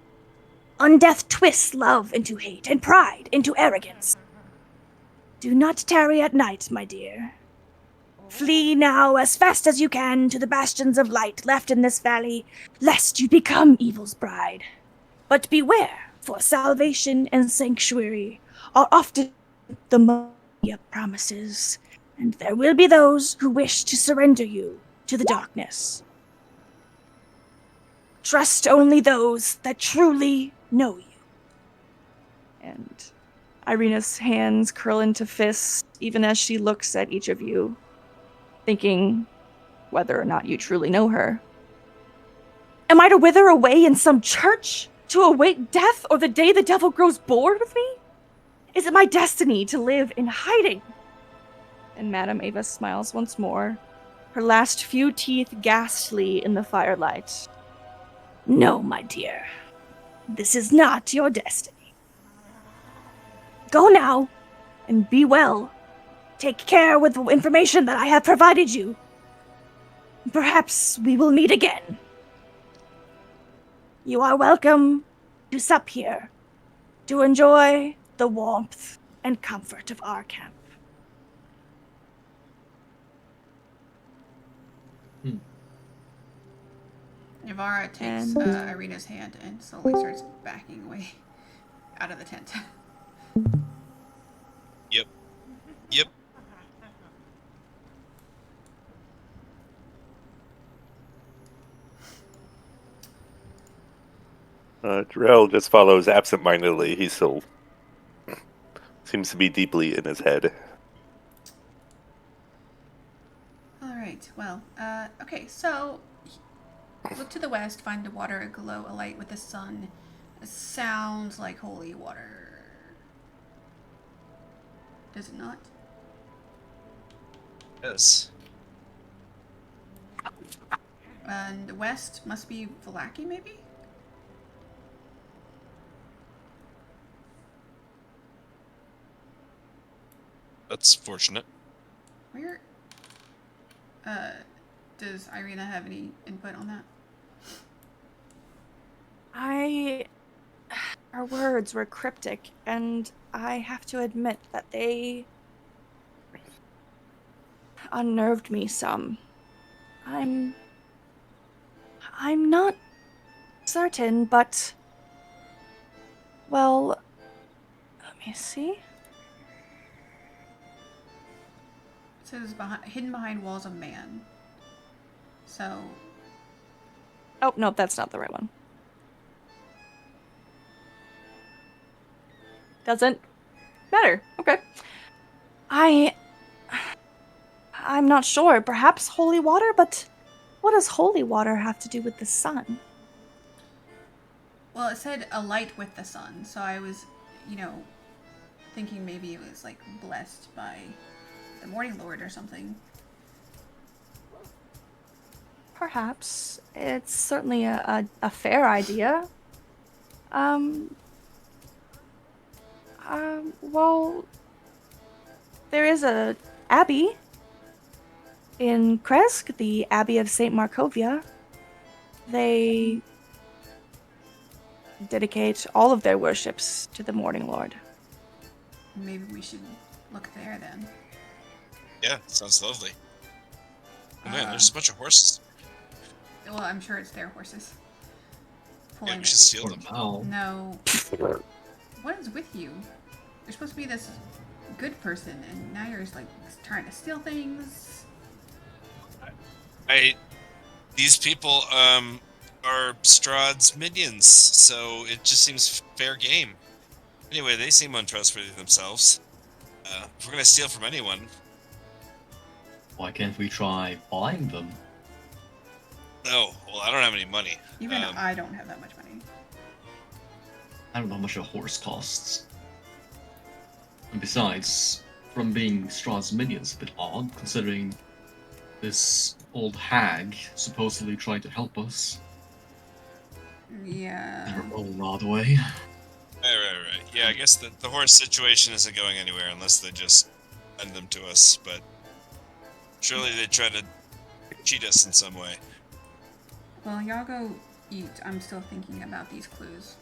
Undeath twists love into hate, and pride into arrogance. Do not tarry at night, my dear. Flee now as fast as you can to the bastions of light left in this valley, lest you become evil's bride. But beware, for salvation and sanctuary are often the money of promises, and there will be those who wish to surrender you to the darkness. Trust only those that truly know you. And Irina's hands curl into fists even as she looks at each of you, thinking whether or not you truly know her. Am I to wither away in some church, to await death or the day the devil grows bored with me? Is it my destiny to live in hiding? And Madame Eva smiles once more, her last few teeth ghastly in the firelight. No, my dear. This is not your destiny. Go now, and be well. Take care with the information that I have provided you. Perhaps we will meet again. You are welcome to sup here, to enjoy the warmth and comfort of our camp. Navara takes And- Irina's hand and slowly starts backing away out of the tent. Yep. Yep. Drell just follows absentmindedly. He still seems to be deeply in his head. Alright, well, okay, so look to the west, find the water aglow, alight with the sun. It sounds like holy water. Does it not? Yes. And the west must be Vallaki, maybe? That's fortunate. Where? Does Irina have any input on that? Our words were cryptic, and I have to admit that they unnerved me some. I'm not certain, but well, let me see. It says hidden behind walls of man. So, Oh, no, that's not the right one. Doesn't matter. Okay. I'm not sure. Perhaps holy water, but what does holy water have to do with the sun? well, it said alight with the sun, so I was, thinking maybe it was like blessed by the Morning Lord or something. Perhaps. It's certainly a fair idea. Well, there is a abbey in Kresk, the Abbey of St. Markovia. They dedicate all of their worships to the Morning Lord. Maybe we should look there then. Yeah, sounds lovely. Oh, man, Uh, there's a bunch of horses. Well, I'm sure it's their horses. Yeah, Pulling we should steal For them. now. No. What is with you? You're supposed to be this good person, and now you're just like trying to steal things. These people are Strahd's minions, so it just seems fair game. Anyway, they seem untrustworthy themselves. If we're gonna steal from anyone, Why can't we try buying them? oh well, I don't have any money. Even I don't have that much money. I don't know how much a horse costs. And besides, from being Strahd's minions, a bit odd, considering this old hag supposedly tried to help us in Yeah. her own odd way. Right. Yeah, I guess the horse situation isn't going anywhere unless they just lend them to us. But surely they try to cheat us in some way. Well, y'all go eat. I'm still thinking about these clues.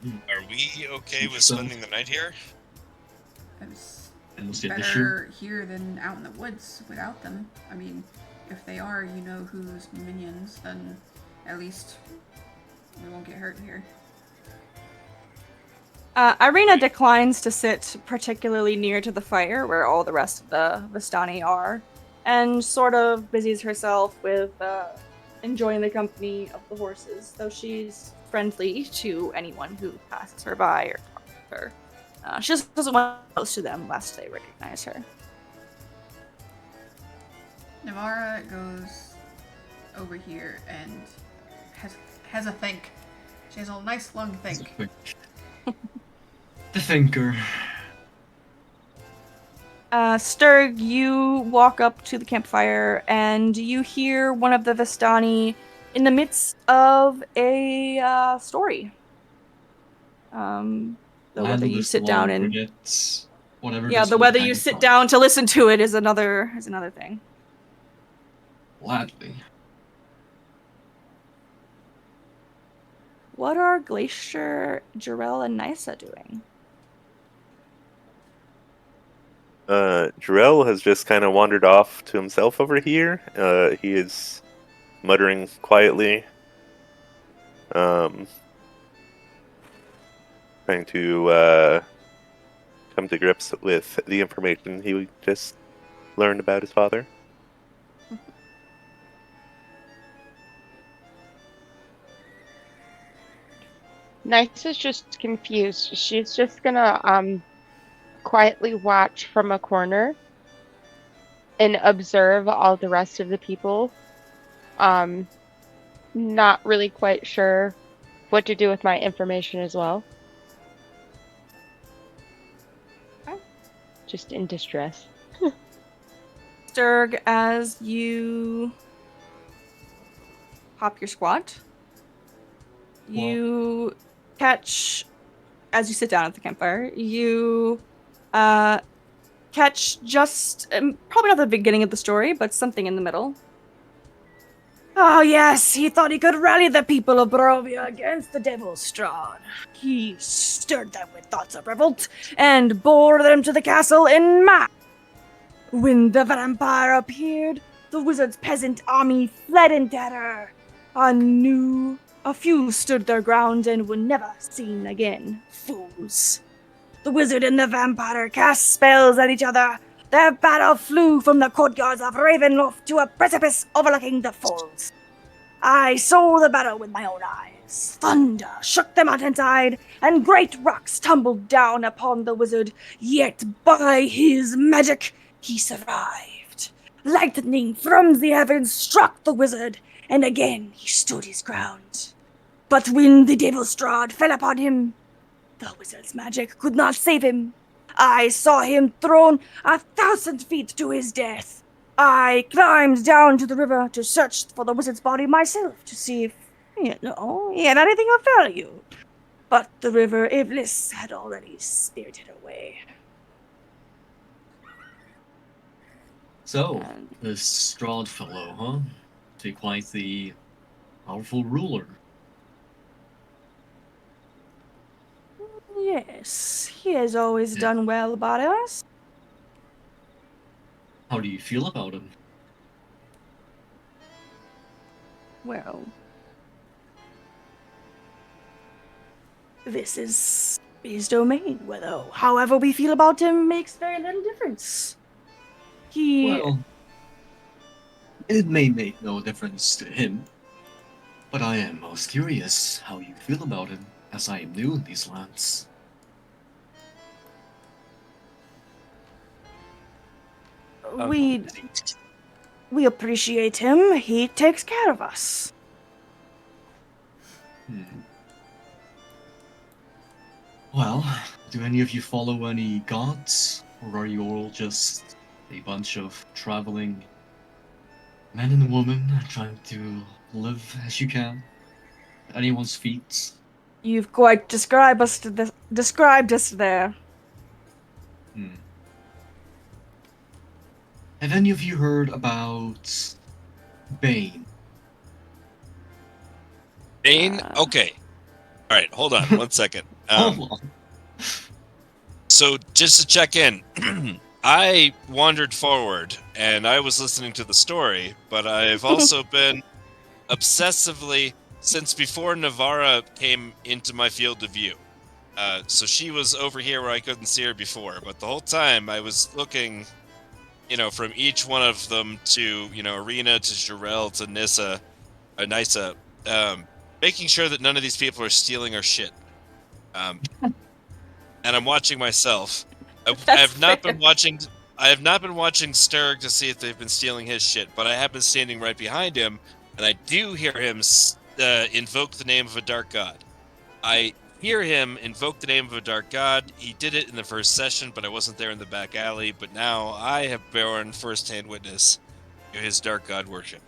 Are we okay with So- spending the night here? It's And was the issue? better here than out in the woods without them. I mean, if they are, whose minions, then at least we won't get hurt here. Irina declines to sit particularly near to the fire where all the rest of the Vistani are, and sort of busies herself with enjoying the company of the horses, though she's friendly to anyone who passes her by or talks with her. She just doesn't want to close to them lest they recognize her. Navara goes over here and has a think. She has a nice long think. The thinker. Sturg, you walk up to the campfire and you hear one of the Vistani in the midst of a story. Whether you sit down and Whatever. yeah, this the old whether hag you is sit on. down to listen to it is another thing. Gladly. what are Glacier, Jarell, and Nysa doing? Jarell has just kind of wandered off to himself over here. He is muttering quietly, um, trying to come to grips with the information he just learned about his father. Nice is just confused. She's just gonna quietly watch from a corner and observe all the rest of the people. Um, Not really quite sure what to do with my information as well. Okay. Just in distress. Sturg, as you hop your squat, you catch, as you sit down at the campfire, you catch just, probably not the beginning of the story, but something in the middle. Oh yes, he thought he could rally the people of Barovia against the devil's Strahd. He stirred them with thoughts of revolt and bore them to the castle in mass. When the vampire appeared, the wizard's peasant army fled in terror. A few stood their ground and were never seen again. Fools. The wizard and the vampire cast spells at each other. Their battle flew from the courtyards of Ravenloft to a precipice overlooking the falls. I saw the battle with my own eyes. Thunder shook the mountainside, and great rocks tumbled down upon the wizard, yet by his magic he survived. Lightning from the heavens struck the wizard, and again he stood his ground. But when the devil's Strahd fell upon him, the wizard's magic could not save him. I saw him thrown 1,000 feet to his death. I climbed down to the river to search for the wizard's body myself to see if, he had anything of value. But the river Iblis had already spirited away. So, this Strahd fellow, huh? To be quite the powerful ruler. Yes, he has always done well by us. How do you feel about him? Well, this is his domain, however we feel about him makes very little difference. Well, it may make no difference to him, but I am most curious how you feel about him, as I am new in these lands. We appreciate him. He takes care of us. Well, do any of you follow any gods? Or are you all just a bunch of traveling men and women trying to live as you can? Anyone's feet? You've quite described us there. Have any of you heard about Bane? Bane? Okay. All right, hold on 1 second. Hold on. So just to check in, I wandered forward and I was listening to the story, but I've also been obsessively since before Navarra came into my field of view. So she was over here where I couldn't see her before, but the whole time I was looking, from each one of them to, Arena to Jarell to Nysa, making sure that none of these people are stealing our shit. And I'm watching myself. I have not been watching Sturg to see if they've been stealing his shit, but I have been standing right behind him, and I do hear him invoke the name of a dark god. I hear him invoke the name of a dark god. He did it in the first session, but I wasn't there in the back alley. But now I have borne first-hand witness to his dark god worship.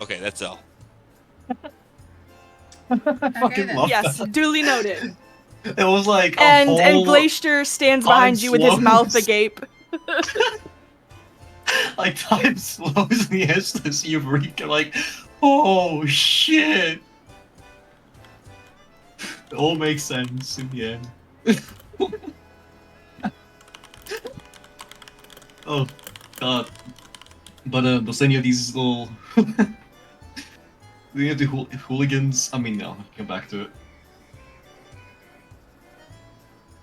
Okay, that's all. I fucking then. love Yes, that. duly noted. It was like And Glacier stands behind you with his mouth agape. like time slows in the instant you Eureka, like, oh shit. all makes sense in the end. Oh, God. But does any of these little... any of the hooligans... I mean, no, I'll come back to it.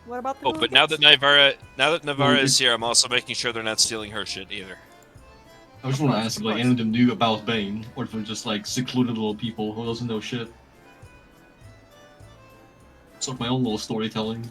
What about the Oh, but now that Navara Well, is here, I'm also making sure they're not stealing her shit either. I just Of want to course, ask of if like course. any of them knew about Bane, or if they're just like secluded little people who doesn't know shit. Sort of my own little storytelling.